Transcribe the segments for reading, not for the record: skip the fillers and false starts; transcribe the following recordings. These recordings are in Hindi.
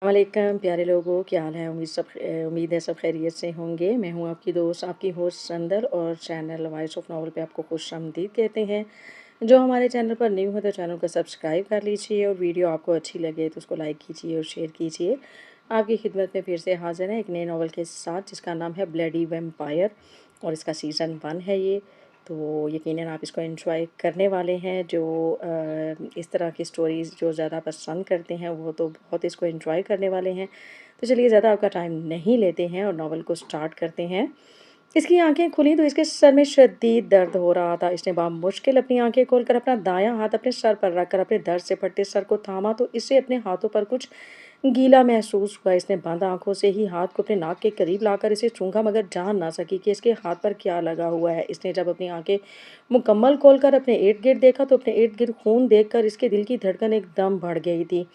वालेकुम प्यारे लोगों, क्या हाल है? उम्मीद है सब खैरियत से होंगे। मैं हूँ आपकी दोस्त, आपकी होस्ट संदर और चैनल वॉइस ऑफ नॉवल पे आपको खुशामदीद कहते हैं। जो हमारे चैनल पर न्यू है तो चैनल को सब्सक्राइब कर लीजिए और वीडियो आपको अच्छी लगे तो उसको लाइक कीजिए और शेयर कीजिए। आपकी खिदमत में फिर से हाजिर है एक नए नॉवल के साथ जिसका नाम है ब्लडी वैम्पायर और इसका सीज़न 1 है ये। तो यकीनन आप इसको एंजॉय करने वाले हैं। जो इस तरह की स्टोरीज़ जो ज़्यादा पसंद करते हैं वो तो बहुत इसको एंजॉय करने वाले हैं। तो चलिए ज़्यादा आपका टाइम नहीं लेते हैं और नावल को स्टार्ट करते हैं। इसकी आंखें खुली तो इसके सर में शदीद दर्द हो रहा था। इसने बामुश्किल अपनी आंखें खोलकर अपना दायां हाथ अपने सर पर रखकर अपने दर्द से फटते सर को थामा तो इसे अपने हाथों पर कुछ गीला महसूस हुआ। इसने बंद आंखों से ही हाथ को अपने नाक के करीब लाकर इसे सूंघा मगर जान ना सकी कि इसके हाथ पर क्या लगा हुआ है। इसने जब अपनी आंखें मुकम्मल खोलकर अपने इर्द गिर्द देखा तो अपने इर्द गिर्द खून देखकर इसके दिल की धड़कन एकदम बढ़ गई थी।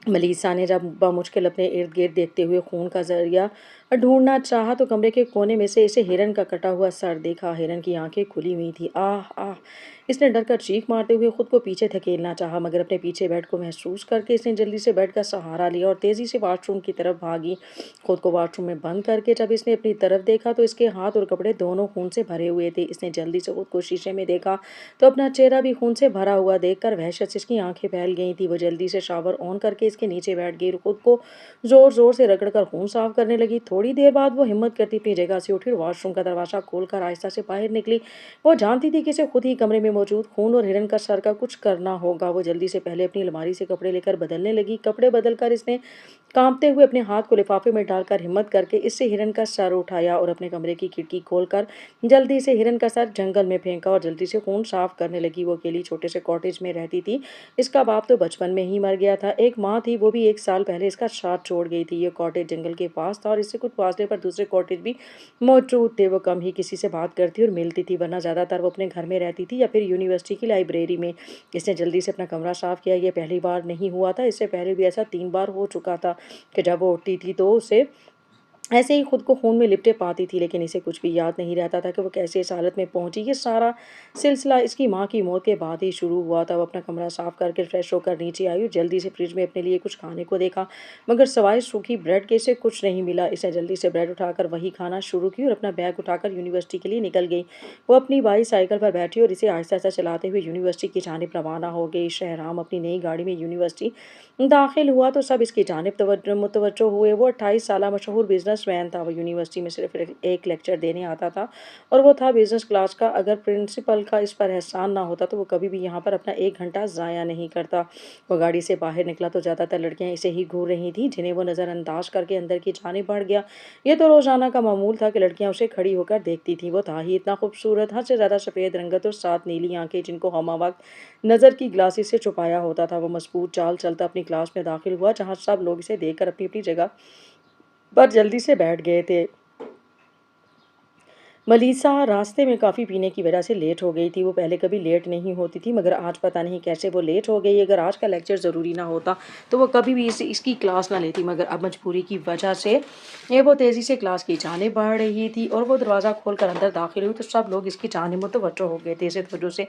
मलीसा ने जब बामुश्किल अपने इर्द गिर्द देखते हुए खून का जरिया ढूंढना चाहा तो कमरे के कोने में से इसे हिरन का कटा हुआ सर देखा। हिरन की आंखें खुली हुई थी। आह आह! इसने डरकर चीख मारते हुए खुद को पीछे धकेलना चाहा मगर अपने पीछे बेड को महसूस करके इसने जल्दी से बेड का सहारा लिया और तेजी से वॉशरूम की तरफ भागी। खुद को वॉशरूम में बंद करके जब इसने अपनी तरफ देखा तो इसके हाथ और कपड़े दोनों खून से भरे हुए थे। इसने जल्दी से खुद को शीशे में देखा तो अपना चेहरा भी खून से भरा हुआ देखकर वहशत से इसकी आंखें फैल गई थी। वो जल्दी से शावर ऑन करके इसके नीचे बैठ गई और खुद को जोर जोर से रगड़कर खून साफ करने लगी। थोड़ी देर बाद वो हिम्मत करती अपनी जगह से उठी और वॉशरूम का दरवाजा खोलकर आहिस्ता से बाहर निकली। वो जानती थी कि इसे खुद ही कमरे में मौजूद खून और हिरन का सर का कुछ करना होगा। वो जल्दी से पहले अपनी अलमारी से कपड़े लेकर बदलने लगी। कपड़े बदलकर इसने कांपते हुए अपने हाथ को लिफाफे में डालकर हिम्मत करके इससे हिरन का सर उठाया और अपने कमरे की खिड़की खोलकर जल्दी से हिरन का सर जंगल में फेंका और जल्दी से खून साफ करने लगी। वो अकेली छोटे से कॉटेज में रहती थी। इसका बाप तो बचपन में ही मर गया था। एक माँ थी, वो भी 1 साल पहले इसका साथ छोड़ गई थी। ये कॉटेज जंगल के पास था और इससे कुछ फासले पर दूसरे कॉटेज भी मौजूद थे। वो कम ही किसी से बात करती और मिलती थी, वरना ज़्यादातर वो अपने घर में रहती थी या फिर यूनिवर्सिटी की लाइब्रेरी में। इसने जल्दी से अपना कमरा साफ किया। ये पहली बार नहीं हुआ था, इससे पहले भी ऐसा 3 बार हो चुका था कि जब वो उठती थी तो उसे ऐसे ही खुद को खून में लिपटे पाती थी, लेकिन इसे कुछ भी याद नहीं रहता था कि वो कैसे इस हालत में पहुंची। ये सारा सिलसिला इसकी माँ की मौत के बाद ही शुरू हुआ था। वो अपना कमरा साफ करके फ्रेश होकर नीचे आई और जल्दी से फ्रिज में अपने लिए कुछ खाने को देखा मगर सवाए सूखी ब्रेड के इसे कुछ नहीं मिला। इसे जल्दी से ब्रेड उठाकर वही खाना शुरू की और अपना बैग उठाकर यूनिवर्सिटी के लिए निकल गई। वो अपनी बाईसाइकिल पर बैठी और इसे आहिस्ता आहिस्ता चलाते हुए यूनिवर्सिटी की जानिब रवाना हो गई। शहराम अपनी नई गाड़ी में यूनिवर्सिटी दाखिल हुआ तो सब इसकी जानिब मुतवज्जो हुए। वो 28 साल मशहूर बिजनेसमैन था। वो यूनिवर्सिटी में सिर्फ एक लेक्चर देने आता था और वो था बिजनेस क्लास का। अगर प्रिंसिपल का इस पर एहसान ना होता तो वो कभी भी यहाँ पर अपना 1 घंटा ज़ाया नहीं करता। वो गाड़ी से बाहर निकला तो ज़्यादातर लड़कियाँ इसे ही घूर रही थीं, जिन्हें वो नज़रअंदाज करके अंदर की जानिब बढ़ गया। ये तो रोज़ाना का मामूल था कि लड़कियाँ उसे खड़ी होकर देखती थीं। वो था ही इतना खूबसूरत, हद से ज़्यादा सफ़ेद रंगत और 7 नीली आंखें जिनको हमा वक्त नज़र की ग्लासेस से छुपाया होता था। वो मजबूत चाल चलता अपनी क्लास में दाखिल हुआ, जहाँ सब लोग इसे देखकर अपनी अपनी जगह पर जल्दी से बैठ गए थे। मलीसा रास्ते में काफ़ी पीने की वजह से लेट हो गई थी। वो पहले कभी लेट नहीं होती थी मगर आज पता नहीं कैसे वो लेट हो गई। अगर आज का लेक्चर ज़रूरी ना होता तो वो कभी भी इसकी क्लास ना लेती, मगर अब मजबूरी की वजह से ये वो तेज़ी से क्लास की जानिब बढ़ रही थी और वो दरवाज़ा खोलकर अंदर दाखिल हुई तो सब लोग इसकी जानिब मुतवज्जो हो गए थे। इस वजह से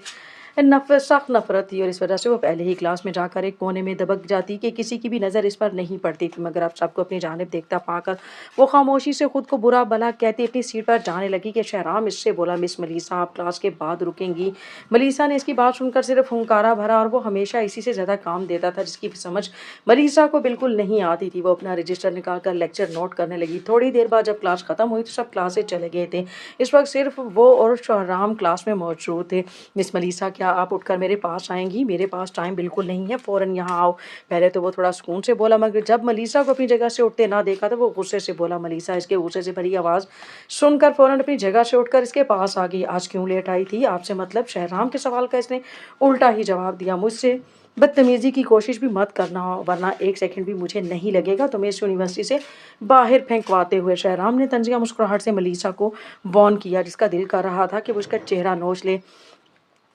सख्त नफरत थी और इस वजह से वो पहले ही क्लास में जाकर एक कोने में दबक जाती कि किसी की भी नज़र इस पर नहीं पड़ती थी। मगर अब सबको अपनी जानिब देखता पाकर वो खामोशी से खुद को बुरा भला कहती अपनी सीट पर जाने लगी कि शहराम इससे बोला, मिस मलीसा आप क्लास के बाद रुकेंगी। मलीसा ने इसकी बात सुनकर सिर्फ हुंकारा भरा और वो हमेशा इसी से ज़्यादा काम देता था जिसकी समझ मलीसा को बिल्कुल नहीं आती थी। वो अपना रजिस्टर निकाल कर लेक्चर नोट करने लगी। थोड़ी देर बाद जब क्लास खत्म हुई तो सब क्लास से चले गए थे। इस वक्त सिर्फ वो और शहराम क्लास में मौजूद थे। मिस मलीसा, क्या आप उठकर मेरे पास आएंगी? मेरे पास टाइम बिल्कुल नहीं है, फ़ौरन यहाँ आओ। पहले तो वो थोड़ा सुकून से बोला मगर जब मलीसा को अपनी जगह से उठते ना देखा तो वो गुस्से से बोला। मलीसा इसके गुस्से से भरी आवाज़ सुनकर फ़ौरन अपनी जगह से उठकर इसके पास आ गई। आज क्यों लेट आई थी? आपसे मतलब? शहराम के सवाल का इसने उल्टा ही जवाब दिया। मुझसे बदतमीज़ी की कोशिश भी मत करना वरना 1 सेकंड भी मुझे नहीं लगेगा तुम्हें इस यूनिवर्सिटी से बाहर फेंकवाते हुए। शहराम ने तंजिया मुस्कुराहट से मलीसा को वार्न किया, जिसका दिल कर रहा था कि वो उसका चेहरा नोच ले।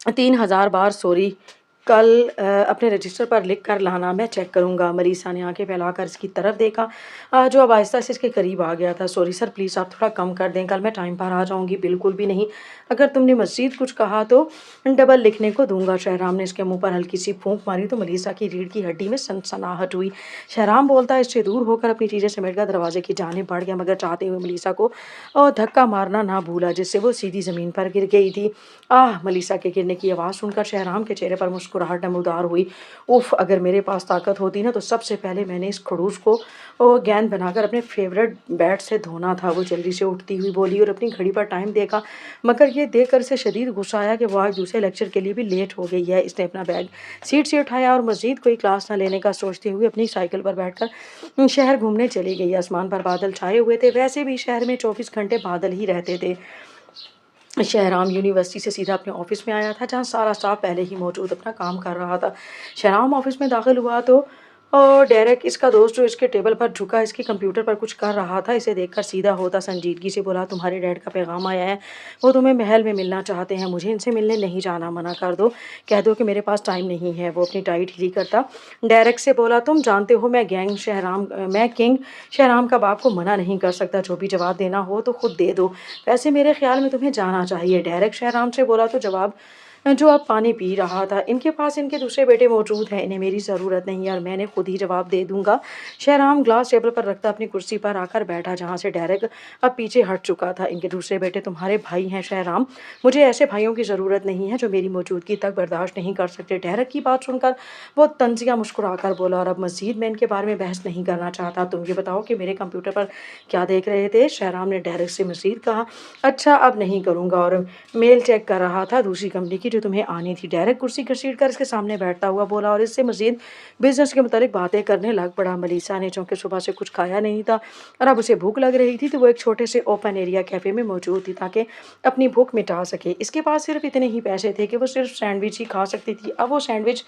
3000 बार सॉरी कल अपने रजिस्टर पर लिख कर लाना, मैं चेक करूँगा। मरीसा ने आँखें फैलाकर इसकी तरफ देखा, जो अब आहिस्ता से इसके करीब आ गया था। सॉरी सर, प्लीज़ आप थोड़ा कम कर दें, कल मैं टाइम पर आ जाऊँगी। बिल्कुल भी नहीं, अगर तुमने मज़ीद कुछ कहा तो डबल लिखने को दूँगा। शहराम ने इसके मुँह पर हल्की सी फूंक मारी तो मलीसा की रीढ़ की हड्डी में सनसनाहट हुई। शहराम बोलता इससे दूर होकर अपनी चीज़ें समेटकर दरवाजे की जानिब बढ़ गया, मगर चाहते हुए मलीसा को धक्का मारना ना भूला, जिससे वो सीधी ज़मीन पर गिर गई थी। आह! मलीसा के गिरने की आवाज़ सुनकर शहराम के चेहरे पर मुस्कुराहट नमूदार हुई। उफ़! अगर मेरे पास ताकत होती ना तो सबसे पहले मैंने इस खड़ूस को गेंद बनाकर अपने फ़ेवरेट बैट से धोना था। वो जल्दी से उठती हुई बोली और अपनी घड़ी पर टाइम देखा, मगर ये देखकर इसे शदीद गुस्सा आया कि वो आज दूसरे लेक्चर के लिए भी लेट हो गई है। इसने अपना बैग सीट से उठाया और मज़ीद कोई क्लास न लेने का सोचते हुए अपनी साइकिल पर बैठकर शहर घूमने चली गई। आसमान पर बादल छाए हुए थे, वैसे भी शहर में 24 घंटे बादल ही रहते थे। शहराम यूनिवर्सिटी से सीधा अपने ऑफिस में आया था, जहाँ सारा स्टाफ पहले ही मौजूद अपना काम कर रहा था। शहराम ऑफिस में दाखिल हुआ तो डेरेक, इसका दोस्त, जो इसके टेबल पर झुका इसके कंप्यूटर पर कुछ कर रहा था, इसे देखकर सीधा होता संजीदगी से बोला, तुम्हारे डैड का पैगाम आया है, वो तुम्हें महल में मिलना चाहते हैं। मुझे इनसे मिलने नहीं जाना, मना कर दो, कह दो कि मेरे पास टाइम नहीं है। वो अपनी टाई ढीली करता डेरेक से बोला, तुम जानते हो मैं किंग शहराम का बाप को मना नहीं कर सकता, जो भी जवाब देना हो तो खुद दे दो। वैसे मेरे ख्याल में तुम्हें जाना चाहिए। डेरेक शहराम से बोला तो जवाब जो अब पानी पी रहा था, इनके पास इनके दूसरे बेटे मौजूद हैं, इन्हें मेरी ज़रूरत नहीं है और मैंने खुद ही जवाब दे दूंगा। शहराम ग्लास टेबल पर रखता अपनी कुर्सी पर आकर बैठा, जहाँ से डेरेक अब पीछे हट चुका था। इनके दूसरे बेटे तुम्हारे भाई हैं शहराम, मुझे ऐसे भाइयों की ज़रूरत नहीं है जो मेरी मौजूदगी तक बर्दाश्त नहीं कर सकते। डेरेक की बात सुनकर वो तंजिया मुस्कुराकर बोला, और अब मज़ीद मैं इनके बारे में बहस नहीं करना चाहता, तुम ये बताओ कि मेरे कंप्यूटर पर क्या देख रहे थे। शहराम ने डेरेक से मज़ीद कहा, अच्छा अब नहीं करूँगा, और मेल चेक कर रहा था दूसरी कंपनी की जो तुम्हें आनी थी। डायरेक्ट कुर्सी घसीट कर इसके सामने बैठता हुआ बोला, और इससे मजीद बिजनेस के मुतालिक बातें करने लग पड़ा। मलीसा ने, चूँकि सुबह से कुछ खाया नहीं था और अब उसे भूख लग रही थी, तो वो एक छोटे से ओपन एरिया कैफ़े में मौजूद थी ताकि अपनी भूख मिटा सके। इसके पास सिर्फ इतने ही पैसे थे कि वो सिर्फ सैंडविच ही खा सकती थी। अब वो सैंडविच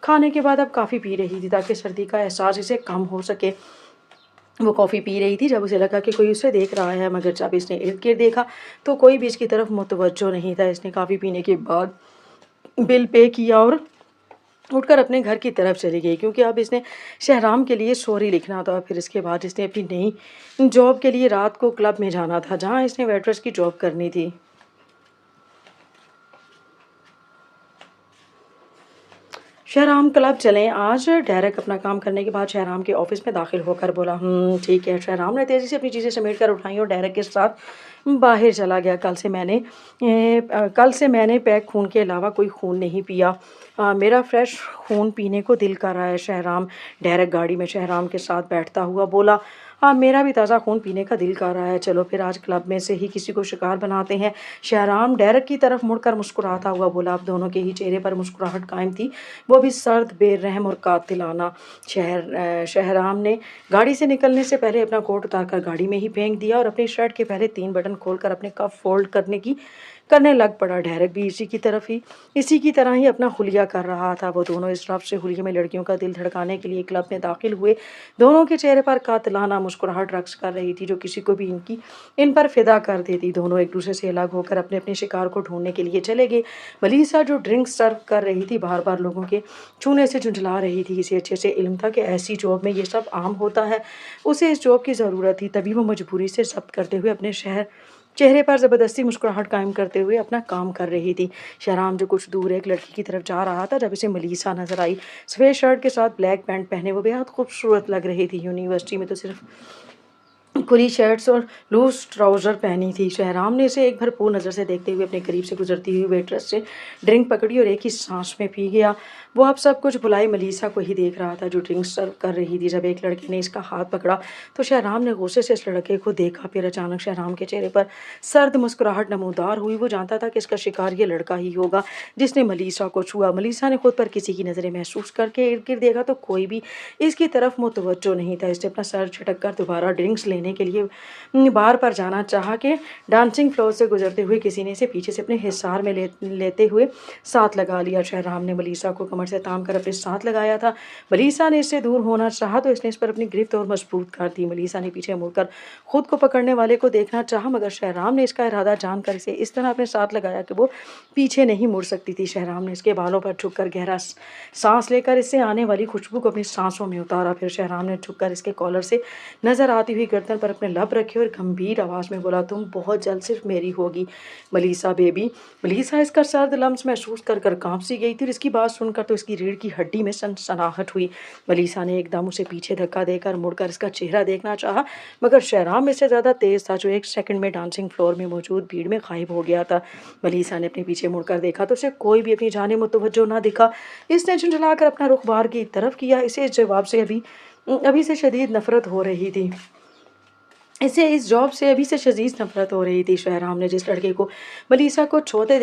खाने के बाद अब काफ़ी पी रही थी ताकि सर्दी का एहसास इसे कम हो सके। वो कॉफ़ी पी रही थी जब उसे लगा कि कोई उसे देख रहा है, मगर जब इसने इर्द-गिर्द देखा तो कोई भी इसकी तरफ मुतवज्जो नहीं था। इसने कॉफ़ी पीने के बाद बिल पे किया और उठकर अपने घर की तरफ चली गई, क्योंकि अब इसने शहराम के लिए सॉरी लिखना था। फिर इसके बाद इसने अपनी नई जॉब के लिए रात को क्लब में जाना था, जहाँ इसने वेट्रेस की जॉब करनी थी। शहराम क्लब चलें आज। डायरेक्ट अपना काम करने के बाद शहराम के ऑफिस में दाखिल होकर बोला, ठीक है। शहराम ने तेज़ी से अपनी चीज़ें समेट कर उठाई और डायरेक्ट के साथ बाहर चला गया। कल से मैंने पैक खून के अलावा कोई खून नहीं पिया। मेरा फ्रेश खून पीने को दिल कर रहा है। शहराम डायरेक्ट गाड़ी में शहराम के साथ बैठता हुआ बोला, हाँ मेरा भी ताज़ा खून पीने का दिल कर रहा है, चलो फिर आज क्लब में से ही किसी को शिकार बनाते हैं। शहराम डायरेक्ट की तरफ मुड़कर मुस्कुराता हुआ बोला। अब दोनों के ही चेहरे पर मुस्कुराहट कायम थी, वो भी सर्द, बेरहम और कातिलाना। शहराम ने गाड़ी से निकलने से पहले अपना कोट उतारकर गाड़ी में ही फेंक दिया और अपनी शर्ट के पहले 3 बटन खोलकर अपने कफ फोल्ड करने लग पड़ा। डायरेक्ट भी इसी की तरह ही अपना हुलिया कर रहा था। वो दोनों इस रफ से हुलिये में लड़कियों का दिल धड़काने के लिए क्लब में दाखिल हुए। दोनों के चेहरे पर कातिलाना मुस्कुराहट रक्स कर रही थी, जो किसी को भी इन पर फिदा कर देती। दोनों एक दूसरे से अलग होकर अपने अपने शिकार को ढूंढने के लिए चले गए। मलीसा, जो ड्रिंक सर्व कर रही थी, बार बार लोगों के छूने से झुंझला रही थी। इसे अच्छे से इल्म था कि ऐसी जॉब में ये सब आम होता है। उसे इस जॉब की ज़रूरत थी, तभी वो मजबूरी से जब्त करते हुए अपने चेहरे पर ज़बरदस्ती मुस्कुराहट कायम करते हुए अपना काम कर रही थी। शहराम जो कुछ दूर एक लड़की की तरफ जा रहा था, जब इसे मलीसा नजर आई। सफ़ेद शर्ट के साथ ब्लैक पैंट पहने वो बेहद खूबसूरत लग रही थी। यूनिवर्सिटी में तो सिर्फ खुली शर्ट्स और लूज ट्राउज़र पहनी थी। शहराम ने इसे एक भरपूर नज़र से देखते हुए अपने करीब से गुजरती हुई वेट्रेस से ड्रिंक पकड़ी और एक ही सांस में पी गया। वो अब सब कुछ भुलाई मलीसा को ही देख रहा था, जो ड्रिंक सर्व कर रही थी। जब एक लड़के ने इसका हाथ पकड़ा तो शहराम ने गुस्से से इस लड़के को देखा। फिर अचानक शहराम के चेहरे पर सर्द मुस्कुराहट नमूदार हुई। वो जानता था कि इसका शिकार ये लड़का ही होगा जिसने मलीसा को छुआ। मलीसा ने खुद पर किसी की नज़रें महसूस करके इर्द गिर्द देखा तो कोई भी इसकी तरफ मुतवज्जो नहीं था। इसने अपना सर झटक कर दोबारा ड्रिंक्स लेने के लिए बार पर जाना चाहा कि डांसिंग फ्लोर से गुजरते हुए किसी ने इसे पीछे से अपने हिसार में लेते हुए साथ लगा लिया। शहराम ने मलीसा को कमर से थाम कर अपने साथ लगाया था। मलीसा ने इससे दूर होना चाहा तो इसने इस पर अपनी गिरफ्त और मजबूत कर दी। मलीसा ने पीछे मुड़कर खुद को पकड़ने वाले को देखना चाहा, मगर शहराम ने इसका इरादा जानकर इसे इस तरह अपने साथ लगाया कि वो पीछे नहीं मुड़ सकती थी। शहराम ने इसके बालों पर झुककर गहरा सांस लेकर इससे आने वाली खुशबू को अपनी सांसों में उतारा। फिर शहराम ने झुककर इसके कॉलर से नजर आती हुई गर्दन पर अपने लब रखे और गंभीर आवाज में बोला, तुम बहुत जल्द सिर्फ मेरी होगी मलीसा बेबी। मलीसा इसका सर्द लम्स महसूस कर कर कांप सी गई थी और इसकी बात सुनकर तो इसकी रीढ़ की हड्डी में सनसनाहट हुई। मलीसा ने एकदम उसे पीछे धक्का देकर मुड़कर इसका चेहरा देखना चाहा, मगर शहराम इससे ज़्यादा तेज था, जो एक सेकंड में डांसिंग फ्लोर में मौजूद भीड़ में गायब हो गया था। मलीसा ने अपने पीछे मुड़कर देखा तो उसे कोई भी अपनी जाने मुतवज्जो ना दिखा। इसने झुंझलाकर अपना रुख बाहर की तरफ किया। इसे इस जवाब से अभी से शदीद नफरत हो रही थी। इसे इस जॉब से अभी से शदीद नफरत हो रही थी। शहराम ने जिस लड़के को मलीसा को छूते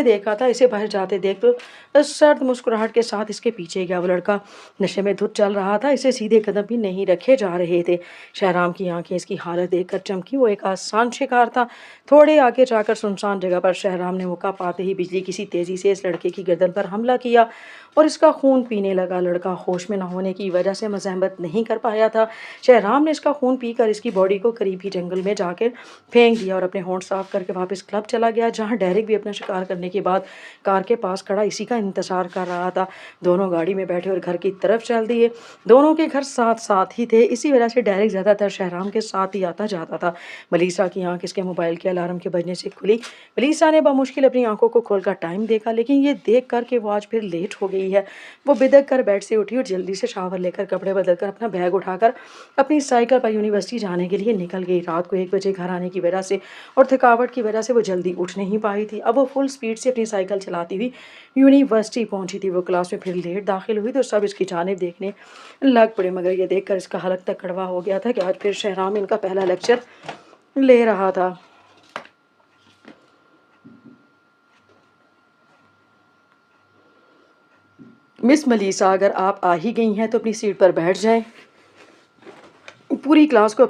देखा था, इसे बाहर जाते देख तो सर्द मुस्कुराहट के साथ इसके पीछे गया। वो लड़का नशे में धुत चल रहा था, इसे सीधे कदम भी नहीं रखे जा रहे थे। शहराम की आंखें इसकी हालत देखकर चमकी। वो एक आसान शिकार था। थोड़े आगे जाकर सुनसान जगह पर शहराम ने मौका पाते ही बिजली किसी तेजी से इस लड़के की गर्दन पर हमला किया और इसका खून पीने लगा। लड़का होश में न होने की वजह से मज़ाहमत नहीं कर पाया था। शहराम ने इसका खून पीकर इसकी बॉडी को करीब ही जंगल में जाकर फेंक दिया और अपने होंठ साफ करके वापस क्लब चला गया, जहां डेरिक भी अपना शिकार करने के बाद कार के पास खड़ा इसी का इंतजार कर रहा था। दोनों गाड़ी में बैठे और घर की तरफ चल दिए। दोनों के घर साथ साथ ही थे, इसी वजह से डेरिक ज़्यादातर शहराम के साथ ही आता जाता था। मलीसा की आंख इसके मोबाइल के अलार्म के बजने से खुली। मलीसा ने बमुश्किल अपनी आंखों को खोलकर टाइम देखा, लेकिन ये देख कर कि वो आज फिर लेट हो गई है। वो बिदक कर बेड से उठी और जल्दी से शावर लेकर कपड़े बदलकर अपना बैग उठाकर अपनी साइकिल पर यूनिवर्सिटी जाने के लिए निकल गई। रात को 1 बजे घर आने की वजह से और थकावट की वजह से वो जल्दी उठ नहीं पाई थी। अब वो फुल स्पीड से अपनी साइकिल चलाती हुई यूनिवर्सिटी पहुंची थी। वो क्लास में फिर लेट दाखिल हुई तो सब इसकी जानिब देखने लग पड़े, मगर ये देखकर इसका हलक तक कड़वा हो गया था कि आज फिर शहराम इनका पहला लेक्चर ले रहा था। मिस मलीसा, अगर आप आ ही गई हैं तो अपनी सीट पर बैठ जाएं। पूरी क्लास को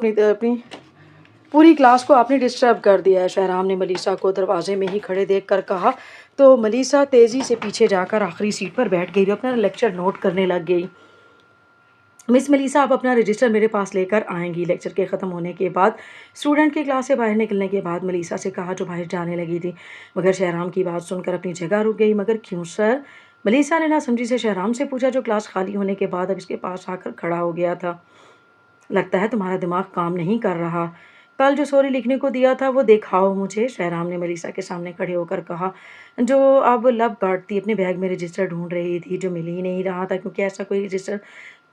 पूरी क्लास को आपने डिस्टर्ब कर दिया है। शहराम ने मलीसा को दरवाजे में ही खड़े देखकर कहा तो मलीसा तेज़ी से पीछे जाकर आखिरी सीट पर बैठ गई और अपना लेक्चर नोट करने लग गई। मिस मलीसा, आप अपना रजिस्टर मेरे पास लेकर आएंगी। लेक्चर के ख़त्म होने के बाद स्टूडेंट की क्लास से बाहर निकलने के बाद मलीसा से कहा, जो बाहर जाने लगी थी, मगर शहराम की बात सुनकर अपनी जगह रुक गई। मगर क्यों सर? मलीसा ने ना समझी से शहराम से पूछा, जो क्लास खाली होने के बाद अब इसके पास आकर खड़ा हो गया था। लगता है तुम्हारा दिमाग काम नहीं कर रहा। कल जो स्टोरी लिखने को दिया था वो दिखाओ मुझे, शहराम ने मलीसा के सामने खड़े होकर कहा, जो अब लब काटती अपने बैग में रजिस्टर ढूंढ रही थी, जो मिल ही नहीं रहा था, क्योंकि ऐसा कोई रजिस्टर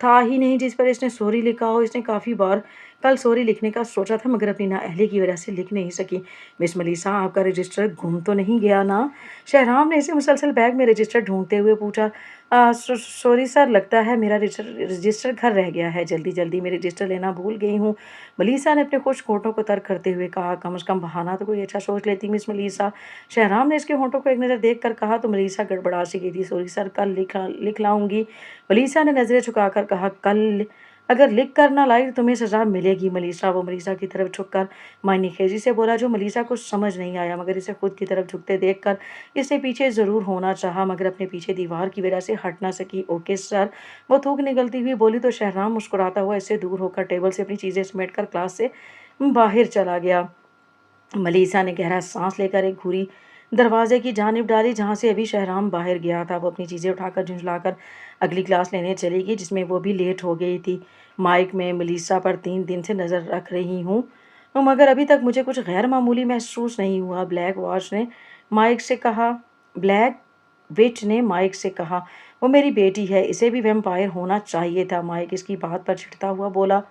था ही नहीं जिस पर इसने स्टोरी लिखा हो। इसने काफ़ी बार कल स्टोरी लिखने का सोचा था, मगर अपनी नाअहली की वजह से लिख नहीं सकी। मिस मलीसा, आपका रजिस्टर गुम तो नहीं गया ना? शहराम ने इसे मुसलसल बैग में रजिस्टर ढूंढते हुए पूछा। सॉरी सर, लगता है मेरा रजिस्टर घर रह गया है। जल्दी जल्दी में रजिस्टर लेना भूल गई हूँ। मलीसा ने अपने खुश होंठों को तर्क करते हुए कहा। कम से कम बहाना तो कोई अच्छा सोच लेती मिस मलीसा। शहराम ने इसके होंठों को एक नज़र देख कर कहा तो मलीसा गड़बड़ा सी गई थी। सॉरी सर, कल लिख लाऊंगी। मलीसा ने नज़रें झुकाकर कहा, कल अगर लिख कर ना लाई तो तुम्हें सज़ा मिलेगी मलीसा। वो मलीसा की तरफ झुककर मायने खेजी से बोला, जो मलीसा को समझ नहीं आया, मगर इसे खुद की तरफ झुकते देखकर इसने पीछे ज़रूर होना चाहा, मगर अपने पीछे दीवार की वजह से हट ना सकी। ओके सर, वो थूक निकलती हुई बोली तो शहराम मुस्कुराता हुआ इससे दूर होकर टेबल से अपनी चीज़ें समेटकर क्लास से बाहर चला गया। मलीसा ने गहरा सांस लेकर एक घूरी दरवाजे की जानिब डाली, जहाँ से अभी शहराम बाहर गया था। वो अपनी चीज़ें उठाकर झुंझलाकर अगली क्लास लेने चली गई, जिसमें वो भी लेट हो गई थी। माइक में मलीसा पर 3 दिन से नज़र रख रही हूँ, मगर अभी तक मुझे कुछ गैर मामूली महसूस नहीं हुआ, ब्लैक विच ने माइक से कहा। वो मेरी बेटी है, इसे भी वैम्पायर होना चाहिए था। माइक इसकी बात पर छिड़ता हुआ बोला,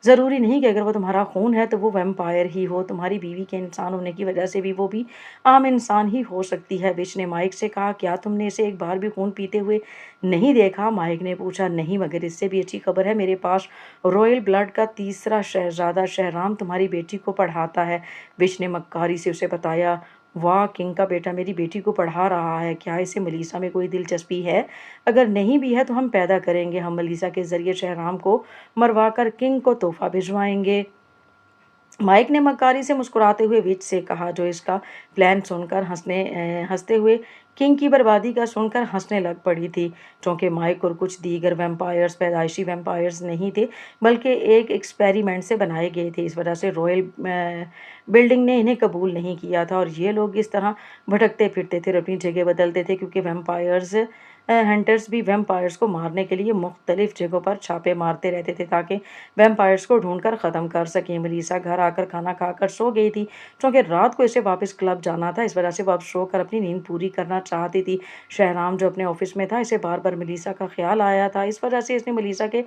ज़रूरी नहीं कि अगर वो तुम्हारा खून है तो वो वैम्पायर ही हो। तुम्हारी बीवी के इंसान होने की वजह से भी वो भी आम इंसान ही हो सकती है। विच ने माइक से कहा, क्या तुमने इसे एक बार भी खून पीते हुए नहीं देखा? माइक ने पूछा। नहीं, मगर इससे भी अच्छी खबर है, मेरे पास रॉयल ब्लड का तीसरा शहजादा शहराम तुम्हारी बेटी को पढ़ाता है। विच ने मक्कारी से उसे बताया। वाह, किंग का बेटा मेरी बेटी को पढ़ा रहा है। क्या इसे मलीसा में कोई दिलचस्पी है? अगर नहीं भी है तो हम पैदा करेंगे। हम मलीसा के ज़रिए शहराम को मरवा कर किंग को तोहफा भिजवाएंगे। माइक ने मक्कारी से मुस्कुराते हुए विच से कहा, जो इसका प्लान सुनकर हंसते हुए किंग की बर्बादी का सुनकर हंसने लग पड़ी थी। क्योंकि माइक और कुछ दीगर वैम्पायर्स पैदाइशी वैम्पायर्स नहीं थे, बल्कि एक एक्सपेरिमेंट से बनाए गए थे। इस वजह से रॉयल बिल्डिंग ने इन्हें कबूल नहीं किया था और ये लोग इस तरह भटकते फिरते थे और अपनी जगह बदलते थे, क्योंकि वैम्पायर्स हंटर्स भी वैम्पायर्स को मारने के लिए मुख्तलिफ जगहों पर छापे मारते रहते थे ताकि वैम्पायर्स को ढूंढकर ख़त्म कर सकें। मेलिसा घर आकर खाना खाकर सो गई थी, क्योंकि रात को इसे वापस क्लब जाना था। इस वजह से वो अब सोकर अपनी नींद पूरी करना चाहती थी। शहराम जो अपने ऑफिस में था, इसे बार बार मेलिसा का ख्याल आया था। इस वजह से इसने मेलिसा के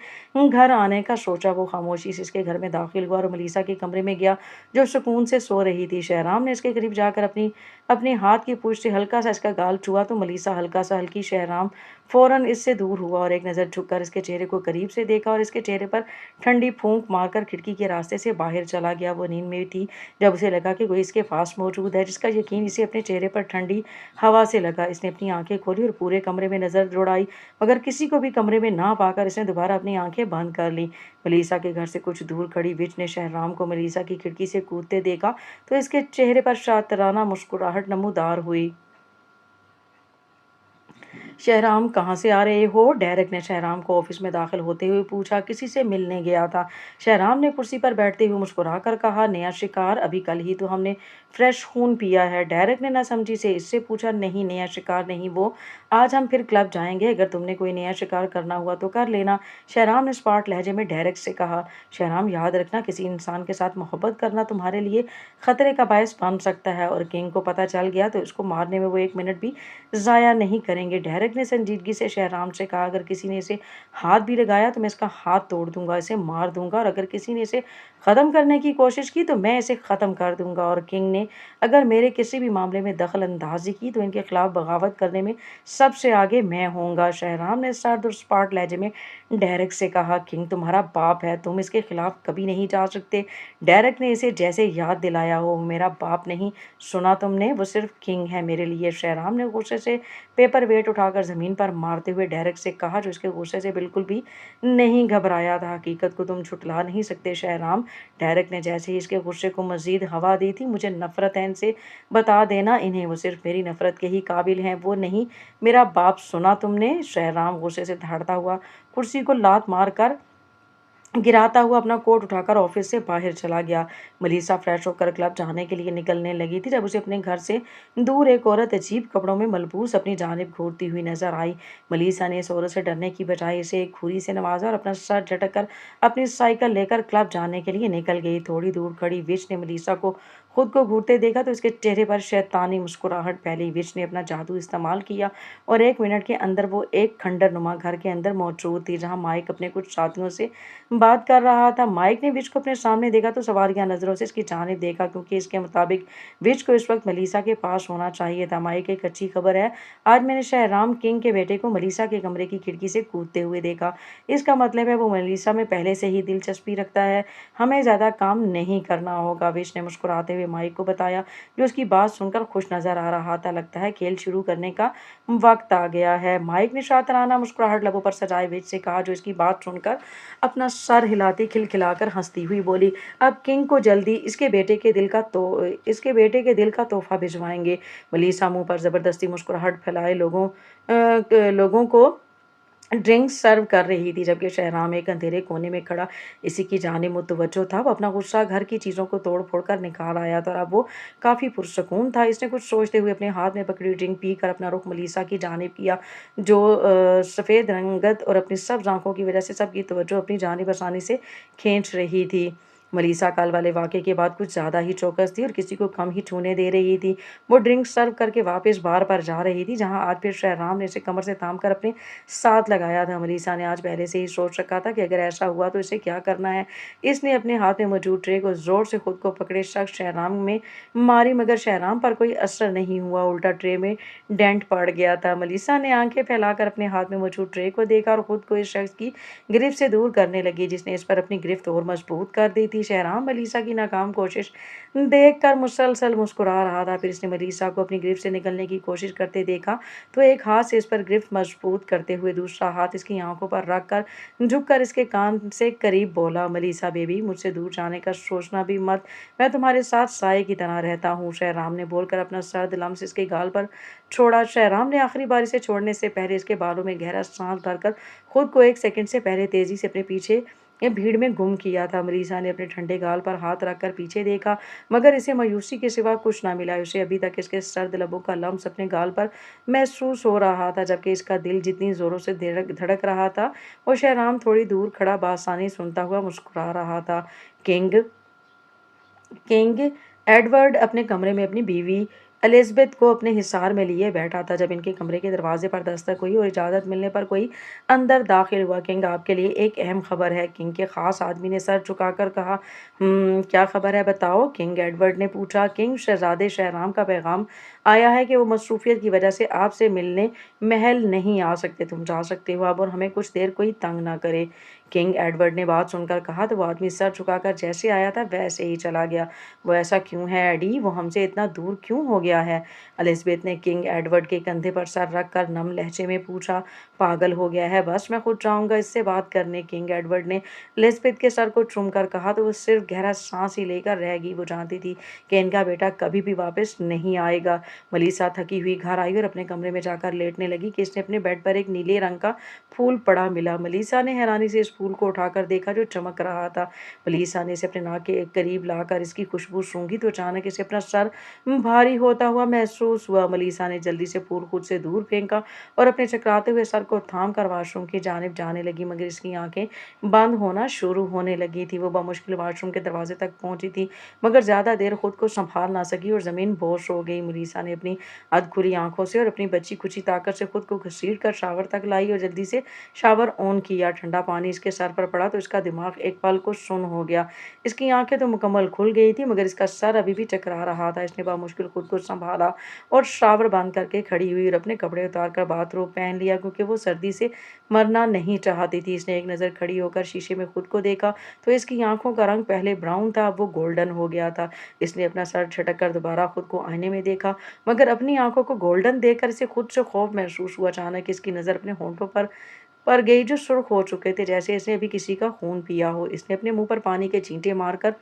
घर आने का सोचा। वो खामोशी से इसके घर में दाखिल हुआ और मेलिसा के कमरे में गया, जो सुकून से सो रही थी। शहराम ने इसके करीब जाकर अपनी अपने हाथ की पूंछ से हल्का सा इसका गाल छुआ तो मेलिसा हल्का सा हल्की। शहराम फौरन इससे दूर हुआ और एक नज़र झुककर इसके चेहरे को करीब से देखा और इसके चेहरे पर ठंडी फूंक मारकर खिड़की के रास्ते से बाहर चला गया। वो नींद में थी जब उसे लगा कि कोई इसके पास मौजूद है, जिसका यकीन इसे अपने चेहरे पर ठंडी हवा से लगा। इसने अपनी आंखें खोली और पूरे कमरे में नजर दौड़ाई, मगर किसी को भी कमरे में ना पाकर इसने दोबारा अपनी आंखें बंद कर ली। मलीसा के घर से कुछ दूर खड़ी विच ने शहराम को मलीसा की खिड़की से कूदते देखा तो इसके चेहरे पर शातिराना मुस्कुराहट नमूदार हुई। शहराम कहाँ से आ रहे हो? डेरेक ने शहराम को ऑफिस में दाखिल होते हुए पूछा। किसी से मिलने गया था, शहराम ने कुर्सी पर बैठते हुए मुस्कुराकर कहा। नया शिकार? अभी कल ही तो हमने फ्रेश खून पिया है। डेरेक ने नासमझी से इससे पूछा। नहीं, नया शिकार नहीं वो। आज हम फिर क्लब जाएंगे। अगर तुमने कोई नया शिकार करना हुआ तो कर लेना, शहराम ने स्पार्ट लहजे में डेरेक से कहा। शहराम, याद रखना, किसी इंसान के साथ मोहब्बत करना तुम्हारे लिए खतरे का बायस बन सकता है और किंग को पता चल गया तो इसको मारने में वो एक मिनट भी ज़ाया नहीं करेंगे। डेरेक ने संजीदगी से शहराम से कहा, अगर किसी ने इसे हाथ भी लगाया तो मैं इसका हाथ तोड़ दूंगा, इसे मार दूंगा, और अगर किसी ने इसे ख़त्म करने की कोशिश की तो मैं इसे ख़त्म कर दूंगा। और किंग ने अगर मेरे किसी भी मामले में दखल अंदाजी की तो इनके खिलाफ बगावत करने में सबसे आगे मैं होऊंगा। शहराम ने सर्द और स्पार्ट लहजे में डेरेक से कहा। किंग तुम्हारा बाप है, तुम इसके खिलाफ कभी नहीं जा सकते। डेरेक ने इसे जैसे याद दिलाया हो। मेरा बाप नहीं, सुना तुमने, वो सिर्फ किंग है मेरे लिए। शहराम ने गुस्से से पेपर वेट उठाकर जमीन पर मारते हुए डेरेक से कहा, जो इसके गुस्से से बिल्कुल भी नहीं घबराया था। हकीकत को तुम छुटला नहीं सकते शहराम। डेरेक ने जैसे ही इसके गुस्से को मजीद हवा दी थी। मुझे नफरत है इनसे, बता देना इन्हें, वो सिर्फ मेरी नफरत के ही काबिल हैं, वो नहीं मेरा बाप। सुना तुमने? शहराम गुस्से से दहाड़ता हुआ कुर्सी को लात मारकर गिराता हुआ अपना कोट उठाकर ऑफिस से बाहर चला गया। मलीसा फ्रेश होकर क्लब जाने के लिए निकलने लगी थी जब उसे अपने घर से दूर एक औरत अजीब कपड़ों में मलबूस अपनी जानिब घूरती हुई नजर आई। मलीसा ने इस औरत से डरने की बजाय इसे एक खुरी से नवाजा और अपना सर झटक कर अपनी साइकिल लेकर क्लब जाने के लिए निकल गई। थोड़ी दूर खड़ी विच ने मलीसा को खुद को घूरते देखा तो इसके चेहरे पर शैतानी मुस्कुराहट फैली। विच ने अपना जादू इस्तेमाल किया और एक मिनट के अंदर वो एक खंडर नुमा घर के अंदर मौजूद थी, जहाँ माइक अपने कुछ साथियों से बात कर रहा था। माइक ने विच को अपने सामने देखा तो सवालिया नजरों से इसकी जानिब देखा, क्योंकि इसके मुताबिक विच को इस वक्त मलीसा के पास होना चाहिए था। माइक, एक अच्छी खबर है, आज मैंने शहराम किंग के बेटे को मलीसा के कमरे की खिड़की से कूदते हुए देखा। इसका मतलब है वो मलीसा में पहले से ही दिलचस्पी रखता है, हमें ज्यादा काम नहीं करना होगा। विच ने मुस्कुराते हुए माइक को बताया, जो उसकी बात सुनकर खुश नजर आ रहा था। लगता है खेल शुरू करने का वक्त आ गया है। माइक ने शातिराना मुस्कुराहट लबों पर सजाए विच से कहा, जो इसकी बात सुनकर अपना सर हिलाती खिलखिलाकर हंसती हुई बोली, अब किंग को जल्दी इसके बेटे के दिल का तोहफा भिजवाएंगे। मलीसा मुंह पर जबरदस्ती मुस्कुराहट फैलाए लोगों को ड्रिंक्स सर्व कर रही थी, जबकि शहराम एक अंधेरे कोने में खड़ा इसी की जानिब मुतवज्जो था। वो अपना गुस्सा घर की चीज़ों को तोड़ फोड़ कर निकाल आया था और अब वो काफ़ी पुरसकून था। इसने कुछ सोचते हुए अपने हाथ में पकड़ी ड्रिंक पी कर अपना रुख मलीसा की जानिब किया, जो सफ़ेद रंगत और अपनी सब्ज आंखों की वजह से सबकी तवज्जो अपनी जानिब आसानी से खींच रही थी। मलीसा कल वाले वाक़े के बाद कुछ ज़्यादा ही चौकस थी और किसी को कम ही छूने दे रही थी। वो ड्रिंक सर्व करके वापस बार पर जा रही थी, जहाँ आज फिर शहराम ने इसे कमर से थाम कर अपने साथ लगाया था। मलीसा ने आज पहले से ही सोच रखा था कि अगर ऐसा हुआ तो इसे क्या करना है। इसने अपने हाथ में मौजूद ट्रे को जोर से खुद को पकड़े शख्स शहराम में मारी, मगर शहराम पर कोई असर नहीं हुआ, उल्टा ट्रे में डेंट पड़ गया था। मलीसा ने आंखें फैलाकर अपने हाथ में मौजूद ट्रे को देखा और खुद को इस शख्स की गिरफ्त से दूर करने लगी, जिसने इस पर अपनी गिरफ्त और मजबूत कर दी थी। थी। शहराम मलीसा की नाकाम कोशिश देखकर मुसलसल मुस्कुरा रहा था। फिर इसने मलीसा को अपनी गिरफ्त से निकलने की कोशिश करते देखा तो एक हाथ से इस पर गिरफ्त मजबूत करते हुए दूसरा हाथ इसकी आंखों पर रखकर झुककर इसके कान से करीब बोला, मलीसा बेबी, मुझसे दूर जाने का सोचना भी मत। मैं तुम्हारे साथ साए की तरह रहता हूँ। शहराम ने बोलकर अपना सर्द लम्स इसके गाल पर छोड़ा। शहराम ने आखिरी बार इसे छोड़ने से पहले इसके बालों में गहरा सांस भरकर खुद को 1 सेकंड से पहले तेजी से अपने पीछे ये भीड़ में गुम किया था। मरीसा ने अपने ठंडे गाल पर हाथ रखकर पीछे देखा, मगर इसे मायूसी के सिवा कुछ ना मिला। उसे अभी तक इसके सर्द लबों का लम्स अपने गाल पर महसूस हो रहा था, जबकि इसका दिल जितनी जोरों से धड़क रहा था वो शहराम थोड़ी दूर खड़ा बासानी सुनता हुआ मुस्कुरा रहा था। किंग किंग एडवर्ड अपने कमरे में अपनी बीवी एलिज़ाबेथ को अपने हिसार में लिए बैठा था जब इनके कमरे के दरवाजे पर दस्तक हुई और इजाज़त मिलने पर कोई अंदर दाखिल हुआ। किंग, आपके लिए एक अहम खबर है। किंग के खास आदमी ने सर झुकाकर कहा। क्या खबर है, बताओ, किंग एडवर्ड ने पूछा। किंग, शहजादे शहराम का पैगाम आया है कि वो मसरूफियत की वजह से आपसे मिलने महल नहीं आ सकते। तुम जा सकते हो अब, और हमें कुछ देर कोई तंग ना करे। किंग एडवर्ड ने बात सुनकर कहा तो वो आदमी सर झुकाकर जैसे आया था वैसे ही चला गया। वो ऐसा क्यों है एडी? वो हमसे इतना दूर क्यों हो गया है? एलिज़ाबेथ ने किंग एडवर्ड के कंधे पर सर रखकर नम लहजे में पूछा। पागल हो गया है, बस मैं खुद जाऊंगा इससे बात करने। किंग एडवर्ड ने एलिज़ाबेथ के सर को चूमकर कहा तो वो सिर्फ गहरा सांस ही लेकर रह गई। वो जानती थी कि इनका बेटा कभी भी वापस नहीं आएगा। मलीसा थकी हुई घर आई और अपने कमरे में जाकर लेटने लगी कि इसने अपने बेड पर एक नीले रंग का फूल पड़ा मिला। मलीसा ने हैरानी से इस फूल को उठाकर देखा जो चमक रहा था। मलीसा ने इसे अपने नाक के करीब लाकर इसकी खुशबू सूंघी तो अचानक इसे अपना सर भारी होता हुआ महसूस हुआ। मलीसा ने जल्दी से फूल खुद से दूर फेंका और अपने चकराते हुए सर को थाम कर वॉशरूम की जानिब जाने लगी, मगर इसकी आंखें बंद होना शुरू होने लगी थी। वो बमुश्किल वॉशरूम के दरवाजे तक पहुंची थी, मगर ज्यादा देर खुद को संभाल ना सकी और जमीन बोश हो गई। मलीसा ने अपनी अधखुली आंखों से और अपनी बची खुची ताकत से खुद को घसीट कर शावर तक लाई और जल्दी से शावर ऑन किया। ठंडा पानी इसके सर पर पड़ा तो इसका दिमाग एक पल को सुन्न हो गया। इसकी आंखें तो मुकम्मल खुल गई थी, मगर इसका सर अभी भी चकरा रहा था। इसने बामुश्किल खुद को संभाला और शावर बंद करके खड़ी हुई और अपने कपड़े उतार कर बाथरूम पहन लिया, क्योंकि वो सर्दी से मरना नहीं चाहती थी। इसने एक नज़र खड़ी होकर शीशे में खुद को देखा तो इसकी आंखों का रंग पहले ब्राउन था, अब वो गोल्डन हो गया था। इसने अपना सर झटक कर दोबारा खुद को आईने में देखा, मगर अपनी आंखों को गोल्डन देखकर इसे खुद से खौफ महसूस हुआ। अचानक इसकी नज़र अपने होंठों पर गई जो सुर्ख हो चुके थे, जैसे इसने अभी किसी का खून पिया हो। इसने अपने मुंह पर पानी के छींटे मारकर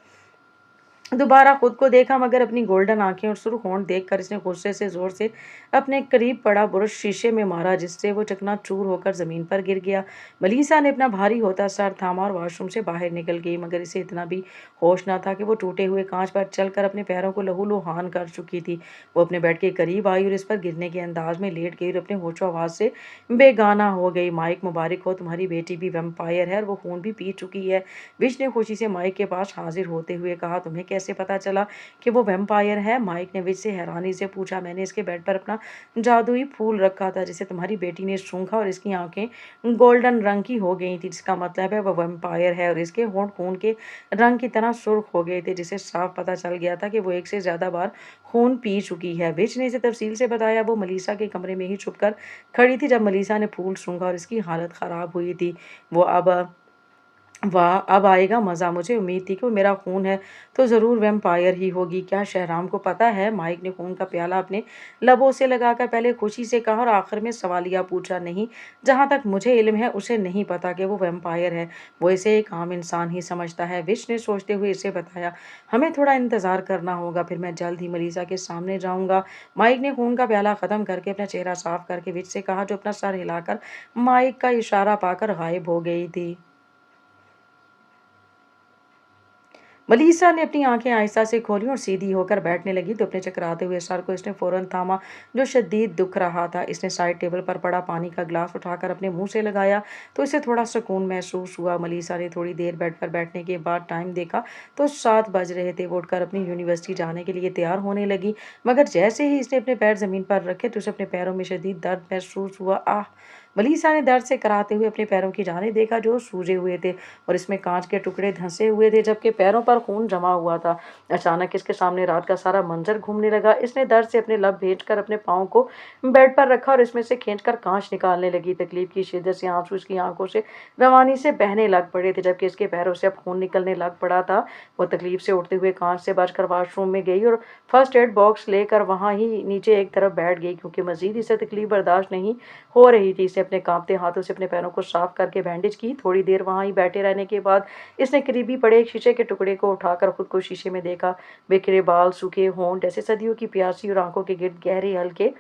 दोबारा खुद को देखा, मगर अपनी गोल्डन आंखें और सुर्ख होंठ देखकर इसने गुस्से से जोर से अपने करीब पड़ा बुरुश शीशे में मारा, जिससे वो चकनाचूर होकर जमीन पर गिर गया। मलीसा ने अपना भारी होता सर थामा और वॉशरूम से बाहर निकल गई, मगर इसे इतना भी होश न था कि वो टूटे हुए कांच पर चलकर अपने पैरों को लहूलुहान कर चुकी थी। वो अपने बेड के करीब आई और इस पर गिरने के अंदाज में लेट गई और अपने होशो आवाज से बेगाना हो गई। माइक, मुबारक हो, तुम्हारी बेटी भी वेम्पायर है और वो खून भी पी चुकी है। विश ने खुशी से माइक के पास हाजिर होते हुए कहा, तुम्हें कैसे पता चला कि वो वैम्पायर है? माइक ने विच से हैरानी से पूछा। मैंने इसके बेड पर अपना जादुई फूल रखा था जिसे तुम्हारी बेटी ने सूंघा और इसकी आंखें गोल्डन रंग की हो गई थी, जिसका मतलब है वह वैम्पायर है। और इसके होंठ खून के रंग की तरह सुर्ख हो गए थे, जिसे साफ पता चल गया था कि वो एक से ज्यादा बार खून पी चुकी है। विच ने इसे तफसील से बताया। वो मलीसा के कमरे में ही छुपकर खड़ी थी जब मलीसा ने फूल सूंघा और इसकी हालत खराब हुई थी। वो अब वाह, अब आएगा मज़ा। मुझे उम्मीद थी कि वो मेरा खून है तो ज़रूर वैम्पायर ही होगी। क्या शहराम को पता है? माइक ने खून का प्याला अपने लबों से लगाकर पहले खुशी से कहा और आखिर में सवालिया पूछा। नहीं, जहाँ तक मुझे इल्म है उसे नहीं पता कि वो वैम्पायर है। वो इसे एक आम इंसान ही समझता है। विश ने सोचते हुए इसे बताया। हमें थोड़ा इंतज़ार करना होगा, फिर मैं जल्द ही मलीसा के सामने जाऊँगा। माइक ने खून का प्याला ख़त्म करके अपना चेहरा साफ करके विच से कहा, जो अपना सर हिलाकर माइक का इशारा पाकर गायब हो गई थी। मलीसा ने अपनी आंखें आहिस्ता से खोली और सीधी होकर बैठने लगी तो अपने चकराते हुए सर को इसने फौरन थामा, जो शदीद दुख रहा था। इसने साइड टेबल पर पड़ा पानी का गिलास उठाकर अपने मुंह से लगाया तो इसे थोड़ा सुकून महसूस हुआ। मलीसा ने थोड़ी देर बेड पर बैठने के बाद टाइम देखा तो 7 बज रहे थे। वो उठकर अपनी यूनिवर्सिटी जाने के लिए तैयार होने लगी, मगर जैसे ही इसने अपने पैर जमीन पर रखे तो उसे अपने पैरों में शदीद दर्द महसूस हुआ। आह, मलीसा ने दर्द से कराहते हुए अपने पैरों की जाने देखा जो सूजे हुए थे और इसमें कांच के टुकड़े धंसे हुए थे, जबकि पैरों पर खून जमा हुआ था। अचानक इसके सामने रात का सारा मंजर घूमने लगा। इसने दर्द से अपने लब भेज कर अपने पाँव को बेड पर रखा और इसमें से खींचकर कांच निकालने लगी। तकलीफ की शिद्दत से आंसू इसकी आंखों से रवानी से बहने लग पड़े थे, जबकि इसके पैरों से अब खून निकलने लग पड़ा था। वो तकलीफ से उठते हुए कांच से बचकर वॉशरूम में गई और फर्स्ट एड बॉक्स लेकर वहां ही नीचे एक तरफ बैठ गई, क्योंकि मजीद इसे तकलीफ बर्दाश्त नहीं हो रही थी। इसे अपने कांपते हाथों से अपने पैरों को साफ करके बैंडेज की। थोड़ी देर वहां ही बैठे रहने के बाद इसने करीबी पड़े एक शीशे के टुकड़े को उठाकर खुद को शीशे में देखा। बिखरे बाल, सूखे होंठ, जैसे सदियों की प्यासी और आंखों के गिर्द गहरे हल्के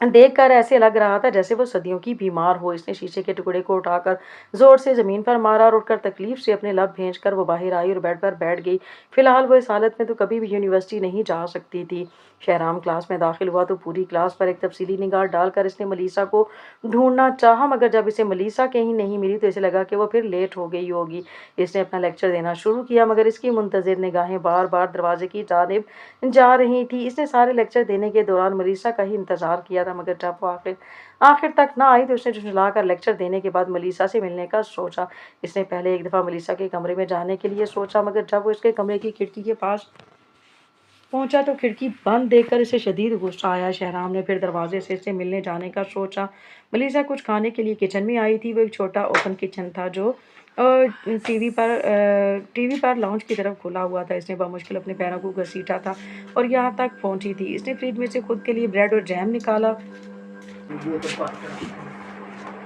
देखकर ऐसे लग रहा था जैसे वो सदियों की बीमार हो। इसने शीशे के टुकड़े को उठाकर जोर से जमीन पर मारा और उठकर तकलीफ से अपने लब भेजकर वो बाहर आई और बेड पर बैठ गई। फिलहाल वो इस हालत में तो कभी भी यूनिवर्सिटी नहीं जा सकती थी। शहराम क्लास में दाखिल हुआ तो पूरी क्लास पर एक तफसीली निगाह डालकर इसने मलीसा को ढूंढना चाहा, मगर जब इसे मलीसा कहीं नहीं मिली तो इसे लगा कि वो फिर लेट हो गई होगी। इसने अपना लेक्चर देना शुरू किया, मगर इसकी मुंतजिर निगाहें बार बार दरवाजे की जानिब जा रही थी। इसने सारे लेक्चर देने के दौरान मलीसा का ही इंतजार किया था, मगर जब वो आखिर आखिर तक ना आई तो उसने झुंझलाकर लेक्चर देने के बाद मलीसा से मिलने का सोचा। इसने पहले एक दफ़ा मलीसा के कमरे में जाने के लिए सोचा, मगर जब वो इसके कमरे की खिड़की के पास पहुंचा तो खिड़की बंद देखकर इसे शदीद गुस्सा आया। शहराम ने फिर दरवाजे से इससे मिलने जाने का सोचा। मलीसा कुछ खाने के लिए किचन में आई थी। वो एक छोटा ओपन किचन था जो टीवी पर लाउंज की तरफ खुला हुआ था। इसने बामुश्किल अपने पैरों को घसीटा था और यहाँ तक पहुंची थी। इसने फ्रिज में से खुद के लिए ब्रेड और जैम निकाला।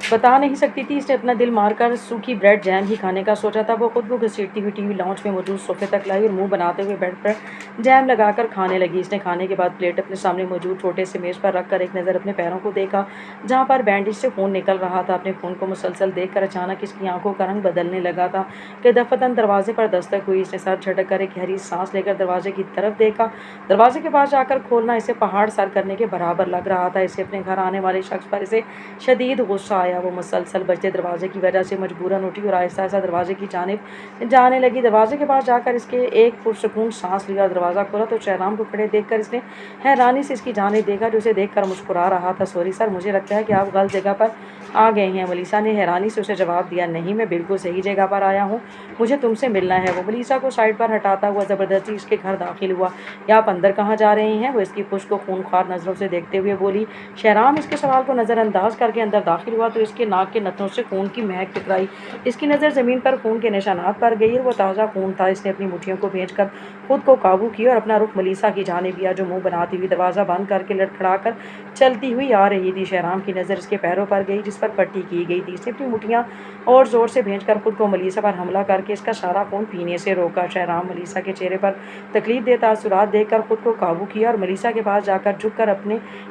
बता नहीं सकती थी इसने अपना दिल मारकर सूखी ब्रेड जैम ही खाने का सोचा था। वो खुद को घसीटती हुई टीवी लाउंज में मौजूद सोफे तक लाई और मुंह बनाते हुए बेड पर जैम लगाकर खाने लगी। इसने खाने के बाद प्लेट अपने सामने मौजूद छोटे से मेज़ पर रखकर एक नज़र अपने पैरों को देखा, जहाँ पर बैंडेज से खून निकल रहा था। अपने खून को मुसलसल देखकर अचानक इसकी आंखों का रंग बदलने लगा था कि दफतन दरवाजे पर दस्तक हुई। इसने सर झटक कर एक गहरी सांस लेकर दरवाजे की तरफ देखा। दरवाजे के पास जाकर खोलना इसे पहाड़ सर करने के बराबर लग रहा था। इसे अपने घर आने वाले शख्स पर इसे शदीद गुस्सा आया। वो मुसलसल बजते दरवाजे की वजह से मजबूरन उठी और आहिस्ता आहिस्ता दरवाजे की जानिब जाने लगी। दरवाजे के पास जाकर इसके एक पुरसकून सांस लिया। दरवाज़ा खोला तो शहराम को खड़े देखकर इसने हैरानी से इसकी जानिब देखा, जो उसे देखकर मुस्कुरा रहा था। सॉरी सर, मुझे लगता है कि आप गलत जगह पर आ गए हैं। मलीसा ने हैरानी से उसे जवाब दिया, नहीं, मैं बिल्कुल सही जगह पर आया हूँ, मुझे तुमसे मिलना है। वो मलीसा को साइड पर हटाता हुआ ज़बरदस्ती इसके घर दाखिल हुआ। या आप अंदर कहाँ जा रहे हैं? वो इसकी खुश को खूनख्वार नज़रों से देखते हुए बोली। शहराम इसके सवाल को नज़रअंदाज करके अंदर दाखिल हुआ तो इसके नाक के नथनों से खून की महक टकराई। इसकी नज़र ज़मीन पर खून के निशानात पर गई और वो ताज़ा खून था। इसने अपनी मुट्ठियों को भेजकर खुद को काबू किया और अपना रुख मलीसा की जानिब किया, जो मुंह बनाती हुई दरवाज़ा बंद करके लड़खड़ाकर चलती हुई आ रही थी। शहराम की नज़र इसके पैरों पर गई, जिस पर पट्टी की गई थी। इसने अपनी मुट्ठियाँ और ज़ोर से भेजकर खुद को मलीसा पर हमला करके इसका सारा खून पीने से रोका। शहराम मलीसा के चेहरे पर तकलीफ देता असुरात देखकर खुद को काबू किया और मलीसा के पास जाकर झुककर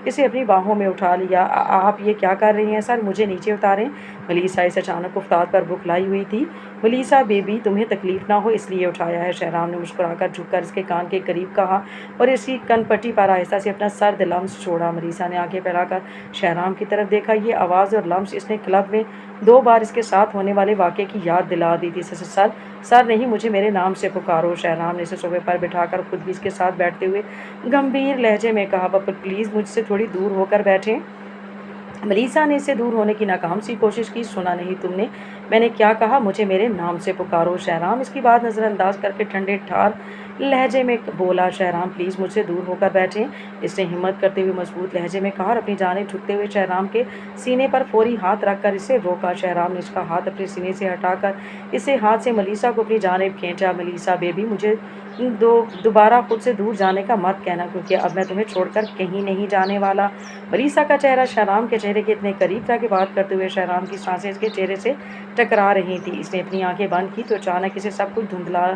इसे अपनी बाहों में उठा लिया। आप ये क्या कर रही हैं सर? मुझे नीचे उतारें। मलीसा इस अचानक उफ्ताद पर बुखलाई हुई थी। मलीसा बेबी, तुम्हें तकलीफ ना हो इसलिए उठाया है, शहराम ने मुस्कुराकर झुककर इसके कान के करीब कहा और इसकी कनपट्टी पर आहिस्ता से अपना सर्द लम्स छोड़ा। मलीसा ने आंखें फैलाकर शहराम की तरफ देखा। ये आवाज़ और लम्स इसने क्लब में 2 बार इसके साथ होने वाले वाक़े की याद दिला दी थी। सर सर नहीं, मुझे मेरे नाम से पुकारो। शहराम ने इसे सोफे पर बिठाकर खुद भी इसके साथ बैठते हुए गंभीर लहजे में कहा। पर प्लीज़ मुझसे थोड़ी दूर होकर बैठें। मलीसा ने इससे दूर होने की नाकाम सी कोशिश की। सुना नहीं तुमने? मैंने क्या कहा? मुझे मेरे नाम से पुकारो। शहराम इसकी बात नज़रअंदाज करके ठंडे ठार लहजे में बोला। शहराम प्लीज़ मुझसे दूर होकर बैठें, इसने हिम्मत करते हुए मजबूत लहजे में कहा और अपनी जानिब झुकते हुए शहराम के सीने पर फौरी हाथ रखकर इसे रोका। शहराम ने इसका हाथ अपने सीने से हटाकर इसे हाथ से मलीसा को अपनी जानिब खींचा। मलीसा बेबी, मुझे दोबारा खुद से दूर जाने का मत कहना, क्योंकि अब मैं तुम्हें छोड़कर कहीं नहीं जाने वाला। मलीसा का चेहरा शहराम के चेहरे के इतने करीब था कि बात करते हुए शहराम की सांसें इसके चेहरे से टकरा रही थी। इसने अपनी आंखें बंद की तो अचानक इसे सब कुछ धुंधला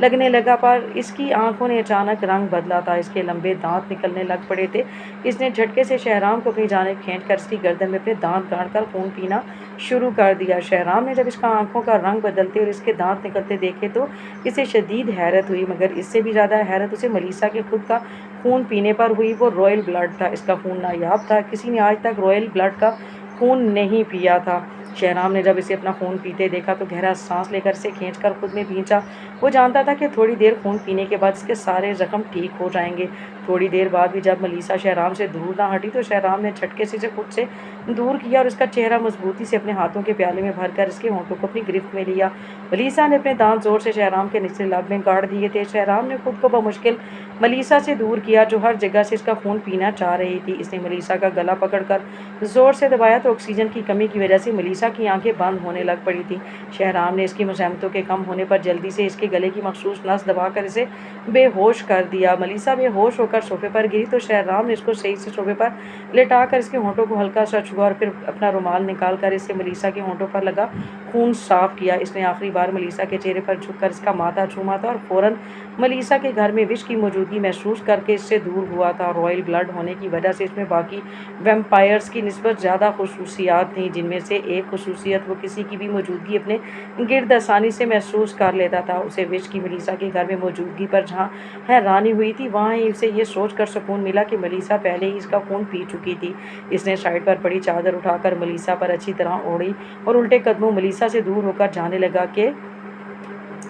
लगने लगा, पर इसकी आंखों ने अचानक रंग बदला था। इसके लंबे दांत निकलने लग पड़े थे। इसने झटके से शहराम को अपनी जानिब खींचकर इसकी गर्दन में अपने दांत गाड़कर खून पीना शुरू कर दिया। शहराम ने जब इसका आंखों का रंग बदलते और इसके दांत निकलते देखे तो इसे शदीद हैरत हुई, मगर इससे भी ज़्यादा हैरत उसे मलीसा के खुद का खून पीने पर हुई। वो रॉयल ब्लड था, इसका खून नायाब था। किसी ने आज तक रॉयल ब्लड का खून नहीं पिया था। शहराम ने जब इसे अपना खून पीते देखा तो गहरा सांस लेकर इसे खींचकर खुद में भींचा। वो जानता था कि थोड़ी देर खून पीने के बाद इसके सारे जख्म ठीक हो जाएंगे। थोड़ी देर बाद भी जब मलीसा शहराम से दूर ना हटी तो शहराम ने झटके से इसे खुद से दूर किया और इसका चेहरा मजबूती से अपने हाथों के प्याले में भरकर इसके होंठों को अपनी गिरफ्त में लिया। मलीसा ने अपने दांत जोर से शहराम के निचले लब में गाड़ दिए थे। शहराम ने खुद को बमुश्किल मलीसा से दूर किया जो हर जगह से इसका खून पीना चाह रही थी। इसने मलीसा का गला पकड़कर जोर से दबाया तो ऑक्सीजन की कमी की वजह से मलीसा की आंखें बंद होने लग पड़ी थी। शहराम ने इसकी मज़ाहमतों के कम होने पर जल्दी से इसके गले की मखसूस नस दबाकर इसे बेहोश कर दिया। मलीसा बेहोश होकर सोफे पर गिरी तो शहराम ने इसको सही से सोफे पर लेटाकर इसके होंठों को हल्का सा छुआ और फिर अपना रुमाल निकाल कर इससे मलीसा के होंठों पर लगा खून साफ किया। इसने आखिरी बार मलीसा के चेहरे पर झुककर इसका माथा चूमा था और फौरन मलीसा के घर में विष की मौजूदगी महसूस करके इससे दूर हुआ था। रॉयल ब्लड होने की वजह से इसमें बाकी वेम्पायर्स की निस्बत ज़्यादा खसूसियात थीं, जिनमें से एक खसूसियत वो किसी की भी मौजूदगी अपने गिर्द आसानी से महसूस कर लेता था। उसे विष की मलीसा के घर में मौजूदगी पर जहाँ हैरानी हुई थी वहाँ ही उसे ये सोच कर सुकून मिला कि मलीसा पहले ही इसका खून पी चुकी थी। इसने साइड पर पड़ी चादर उठाकर मलीसा पर अच्छी तरह ओढ़ी और उल्टे कदमों मलीसा से दूर होकर जाने लगा कि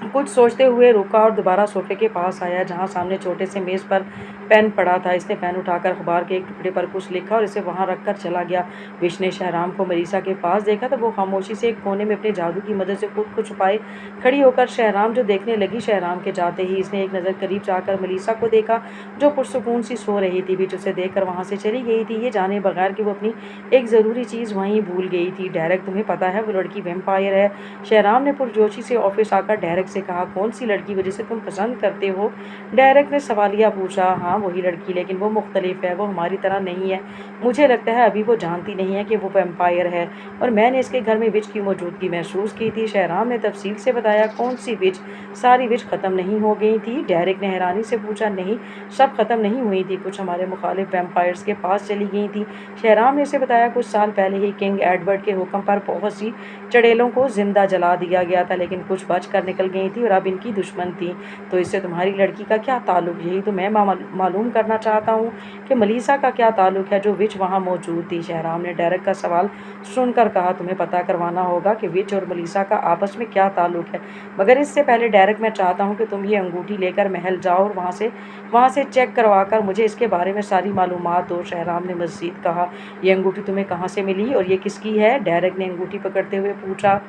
कुछ सोचते हुए रुका और दोबारा सोफे के पास आया जहां सामने छोटे से मेज़ पर पेन पड़ा था। इसने पेन उठाकर अखबार के एक टुकड़े पर कुछ लिखा और इसे वहां रखकर चला गया। विश ने शहराम को मलीसा के पास देखा तो वो खामोशी से एक कोने में अपने जादू की मदद से खुद को छुपाए खड़ी होकर शहराम जो देखने लगी। शहराम के जाते ही इसने एक नज़र करीब जाकर मलीसा को देखा जो पुरसुकून सी सो रही थी। बिच उसे देखकर वहाँ से चली गई थी, ये जाने बगैर कि वो अपनी एक ज़रूरी चीज़ वहीं भूल गई थी। डेरेक, तुम्हें पता है वो लड़की वेम्पायर है। शहराम ने पुरजोशी से ऑफिस आकर डेरेक से कहा। कौन सी लड़की जिसे तुम पसंद करते हो? डेरेक ने सवालिया पूछा। हाँ वही लड़की, लेकिन वो मुख्तलिफ है, वो हमारी तरह नहीं है। मुझे लगता है अभी वो जानती नहीं है कि वो वेम्पायर है और मैंने इसके घर में विच की मौजूदगी महसूस की थी। शहराम ने तफसील से बताया। कौन सी विच? सारी विच ख़त्म नहीं हो गई थी? डेरेक ने हैरानी से पूछा। नहीं, सब ख़त्म नहीं हुई थी, कुछ हमारे मुखालिफ वेम्पायर्स के पास चली गई थी। शहराम ने इसे बताया। कुछ साल पहले ही किंग एडवर्ड के हुक्म पर बहुत सी चड़ेलों को जिंदा जला दिया गया था, लेकिन कुछ बच कर निकल गई थी और अब इनकी दुश्मन थी। तो इससे तुम्हारी लड़की का क्या ताल्लुक? यही तो मैं मालूम करना चाहता हूँ कि मलीसा का क्या ताल्लुक है जो विच वहाँ मौजूद थी। शहराम ने डेरेक का सवाल सुनकर कहा। तुम्हें पता करवाना होगा कि विच और मलीसा का आपस में क्या ताल्लुक है, मगर इससे पहले डेरेक मैं चाहता हूँ कि तुम ये अंगूठी लेकर महल जाओ और वहाँ से चेक करवा कर मुझे इसके बारे में सारी मालूमात दो। शहराम ने मज़ीद कहा। ये अंगूठी तुम्हें कहाँ से मिली और ये किसकी है? डेरेक ने अंगूठी पकड़ते हुए पूछा।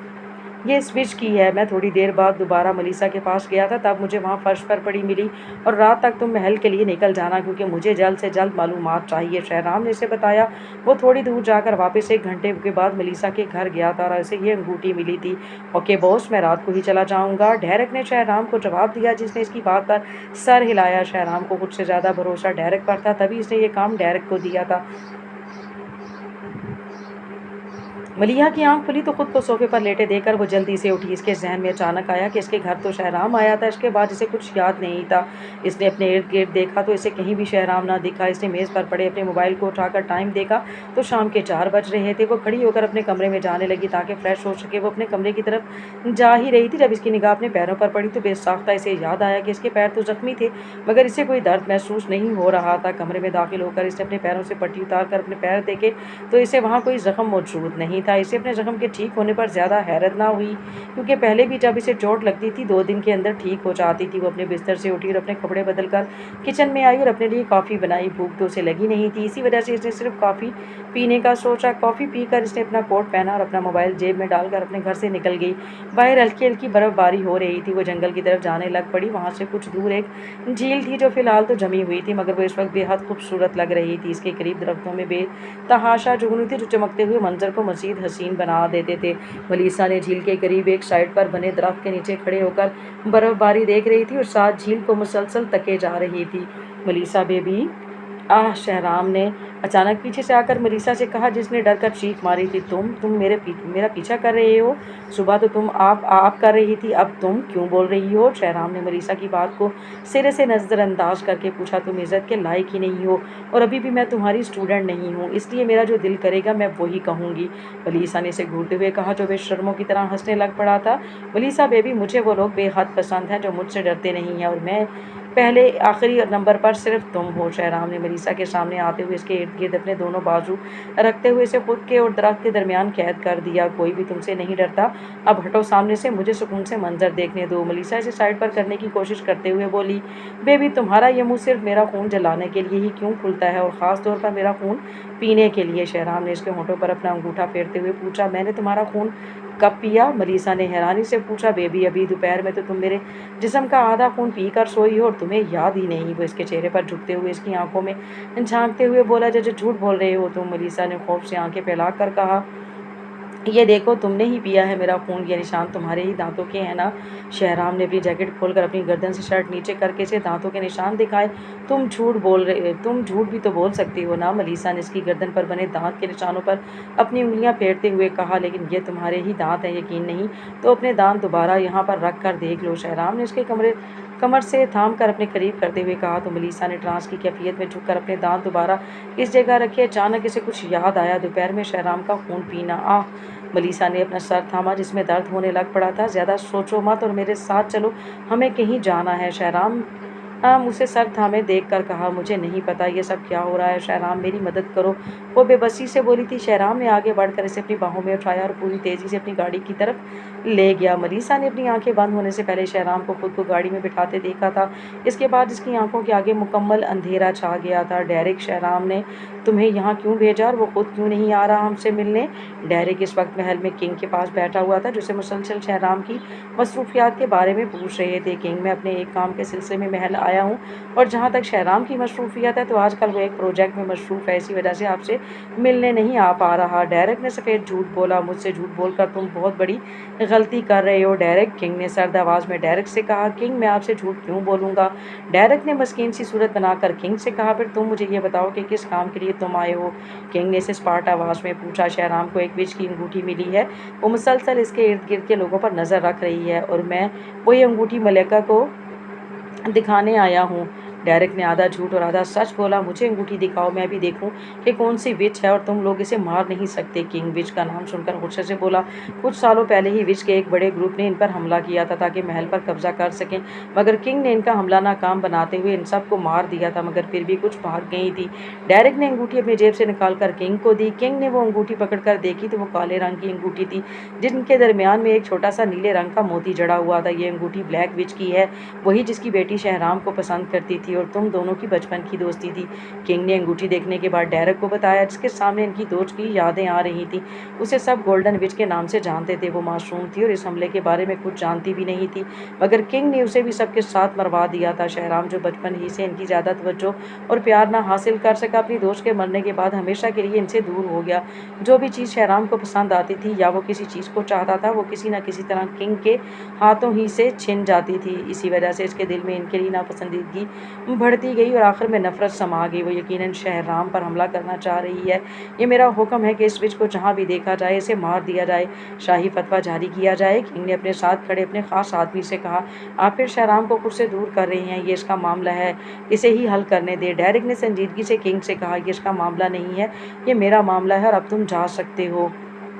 ये स्विच की है। मैं थोड़ी देर बाद दोबारा मलीसा के पास गया था, तब मुझे वहाँ फर्श पर पड़ी मिली और रात तक तुम महल के लिए निकल जाना क्योंकि मुझे जल्द से जल्द मालूमात चाहिए। शहराम ने इसे बताया। वो थोड़ी दूर जाकर वापस 1 घंटे के बाद मलीसा के घर गया था और इसे ये अंगूठी मिली थी। ओके बॉस, मैं रात को ही चला जाऊँगा, डेरेक ने शहराम को जवाब दिया, जिसने इसकी बात पर सर हिलाया। शहराम को खुद से ज़्यादा भरोसा डेरेक पर था, तभी इसने ये काम डेरेक को दिया था। मलिहा की आंख खुली तो खुद को सोफे पर लेटे देखकर वो जल्दी से उठी। इसके जहन में अचानक आया कि इसके घर तो शहराम आया था। इसके बाद इसे कुछ याद नहीं था। इसने अपने इर्द गिर्द देखा तो इसे कहीं भी शहराम ना दिखा। इसने मेज़ पर पड़े अपने मोबाइल को उठाकर टाइम देखा तो शाम के 4 बज रहे थे। वो खड़ी होकर अपने कमरे में जाने लगी ताकि फ्रेश हो सके। वो अपने कमरे की तरफ जा ही रही थी जब इसकी निगाह अपने पैरों पर पड़ी तो बेसाख्ता इसे याद आया कि इसके पैर तो जख्मी थे मगर इसे कोई दर्द महसूस नहीं हो रहा था। कमरे में दाखिल होकर इसने अपने पैरों से पट्टी उतार कर अपने पैर देखे तो इसे वहाँ कोई जख्म मौजूद नहीं था। इसे अपने जख्म के ठीक होने पर ज़्यादा हैरत ना हुई क्योंकि पहले भी जब इसे चोट लगती थी 2 दिन के अंदर ठीक हो जाती थी। वो अपने बिस्तर से उठी और अपने कपड़े बदलकर किचन में आई और अपने लिए कॉफ़ी बनाई। भूख तो उसे लगी नहीं थी, इसी वजह से इसने सिर्फ कॉफ़ी पीने का सोचा। कॉफ़ी पीकर इसने अपना कोट पहना और अपना मोबाइल जेब में डालकर अपने घर से निकल गई। बाहर हल्की हल्की बर्फबारी हो रही थी। वो जंगल की तरफ जाने लग पड़ी। वहाँ से कुछ दूर एक झील थी जो फिलहाल तो जमी हुई थी मगर वो इस वक्त बेहद खूबसूरत लग रही थी। इसके करीब दरख्तों में बेतहाशा जुगनू थी जो चमकते हुए मंजर को मज़ीद हसीन बना देते थे। मलीसा ने झील के करीब एक साइड पर बने दरख्त के नीचे खड़े होकर बर्फबारी देख रही थी और साथ झील को मुसलसल तके जा रही थी। मलीसा बेबी, आह! शहराम ने अचानक पीछे से आकर मलीसा से कहा, जिसने डर कर चीख मारी थी। तुम मेरा पीछा कर रहे हो? सुबह तो तुम आप कर रही थी, अब तुम क्यों बोल रही हो? शहराम ने मलीसा की बात को सिरे से नज़रअंदाज करके पूछा। तुम इज़्ज़त के लायक ही नहीं हो और अभी भी मैं तुम्हारी स्टूडेंट नहीं हूँ, इसलिए मेरा जो दिल करेगा मैं वही कहूँगी। मलीसा ने इसे घूरते हुए कहा जो बेशर्मों की तरह हंसने लग पड़ा था। मलीसा बेबी, मुझे वो लोग बेहद पसंद हैं जो मुझसे डरते नहीं हैं और पहले आखिरी नंबर पर सिर्फ तुम हो। शहराम ने मलीसा के सामने आते हुए इसके इर्द गिर्द अपने दोनों बाजू रखते हुए इसे खुद के और दरख्त के दरमियान कैद कर दिया। कोई भी तुमसे नहीं डरता, अब हटो सामने से, मुझे सुकून से मंजर देखने दो। मलीसा इसे साइड पर करने की कोशिश करते हुए बोली, बेबी तुम्हारा ये मुंह सिर्फ मेरा खून जलाने के लिए ही क्यों खुलता है, और ख़ास तौर पर मेरा खून पीने के लिए। शहराम ने इसके होठों पर अपना अंगूठा फेरते हुए पूछा, मैंने तुम्हारा खून कब पिया? मलीसा ने हैरानी से पूछा, बेबी अभी दोपहर में तो तुम मेरे जिस्म का आधा खून पी कर सोई हो और तुम्हें याद ही नहीं। वो इसके चेहरे पर झुकते हुए इसकी आंखों में झांकते हुए बोला, जैसे झूठ बोल रहे हो तुम। मलीसा ने खौफ से आंखें फैलाकर कहा, ये देखो तुमने ही पिया है मेरा खून, ये निशान तुम्हारे ही दांतों के हैं ना। शहराम ने अपनी जैकेट खोलकर अपनी गर्दन से शर्ट नीचे करके इसे दांतों के निशान दिखाए। तुम झूठ भी तो बोल सकती हो ना। मलीसा ने इसकी गर्दन पर बने दांत के निशानों पर अपनी उंगलियां फेरते हुए कहा, लेकिन ये तुम्हारे ही दांत हैं, यकीन नहीं तो अपने दांत दोबारा यहाँ पर रख कर देख लो। शहराम ने उसके कमर से थाम कर अपने करीब करते हुए कहा। तो मलीसा ने ट्रांस की कैफियत में झुककर अपने दांत दोबारा इस जगह रखे। अचानक इसे कुछ याद आया, दोपहर में शहराम का खून पीना। मलीसा ने अपना सर थामा जिसमें दर्द होने लग पड़ा था। ज़्यादा सोचो मत और मेरे साथ चलो, हमें कहीं जाना है। शहराम उसे सर थामे देख कर कहा, मुझे नहीं पता ये सब क्या हो रहा है। शहराम मेरी मदद करो, वो बेबसी से बोली थी। शहराम ने आगे बढ़कर इसे अपनी बाहों में उठाया और पूरी तेज़ी से अपनी गाड़ी की तरफ ले गया। मलीसा ने अपनी आंखें बंद होने से पहले शहराम को खुद को गाड़ी में बिठाते देखा था। इसके बाद इसकी आंखों के आगे मुकम्मल अंधेरा छा गया था। डेरिक, शहराम ने तुम्हें यहाँ क्यों भेजा और वो खुद क्यों नहीं आ रहा हमसे मिलने? डेरिक इस वक्त महल में किंग के पास बैठा हुआ था, जिसे मुसलसल शहराम की मसरूफियात के बारे में पूछ रहे थे। किंग, मैं अपने एक काम के सिलसिले में महल आया हूँ, और जहाँ तक शहराम की मसरूफियत है तो आजकल वो एक प्रोजेक्ट में मसरूफ़ है, इसी वजह से आपसे मिलने नहीं आ पा रहा। डेरिक ने सफ़ेद झूठ बोला, मुझसे झूठ बोलकर तुम बहुत बड़ी गलती कर रहे हो डेरिक। किंग ने सर्द आवाज़ में डेरिक से कहा। किंग, मैं आपसे झूठ क्यों बोलूँगा? डेरिक ने मस्कीन सी सूरत बनाकर किंग से कहा, फिर तुम मुझे ये बताओ कि किस काम के लिए तुम आए हो? किंग ने इसे स्पार्ट आवाज़ में पूछा। शहराम को एक विच की अंगूठी मिली है, वो मुसलसल इसके इर्द गिर्द के लोगों पर नज़र रख रही है, और मैं वही अंगूठी मलिका को दिखाने आया हूँ। डेरिक ने आधा झूठ और आधा सच बोला, मुझे अंगूठी दिखाओ, मैं भी देखूं कि कौन सी विच है, और तुम लोग इसे मार नहीं सकते। किंग विच का नाम सुनकर गुस्से से बोला, कुछ सालों पहले ही विच के एक बड़े ग्रुप ने इन पर हमला किया था ताकि महल पर कब्जा कर सकें, मगर किंग ने इनका हमला नाकाम बनाते हुए इन सब को मार दिया था, मगर फिर भी कुछ भाग गई थी। डेरिक ने अंगूठी अपनी जेब से निकाल कर किंग को दी। किंग ने वो अंगूठी पकड़कर देखी तो वो काले रंग की अंगूठी थी, जिनके दरमियान में एक छोटा सा नीले रंग का मोती जड़ा हुआ था। ये अंगूठी ब्लैक विच की है, वही जिसकी बेटी शहराम को पसंद करती थी और तुम दोनों की बचपन की दोस्ती थी। किंग ने अंगूठी देखने के बाद डेरिक को बताया, जिसके सामने इनकी दोस्त की यादें आ रही थी। उसे सब गोल्डन विच के नाम से जानते थे। वो मासूम थी और इस हमले के बारे में कुछ जानती भी नहीं थी, मगर किंग ने उसे भी सबके साथ मरवा दिया था। शहराम, जो बचपन ही से इनकी ज़्यादा तवज्जो और प्यार ना हासिल कर सका, अपनी दोस्त के मरने के बाद हमेशा के लिए इनसे दूर हो गया। जो भी चीज़ शहराम को पसंद आती थी या वो किसी चीज़ को चाहता था, वो किसी न किसी तरह किंग के हाथों ही से छिन जाती थी। इसी वजह से इसके दिल में इनके लिए नापसंदीदगी बढ़ती गई और आखिर में नफरत समा गई। वो यकीनन शहराम पर हमला करना चाह रही है। ये मेरा हुक्म है कि इस विच को जहाँ भी देखा जाए इसे मार दिया जाए, शाही फतवा जारी किया जाए। किंग ने अपने साथ खड़े अपने खास आदमी से कहा, आप फिर शहराम को खुद से दूर कर रही हैं, ये इसका मामला है, इसे ही हल करने दे। डेरिक ने संजीदगी से किंग से कहा, ये इसका मामला नहीं है, ये मेरा मामला है और अब तुम जा सकते हो।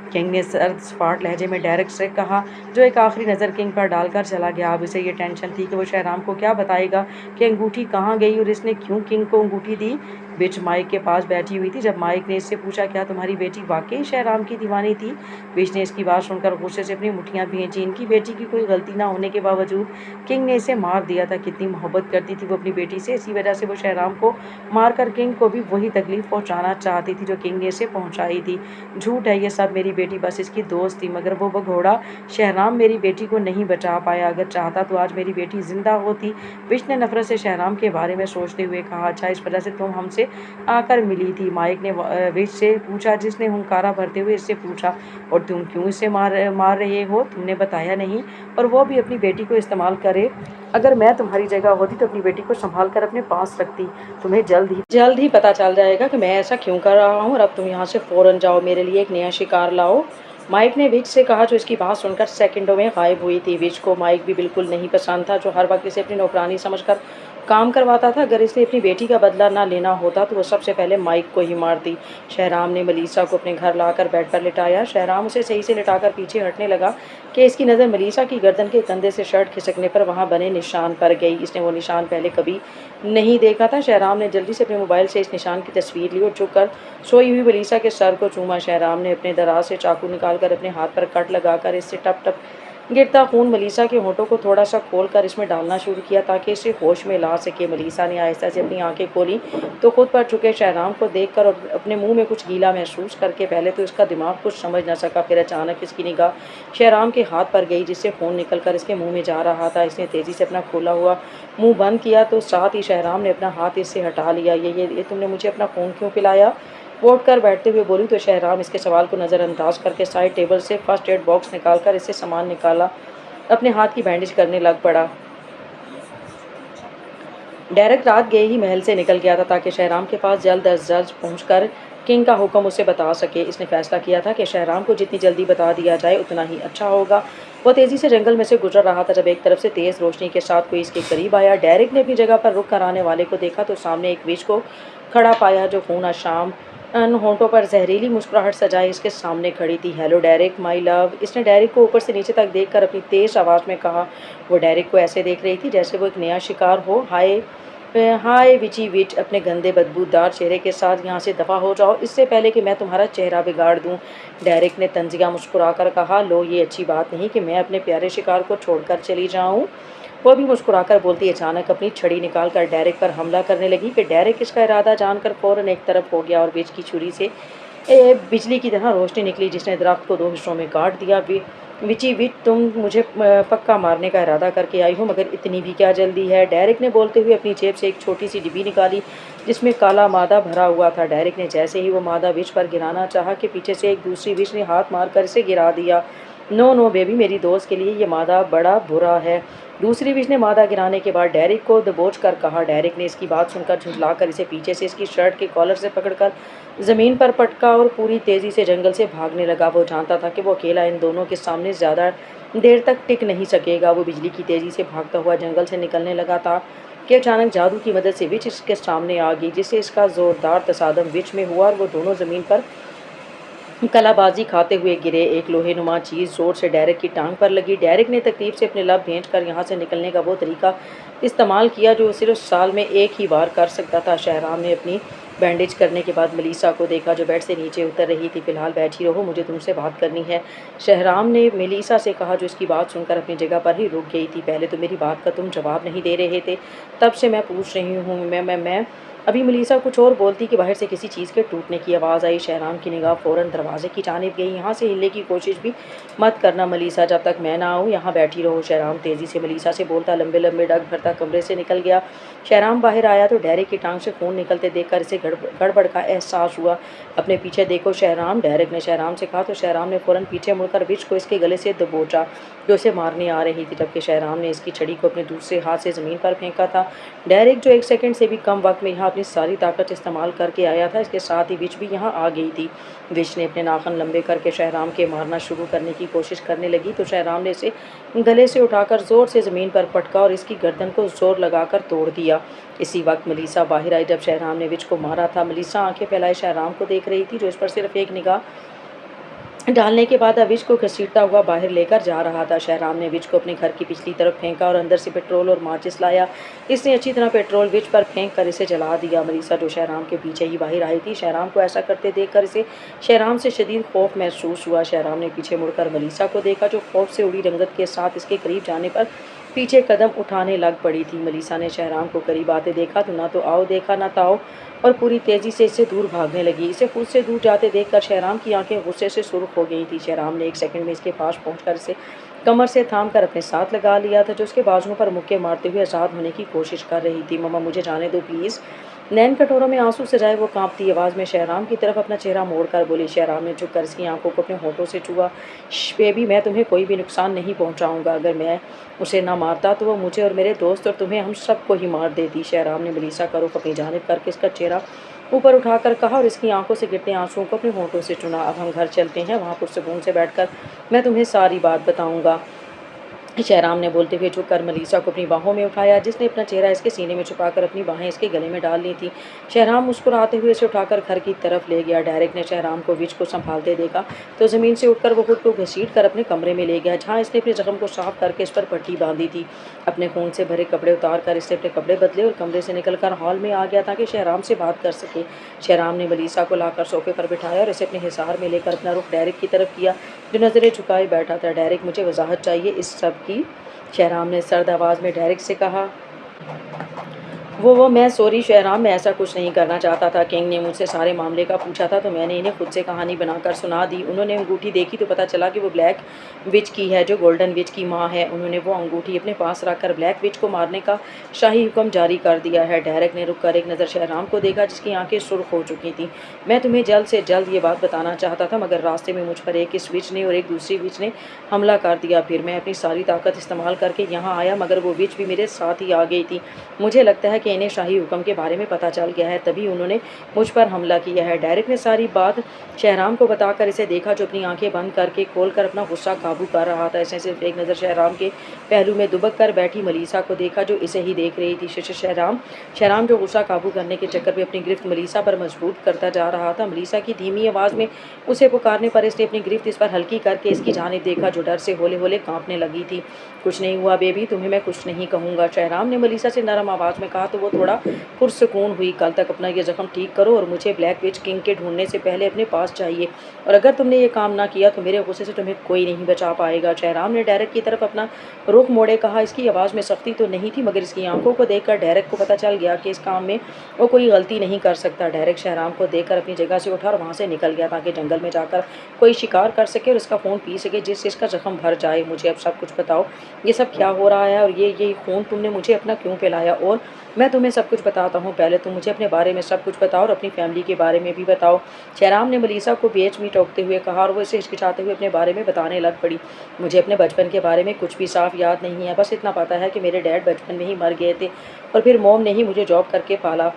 किंग ने सर्द सपाट लहजे में डेरिक से कहा, जो एक आखिरी नज़र किंग पर डालकर चला गया। अब इसे ये टेंशन थी कि वो शहराम को क्या बताएगा कि अंगूठी कहाँ गई और इसने क्यों किंग को अंगूठी दी। बिच माइक के पास बैठी हुई थी। जब माइक ने इससे पूछा, क्या तुम्हारी बेटी वाकई शहराम की दीवानी थी? बिच ने इसकी बात सुनकर गुस्से से अपनी मुठ्ठियां भींची। इनकी बेटी की कोई गलती ना होने के बावजूद किंग ने इसे मार दिया था। कितनी मोहब्बत करती थी वो अपनी बेटी से, इसी वजह से वो शहराम को मारकर किंग को भी वही तकलीफ पहुँचाना चाहती थी जो किंग ने इसे पहुँचाई थी। झूठ है ये सब, मेरी बेटी बस इसकी दोस्त थी, मगर वो घोड़ा शहराम मेरी बेटी को नहीं बचा पाया। अगर चाहता तो आज मेरी बेटी जिंदा होती। बिच ने नफरत से शहराम के बारे में सोचते हुए कहा, अच्छा इस वजह से तुम हमसे आकर मिली थी? माइक ने विच से पूछा, जिसने हुंकारा भरते हुए इससे पूछा, और तुम क्यों इसे मार रहे हो? तुमने बताया नहीं, और वो भी अपनी बेटी को इस्तेमाल करे। अगर मैं तुम्हारी जगह होती तो अपनी बेटी को संभाल कर अपने पास रखती। तुम्हें जल्द ही पता चल जाएगा कि मैं ऐसा क्यों कर रहा हूँ, और अब तुम यहाँ से फ़ौरन जाओ, मेरे लिए एक नया शिकार लाओ माइक ने विज से कहा, जो इसकी बात सुनकर सेकंडों में गायब हुई थी। विज को माइक भी बिल्कुल नहीं पसंद था, जो हर वक्त इसे अपनी नौकरानी समझकर काम करवाता था। अगर इसने अपनी बेटी का बदला ना लेना होता तो वो सबसे पहले माइक को ही मारती। शहराम ने मलीसा को अपने घर लाकर बेड पर लिटाया। शहराम उसे सही से लिटाकर पीछे हटने लगा कि इसकी नज़र मलीसा की गर्दन के कंधे से शर्ट खिसकने पर वहाँ बने निशान पर गई। इसने वो निशान पहले कभी नहीं देखा था। शहराम ने जल्दी से अपने मोबाइल से इस निशान की तस्वीर ली और झुककर सोई हुई मलीसा के सर को चूमा। शहराम ने अपने दराज से चाकू निकालकर अपने हाथ पर कट लगाकर इससे टप टप गिरता खून मलीसा के होठों को थोड़ा सा खोलकर इसमें डालना शुरू किया ताकि इसे होश में ला सके। मलीसा ने आहिस्ता से अपनी आंखें खोली तो खुद पर झुके शहराम को देखकर और अपने मुंह में कुछ गीला महसूस करके पहले तो इसका दिमाग कुछ समझ न सका। फिर अचानक इसकी निगाह शहराम के हाथ पर गई जिससे खून निकलकर इसके मुंह में जा रहा था। इसने तेजी से अपना खोला हुआ मुंह बंद किया तो साथ ही शहराम ने अपना हाथ इससे हटा लिया। ये तुमने मुझे अपना खून क्यों पिलाया? वो उठकर बैठते हुए बोली तो शहराम इसके सवाल को नज़रअंदाज करके साइड टेबल से फर्स्ट एड बॉक्स निकालकर इससे सामान निकाला, अपने हाथ की बैंडेज करने लग पड़ा। डायरेक्ट रात गए ही महल से निकल गया था ताकि शहराम के पास जल्द अज जल्द पहुंचकर किंग का हुक्म उसे बता सके। इसने फैसला किया था कि शहराम को जितनी जल्दी बता दिया जाए उतना ही अच्छा होगा। वो तेज़ी से जंगल में से गुजर रहा था जब एक तरफ से तेज़ रोशनी के साथ कोई इसके करीब आया। डेरिक ने अपनी जगह पर रुक कर आने वाले को देखा तो सामने एक विच को खड़ा पाया जो खून शाम होंठों पर जहरीली मुस्कुराहट सजाए इसके सामने खड़ी थी। हेलो डेरिक माय लव, इसने डेरिक को ऊपर से नीचे तक देखकर अपनी तेज़ आवाज़ में कहा। वो डेरिक को ऐसे देख रही थी जैसे वो एक नया शिकार हो। हाय विची विच, अपने गंदे बदबूदार चेहरे के साथ यहाँ से दफ़ा हो जाओ इससे पहले कि मैं तुम्हारा चेहरा बिगाड़ दूँ। डेरिक ने तंजिया मुस्कुराकर कहा, लो ये अच्छी बात नहीं कि मैं अपने प्यारे शिकार को छोड़कर चली जाऊँ। वो भी मुस्कुराकर बोलती अचानक अपनी छड़ी निकालकर डेरिक पर हमला करने लगी कि डेरिक इसका इरादा जानकर फ़ौरन एक तरफ हो गया और विच की छुरी से बिजली की तरह रोशनी निकली जिसने दरख्त को दो हिस्सों में काट दिया। विची विच, तुम मुझे पक्का मारने का इरादा करके आई हो, मगर इतनी भी क्या जल्दी है? डेरिक ने बोलते हुए अपनी जेब से एक छोटी सी डिब्बी निकाली जिसमें काला मादा भरा हुआ था। डेरिक ने जैसे ही वो मादा विच पर गिराना चाहा कि पीछे से एक दूसरी विच ने हाथ मारकर इसे गिरा दिया। नो नो बेबी, मेरी दोस्त के लिए ये मादा बड़ा बुरा है। दूसरी विच ने मादा गिराने के बाद डेरिक को दबोच कर कहा। डेरिक ने इसकी बात सुनकर झुंझलाकर इसे पीछे से इसकी शर्ट के कॉलर से पकड़कर ज़मीन पर पटका और पूरी तेज़ी से जंगल से भागने लगा। वो जानता था कि वो अकेला इन दोनों के सामने ज़्यादा देर तक टिक नहीं सकेगा। वो बिजली की तेज़ी से भागता हुआ जंगल से निकलने लगा था कि अचानक जादू की मदद से विच इसके सामने आ गई जिससे इसका ज़ोरदार तसादम विच में हुआ और वो दोनों ज़मीन पर कलाबाजी खाते हुए गिरे। एक लोहेनुमा चीज़ ज़ोर से डेरिक की टांग पर लगी। डेरिक ने तकलीफ से अपने लब भेंट कर यहाँ से निकलने का वो तरीका इस्तेमाल किया जो सिर्फ साल में एक ही बार कर सकता था। शहराम ने अपनी बैंडेज करने के बाद मलीसा को देखा जो बेड से नीचे उतर रही थी। फ़िलहाल बैठी रहो, मुझे तुमसे बात करनी है, शहराम ने मलीसा से कहा जो इसकी बात सुनकर अपनी जगह पर ही रुक गई थी। पहले तो मेरी बात का तुम जवाब नहीं दे रहे थे, तब से मैं पूछ रही हूँ। मैं अभी मलीसा कुछ और बोलती कि बाहर से किसी चीज़ के टूटने की आवाज़ आई। शहराम की निगाह फ़ौरन दरवाजे की जानिब गई। यहाँ से हिलने की कोशिश भी मत करना मलीसा, जब तक मैं ना आऊँ यहाँ बैठी रहो। शहराम तेज़ी से मलीसा से बोलता लंबे लंबे डग भरता कमरे से निकल गया। शहराम बाहर आया तो डेरिक की टांग से खून निकलते देखकर इसे गड़बड़ का एहसास हुआ। अपने पीछे देखो शहराम, डेरिक ने शहराम से कहा तो शहराम ने फ़ौरन पीछे मुड़कर विच को इसके गले से दबोचा जो इसे मारने आ रही थी, जबकि शहराम ने इसकी छड़ी को अपने दूसरे हाथ से ज़मीन पर फेंका था। डेरिक जो 1 सेकंड से भी कम वक्त में यहाँ अपनी सारी ताकत इस्तेमाल करके आया था, इसके साथ ही विच भी यहाँ आ गई थी। विच ने अपने नाखन लंबे करके शहराम के मारना शुरू करने की कोशिश करने लगी तो शहराम ने इसे गले से उठाकर ज़ोर से ज़मीन पर पटका और इसकी गर्दन को ज़ोर लगाकर तोड़ दिया। इसी वक्त मलीसा बाहर आई जब शहराम ने विच को मारा था। मलीसा आंखें फैलाए शहराम को देख रही थी जो इस पर सिर्फ एक निगाह डालने के बाद विच को घसीटता हुआ बाहर लेकर जा रहा था। शहराम ने विच को अपने घर की पिछली तरफ फेंका और अंदर से पेट्रोल और माचिस लाया। इसने अच्छी तरह पेट्रोल विच पर फेंक कर इसे जला दिया। मलीसा जो शहराम के पीछे ही बाहर आई थी, शहराम को ऐसा करते देखकर इसे शहराम से शदीद खौफ महसूस हुआ। शहराम ने पीछे मुड़कर मलीसा को देखा जो खौफ से उड़ी रंगत के साथ इसके करीब जाने पर पीछे कदम उठाने लग पड़ी थी। मलीसा ने शहराम को करीब आते देखा तो ना तो आओ देखा ना ताओ और पूरी तेज़ी से इससे दूर भागने लगी। इसे खुद से दूर जाते देखकर शहराम की आंखें गुस्से से सुर्ख हो गई थी। शहराम ने 1 सेकंड में इसके पास पहुंचकर इसे कमर से थाम कर अपने साथ लगा लिया था जो उसके बाजुओं पर मुक्के मारते हुए आज़ाद होने की कोशिश कर रही थी। मम्मा मुझे जाने दो प्लीज़। नैन कटोरों में आंसू सजाए वो कांपती आवाज़ में शहराम की तरफ अपना चेहरा मोड़कर बोली। शहराम ने झुककर इसकी आंखों को अपने होठों से छुआ। बेबी, मैं तुम्हें कोई भी नुकसान नहीं पहुंचाऊंगा। अगर मैं उसे ना मारता तो वो मुझे और मेरे दोस्त और तुम्हें हम सबको ही मार देती। शहराम ने मलीसा का रुख अपनी जानिब करके इसका चेहरा ऊपर उठाकर कहा और इसकी आंखों से गिरते आंसुओं को अपने होंठों से चुना। अब हम घर चलते हैं, वहाँ पुरसकून से बैठकर मैं तुम्हें सारी बात बताऊंगा। शहराम ने बोलते हुए झुककर मलीसा को अपनी बाहों में उठाया, जिसने अपना चेहरा इसके सीने में छुपाकर अपनी बाहें इसके गले में डाल ली थी। शहराम मुस्कुराते हुए इसे उठाकर घर की तरफ ले गया। डायरेक्ट ने शहराम को विच को संभालते देखा तो ज़मीन से उठकर वो खुद को घसीट कर अपने कमरे में ले गया, जहाँ इसने अपने जख्म को साफ करके इस पर पट्टी बांधी थी। अपने खून से भरे कपड़े उतार कर इसने अपने कपड़े बदले और कमरे से निकलकर हॉल में आ गया ताकि शहराम से बात कर सके। शहराम ने मलीसा को लाकर सोफे पर बिठाया और इसे अपने हिसार में लेकर अपना रुख डायरेक्ट की तरफ किया, जो नज़रें झुकाए बैठा था। डायरेक्ट, मुझे वजाहत चाहिए इस सब की, शहराम ने सर्द आवाज़ में डायरेक्ट से कहा। वो मैं सॉरी शहराम, मैं ऐसा कुछ नहीं करना चाहता था। किंग ने मुझसे सारे मामले का पूछा था तो मैंने इन्हें खुद से कहानी बनाकर सुना दी। उन्होंने अंगूठी देखी तो पता चला कि वो ब्लैक विच की है, जो गोल्डन विच की माँ है। उन्होंने वो अंगूठी अपने पास रखकर ब्लैक विच को मारने का शाही हुक्म जारी कर दिया है। डायरेक्ट ने रुककर एक नज़र शहराम को देखा, जिसकी आंखें सुर्ख हो चुकी थीं। मैं तुम्हें जल्द से जल्द ये बात बताना चाहता था, मगर रास्ते में मुझ पर एक इस विच ने और एक दूसरी विच ने हमला कर दिया। फिर मैं अपनी सारी ताकत इस्तेमाल करके यहाँ आया, मगर वो विच भी मेरे साथ ही आ गई थी। मुझे लगता है कि इन्हें शाही हुक्म के बारे में पता चल गया है, तभी उन्होंने मुझ पर हमला किया है। डायरेक्ट ने सारी बात शहराम को बताकर इसे देखा, जो अपनी आंखें बंद करके खोलकर अपना गुस्सा काबू कर रहा था। इसने सिर्फ एक नज़र शहराम के पहलू में दुबक कर बैठी मलीसा को देखा, जो इसे ही देख रही थी। शहराम जो गुस्सा काबू करने के चक्कर में अपनी गिरफ्त मलीसा पर मजबूत करता जा रहा था। मलीसा की धीमी आवाज़ में उसे पुकारने पर इसने अपनी गिरफ्त इस पर हल्की करके इसकी जानिब देखा, जो डर से होले होले कांपने लगी थी। कुछ नहीं हुआ बेबी, तुम्हें मैं कुछ नहीं कहूँगा, शहराम ने मलीसा से नरम आवाज़ में कहा तो वो थोड़ा पुरसकून हुई। कल तक अपना ये ज़ख्म ठीक करो और मुझे ब्लैक विच किंग के ढूंढने से पहले अपने पास चाहिए, और अगर तुमने ये काम ना किया तो मेरे गुस्से से तुम्हें कोई नहीं बचा पाएगा। शहराम ने डायरेक्ट की तरफ अपना रुख मोड़े कहा। इसकी आवाज़ में सख्ती तो नहीं थी, मगर इसकी आंखों को देखकर डायरेक्ट को पता चल गया कि इस काम में वो कोई गलती नहीं कर सकता। डायरेक्ट शहराम को देखकर अपनी जगह से उठा और वहाँ से निकल गया, ताकि जंगल में जाकर कोई शिकार कर सके और इसका खून पी सके, जिससे इसका जख्म भर जाए। मुझे अब सब कुछ बताओ, ये सब क्या हो रहा है, और ये खून तुमने मुझे अपना क्यों पिलाया? और मैं तुम्हें सब कुछ बताता हूँ, पहले तुम मुझे अपने बारे में सब कुछ बताओ और अपनी फैमिली के बारे में भी बताओ। शहराम ने मलीसा को बीच में टोकते हुए कहा, और वो इसे हिचकिचाते हुए अपने बारे में बताने लग पड़ी। मुझे अपने बचपन के बारे में कुछ भी साफ याद नहीं है, बस इतना पता है कि मेरे डैड बचपन में ही मर गए थे और फिर मॉम ने ही मुझे जॉब करके पाला,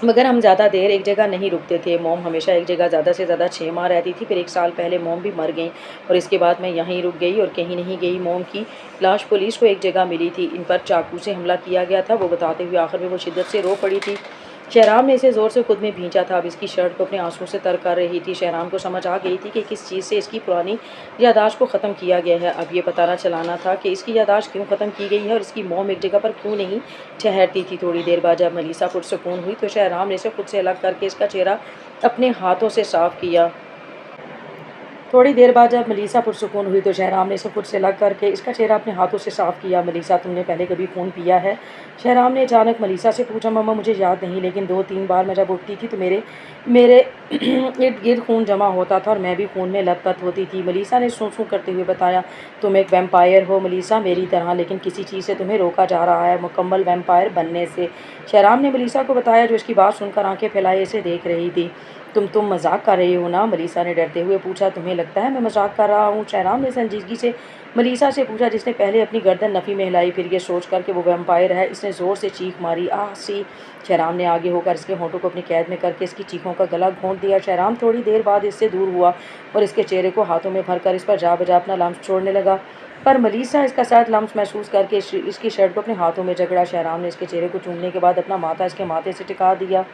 मगर हम ज़्यादा देर एक जगह नहीं रुकते थे। मॉम हमेशा एक जगह ज़्यादा से ज़्यादा 6 माह रहती थी। फिर 1 साल पहले मॉम भी मर गई और इसके बाद मैं यहीं रुक गई और कहीं नहीं गई। मॉम की लाश पुलिस को एक जगह मिली थी। इन पर चाकू से हमला किया गया था, वो बताते हुए आखिर में वो शिद्दत से रो पड़ी थी। शहराम ने इसे ज़ोर से खुद में भींचा था। अब इसकी शर्ट को अपने आंसुओं से तर कर रही थी। शहराम को समझ आ गई थी कि किस चीज़ से इसकी पुरानी यादाश्त को ख़त्म किया गया है। अब ये पता चलाना था कि इसकी यादाश्त क्यों ख़त्म की गई है और इसकी मॉम एक जगह पर क्यों नहीं ठहरती थी। थोड़ी देर बाद जब मलीसा पुरसकून हुई तो शहराम ने इसे खुद से अलग करके इसका चेहरा अपने हाथों से साफ किया। थोड़ी देर बाद जब मलीसा पुरसकून हुई तो शहराम ने इसे खुद से लग करके इसका चेहरा अपने हाथों से साफ़ किया। मलीसा, तुमने पहले कभी खून पिया है? शहराम ने अचानक मलीसा से पूछा। मम्मा, मुझे याद नहीं, लेकिन 2-3 बार मैं जब उठती थी तो मेरे मेरे इर्द गिर्द खून जमा होता था और मैं भी खून में लथपथ होती थी। मलीसा ने सूं सूं करते हुए बताया। तुम एक वैम्पायर हो मलीसा, मेरी तरह, लेकिन किसी चीज़ से तुम्हें रोका जा रहा है मुकम्मल वैम्पायर बनने से, शहराम ने मलीसा को बताया, जो इसकी बात सुनकर आंखें फैलाए इसे देख रही थी। तुम मजाक कर रही हो ना? मलीसा ने डरते हुए पूछा। तुम्हें लगता है मैं मजाक कर रहा हूँ? शहराम ने संजीदगी से मलीसा से पूछा, जिसने पहले अपनी गर्दन नफ़ी में हिलाई, फिर ये सोच कर कि वो वैम्पायर है इसने ज़ोर से चीख मारी। आह सी! शहराम ने आगे होकर इसके होंठों को अपनी कैद में करके इसकी चीखों का गला घोंट दिया। शहराम थोड़ी देर बाद इससे दूर हुआ और इसके चेहरे को हाथों में भरकर इस पर जा बजा अपना लम्स छोड़ने लगा, पर मलीसा इसका साथ लम्स महसूस करके इसकी शर्ट को अपने हाथों में जकड़ा। शहराम ने इसके चेहरे को चूमने के बाद अपना माथा इसके माथे से टिका दिया।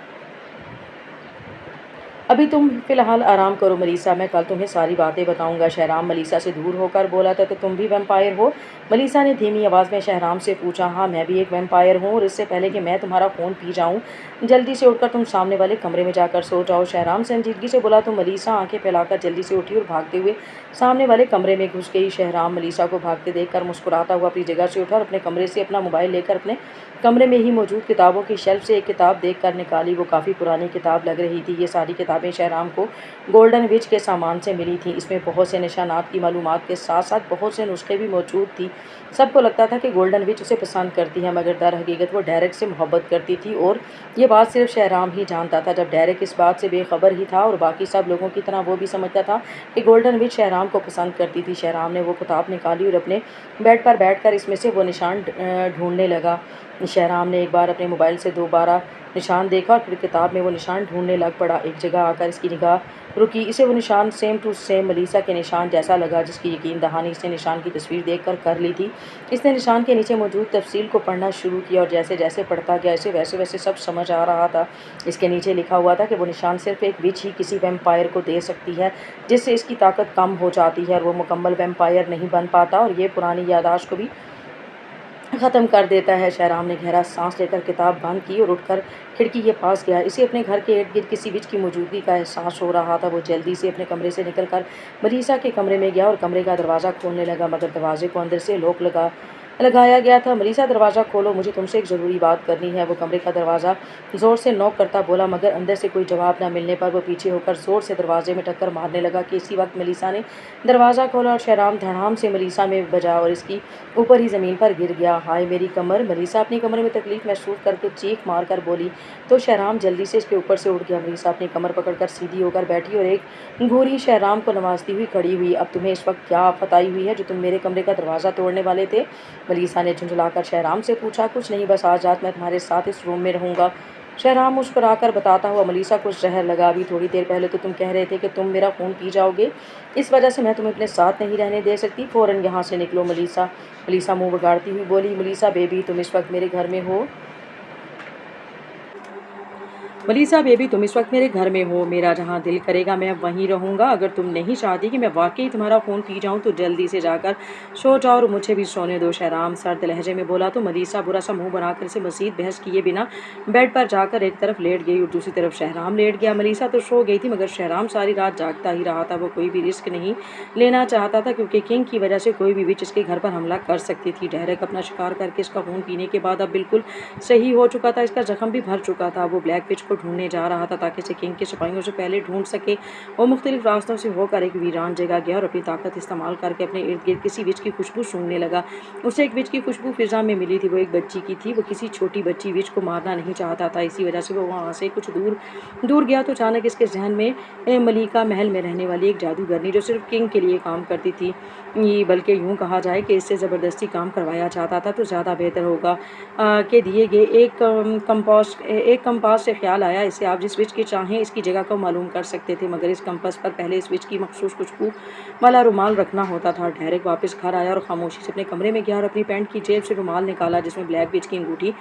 अभी तुम फ़िलहाल आराम करो मलीसा, मैं कल तुम्हें सारी बातें बताऊंगा। शहराम मलीसा से दूर होकर बोला था। तो तुम भी वैम्पायर हो? मलीसा ने धीमी आवाज़ में शहराम से पूछा। हाँ, मैं भी एक वैम्पायर हूँ, और इससे पहले कि मैं तुम्हारा फ़ोन पी जाऊँ, जल्दी से उठकर तुम सामने वाले कमरे में जाकर सो जाओ। शहराम संजीदगी से बोला। तो मलीसा आंखें फैलाकर जल्दी से उठी और भागते हुए सामने वाले कमरे में घुस गई। शहराम मलीसा को भागते देखकर मुस्कुराता हुआ अपनी जगह से उठा और अपने कमरे से अपना मोबाइल लेकर अपने कमरे में ही मौजूद किताबों की शेल्फ से एक किताब देख कर निकाली। वो काफ़ी पुरानी किताब लग रही थी। ये सारी किताबें किताबें शहराम को गोल्डन विच के सामान से मिली थी। इसमें बहुत से निशानात की मालूमात के साथ साथ बहुत से नुस्खे भी मौजूद थी। सबको लगता था कि गोल्डन विच उसे पसंद करती है, मगर दर हकीकत वो डेरेक से मोहब्बत करती थी और ये बात सिर्फ शहराम ही जानता था। जब डेरेक इस बात से बेखबर ही था और बाकी सब लोगों की तरह वो भी समझता था कि गोल्डन विच शहराम को पसंद करती थी, शहराम ने वो किताब निकाली और अपने बेड पर बैठकर इसमें से वो निशान ढूंढने लगा। शहराम ने एक बार अपने मोबाइल से दोबारा निशान देखा और फिर किताब में वो निशान ढूंढने लग पड़ा। एक जगह आकर इसकी निगाह रुकी। इसे वो निशान सेम टू सेम मलीसा के निशान जैसा लगा, जिसकी यकीन दहानी इसने निशान की तस्वीर देखकर कर ली थी। इसने निशान के नीचे मौजूद तफसील को पढ़ना शुरू किया और जैसे जैसे पढ़ता गया इसे वैसे वैसे सब समझ आ रहा था। इसके नीचे लिखा हुआ था कि वो निशान सिर्फ एक विच ही किसी वैम्पायर को दे सकती है, जिससे इसकी ताकत कम हो जाती है और वो मुकम्मल वैम्पायर नहीं बन पाता और ये पुरानी यादाश्त को भी ख़त्म कर देता है। शहराम ने गहरा सांस लेकर किताब बंद की और उठकर खिड़की के पास गया। इसे अपने घर के इर्द गिर्द किसी विच की मौजूदगी का एहसास हो रहा था। वो जल्दी से अपने कमरे से निकलकर मलीसा के कमरे में गया और कमरे का दरवाज़ा खोलने लगा, मगर दरवाजे को अंदर से लॉक लगाया गया था। मलीसा, दरवाज़ा खोलो, मुझे तुमसे एक ज़रूरी बात करनी है। वो कमरे का दरवाज़ा ज़ोर से नॉक करता बोला, मगर अंदर से कोई जवाब न मिलने पर वो पीछे होकर ज़ोर से दरवाजे में टक्कर मारने लगा कि इसी वक्त मलीसा ने दरवाज़ा खोला और शहराम धड़ाम से मलीसा में बजा और इसकी ऊपर ही ज़मीन पर गिर गया। हाय मेरी कमर! मलीसा अपनी कमर में तकलीफ़ महसूस करके चीख मार कर बोली, तो शहराम जल्दी से इसके ऊपर से उठ गया। मलीसा अपनी कमर पकड़कर सीधी होकर बैठी और एक घूरी शहराम को नवाजती हुई खड़ी हुई। अब तुम्हें इस वक्त क्या आफत आई हुई है जो तुम मेरे कमरे का दरवाज़ा तोड़ने वाले थे? मलीसा ने झुंझलाकर शहराम से पूछा। कुछ नहीं, बस आज रात मैं तुम्हारे साथ इस रूम में रहूँगा। शहराम मुस्कुराकर बताता हुआ, मलीसा कुछ जहर लगा। अभी थोड़ी देर पहले तो तुम कह रहे थे कि तुम मेरा खून पी जाओगे, इस वजह से मैं तुम्हें अपने साथ नहीं रहने दे सकती। फ़ौरन यहाँ से निकलो मलीसा। मलीसा मुंह बिगाड़ती हुई बोली, मलीसा बेबी, तुम इस वक्त मेरे घर में हो। मलीसा बेबी, तुम इस वक्त मेरे घर में हो। मेरा जहाँ दिल करेगा मैं वहीं रहूँगा। अगर तुम नहीं चाहती कि मैं वाकई तुम्हारा खून पी जाऊँ तो जल्दी से जाकर सो जाओ और मुझे भी सोने दो। शहराम सर्द लहजे में बोला तो मलीसा बुरा सा मुंह बनाकर इसे मज़ीद बहस किए बिना बेड पर जाकर एक तरफ लेट गई और दूसरी तरफ शहराम लेट गया। मलीसा तो सो गई थी, मगर शहराम सारी रात जागता ही रहा था। वो कोई भी रिस्क नहीं लेना चाहता था, क्योंकि किंग की वजह से कोई भी विच इसके घर पर हमला कर सकती थी। डेरेक अपना शिकार करके इसका खून पीने के बाद अब बिल्कुल सही हो चुका था। इसका जख्म भी भर चुका था। वो ब्लैक विच को ढूंढने जा रहा था ताकि इसे किंग के सिपाहियों से पहले ढूंढ सके। वो मुख्तलिफ रास्तों से होकर एक वीरान जगह गया और अपनी ताकत इस्तेमाल करके अपने इर्द गिर्द किसी विच की खुशबू सूंघने लगा। उसे एक विच की खुशबू फिजा में मिली थी। वो एक बच्ची की थी। वो किसी छोटी बच्ची विच को मारना नहीं चाहता था, इसी वजह से वो वहाँ से कुछ दूर दूर गया तो अचानक इसके जहन में मलिका महल में रहने वाली एक जादूगरनी जो सिर्फ किंग के लिए काम करती थी, बल्कि यूँ कहा जाए कि इससे ज़बरदस्ती काम करवाया जाता था तो ज़्यादा बेहतर होगा, के दिए गए एक कंपास से ख्याल आया इसे आप जिस विच की चाहें इसकी जगह को मालूम कर सकते थे, मगर इस कंपास पर पहले इस विच की मखसूस खुशबू वाला रुमाल रखना होता था। डेरेक वापस घर आया और खामोशी से अपने कमरे में गया और अपनी पैंट की जेब से रुमाल निकाला जिसमें ब्लैक विच की अंगूठी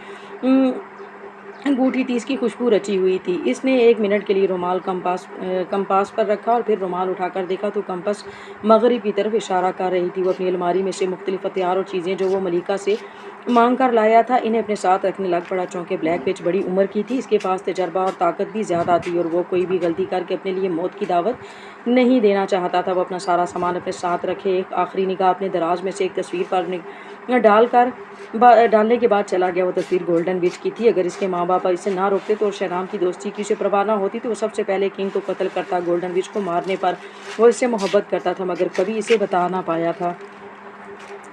थी। इसकी खुशबू रची हुई थी। इसने 1 मिनट के लिए रुमाल कंपास पर रखा और फिर रुमाल उठाकर देखा तो कंपास मगरिब की तरफ इशारा कर रही थी। वो अपनी अलमारी में से मुख्तलिफ हथियार और चीज़ें जो वो मलिका से मांग कर लाया था इन्हें अपने साथ रखने लग पड़ा। चूँकि ब्लैक विच बड़ी उम्र की थी, इसके पास तजर्बा और ताकत भी ज़्यादा थी और वो कोई भी गलती करके अपने लिए मौत की दावत नहीं देना चाहता था। वो अपना सारा सामान अपने साथ रखे, एक आखिरी निगाह अपने दराज में से एक तस्वीर पर डालने के बाद चला गया। वो तस्वीर गोल्डन विच की थी। अगर इसके माँ बाप इसे ना रोकते तो शहराम की दोस्ती की उसे परवाह ना होती तो वो सबसे पहले किंग को कत्ल करता। गोल्डन विच को मारने पर वो इससे मोहब्बत करता था, मगर कभी इसे बता ना पाया था।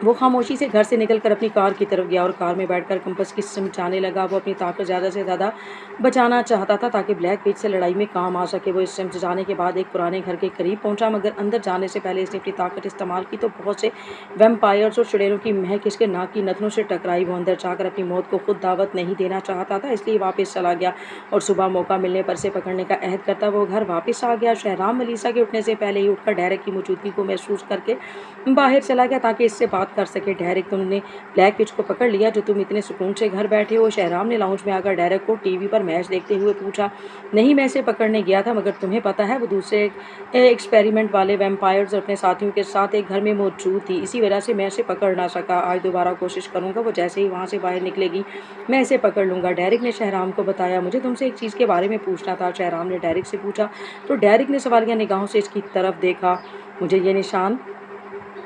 वो खामोशी से घर से निकलकर अपनी कार की तरफ गया और कार में बैठकर कंपास की समझाने लगा। वो अपनी ताकत ज़्यादा से ज़्यादा बचाना चाहता था ताकि ब्लैक विच से लड़ाई में काम आ सके। वो इस समझाने के बाद एक पुराने घर के करीब पहुंचा, मगर अंदर जाने से पहले इसने अपनी ताकत इस्तेमाल की तो बहुत से वैम्पायर्स और चुड़ैलों की महक इसके नाक की नथनों से टकराई। वो अंदर जाकर अपनी मौत को खुद दावत नहीं देना चाहता था, इसलिए वापस चला गया और सुबह मौका मिलने पर से पकड़ने का अहद करता वो घर वापस आ गया। शहराम मलीसा के उठने से पहले ही उठकर डेरेक की मौजूदगी को महसूस करके बाहर चला गया ताकि इससे बात कर सके। डेरेक, तुमने ब्लैक विच को पकड़ लिया जो तुम इतने सुकून से घर बैठे हो? शहराम ने लाउंज में आकर डेरेक को टीवी पर मैच देखते हुए पूछा। नहीं, मैं इसे पकड़ने गया था, मगर तुम्हें पता है वो दूसरे एक्सपेरिमेंट वाले वैम्पायर्स अपने साथियों के साथ एक घर में मौजूद थी, इसी वजह से मैं इसे पकड़ ना सका। आज दोबारा कोशिश करूंगा, वो जैसे ही वहाँ से बाहर निकलेगी मैं इसे पकड़ लूँगा। डेरेक ने शहराम को बताया। मुझे तुमसे एक चीज़ के बारे में पूछना था, शहराम ने डेरेक से पूछा। तो डेरेक ने सवालिया निगाहों से इसकी तरफ देखा। मुझे ये निशान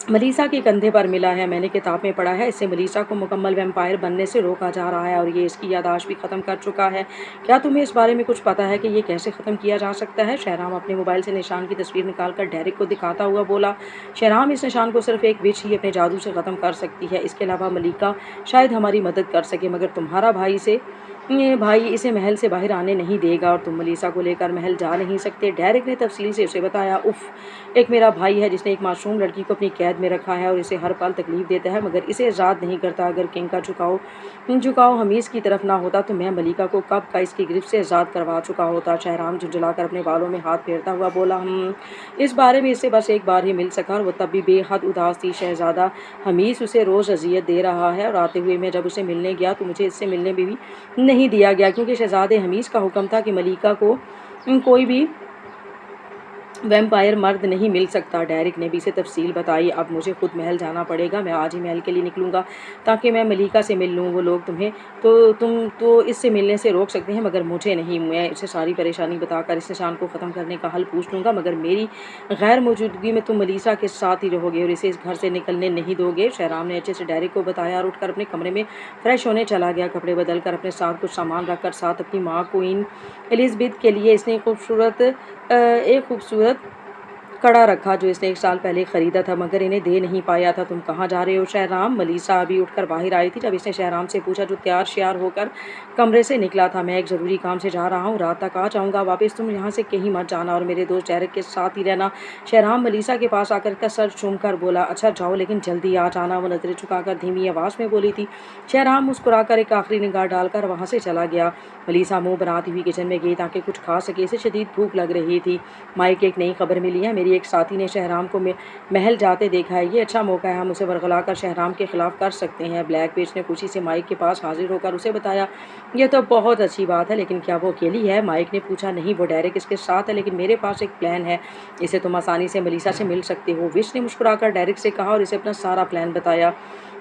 मलीसा के कंधे पर मिला है। मैंने किताब में पढ़ा है इससे मलीसा को मुकम्मल वैम्पायर बनने से रोका जा रहा है और ये इसकी याददाश्त भी ख़त्म कर चुका है। क्या तुम्हें इस बारे में कुछ पता है कि ये कैसे ख़त्म किया जा सकता है? शहराम अपने मोबाइल से निशान की तस्वीर निकालकर डेरिक को दिखाता हुआ बोला। शहराम, इस निशान को सिर्फ एक विच ही अपने जादू से ख़त्म कर सकती है। इसके अलावा मलिका शायद हमारी मदद कर सके, मगर तुम्हारा भाई इसे महल से बाहर आने नहीं देगा और तुम मलीसा को लेकर महल जा नहीं सकते। डेरिक ने तफसील से उसे बताया। उफ, एक मेरा भाई है जिसने एक मासूम लड़की को अपनी कैद में रखा है और इसे हर पल तकलीफ देता है, मगर इसे आज़ाद नहीं करता। अगर किंग का झुकाव हमीज़ की तरफ ना होता तो मैं मलिका को कब का इसकी गिरफ्त से आज़ाद करवा चुका होता। शहराम झुंझलाकर अपने बालों में हाथ फेरता हुआ बोला। इस बारे में इससे बस एक बार ही मिल सका और वो तब भी बेहद उदास थी। शहजादा हमीज़ उसे रोज़ अजियत दे रहा है और आते हुए मैं जब उसे मिलने गया तो मुझे इससे मिलने में भी नहीं दिया गया, क्योंकि शहजादे हमीज़ का हुक्म था कि मलिका को कोई भी वैम्पायर मर्द नहीं मिल सकता। डेरिक ने भी इसे तफसील बताई। अब मुझे खुद महल जाना पड़ेगा। मैं आज ही महल के लिए निकलूँगा ताकि मैं मलिका से मिल लूँ। वो लोग तुम तो इससे मिलने से रोक सकते हैं, मगर मुझे नहीं। मैं इसे सारी परेशानी बताकर इस निशान को ख़त्म करने का हल पूछ लूँगा, मगर मेरी गैर मौजूदगी में तुम मलीसा के साथ ही रहोगे और इसे इस घर से निकलने नहीं दोगे। शहराम ने अच्छे से डेरिक को बताया और उठकर अपने कमरे में फ़्रेश होने चला गया। कपड़े बदल कर अपने साथ कुछ सामान रखकर साथ अपनी माँ क्वीन एलिज़ाबेथ के लिए इसने एक खूबसूरत कड़ा रखा जो इसने 1 साल पहले ख़रीदा था, मगर इन्हें दे नहीं पाया था। तुम कहाँ जा रहे हो शहराम? मलीसा अभी उठकर बाहर आई थी जब इसने शहराम से पूछा, जो तैयार श्यार होकर कमरे से निकला था। मैं एक ज़रूरी काम से जा रहा हूँ, रात तक आ जाऊँगा वापस। तुम यहाँ से कहीं मत जाना और मेरे दोस्त डेरिक के साथ ही रहना। शहराम मलीसा के पास आकर इसका सर चूम कर बोला। अच्छा जाओ, लेकिन जल्दी आ जाना। वो नज़रें झुकाकर धीमी आवाज़ में बोली थी। शहराम मुस्कुराकर एक आखिरी निगाह डालकर वहाँ से चला गया। मलीसा मुँह बनाती हुई किचन में गई ताकि कुछ खा सके। इसे शदीद भूख लग रही थी। माइक, एक नई खबर मिली है। मेरी एक साथी ने शहराम को महल जाते देखा है। ये अच्छा मौका है, हम उसे वरगला कर शहराम के खिलाफ कर सकते हैं। ब्लैक विच ने खुशी से माइक के पास हाजिर होकर उसे बताया। यह तो बहुत अच्छी बात है, लेकिन क्या वो अकेली है? माइक ने पूछा। नहीं, वो डेरिक इसके साथ है, लेकिन मेरे पास एक प्लान है। इसे तुम आसानी से मलीसा से मिल सकते हो। विच ने मुस्कुराकर डेरिक से कहा और इसे अपना सारा प्लान बताया।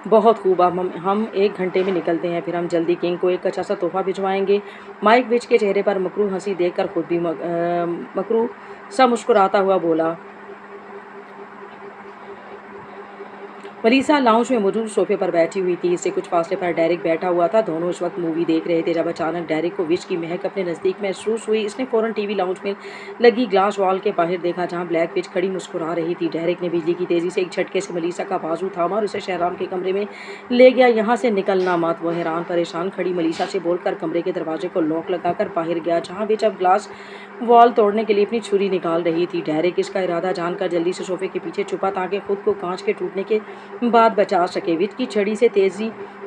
बहुत खूब, अब हम 1 घंटे में निकलते हैं, फिर हम जल्दी किंग को एक अच्छा सा तोहफा भिजवाएंगे। माइक विच के चेहरे पर मकरू हंसी देखकर खुद भी मकरू सा मुस्कुराता हुआ बोला। मलीसा लाउंज में मौजूद सोफे पर बैठी हुई थी। इससे कुछ फासले पर डेरिक बैठा हुआ था। दोनों इस वक्त मूवी देख रहे थे जब अचानक डेरिक को विच की महक अपने नज़दीक महसूस हुई। इसने फ़ौरन टीवी लाउंज में लगी ग्लास वॉल के बाहर देखा, जहां ब्लैक विच खड़ी मुस्कुरा रही थी। डेरिक ने बिजली की तेज़ी से एक झटके से मलीसा का बाजू थामा और उसे शहराम के कमरे में ले गया। यहाँ से निकलना मत। वो हैरान परेशान खड़ी मलीसा से बोलकर कमरे के दरवाजे को लॉक लगाकर बाहर गया, जहाँ विच अब ग्लास वॉल तोड़ने के लिए अपनी छुरी निकाल रही थी। डेरिक इसका इरादा जानकर जल्दी से सोफे के पीछे छुपा ताकि खुद को कांच के टूटने के बाद बचा सके। विच की छड़ी से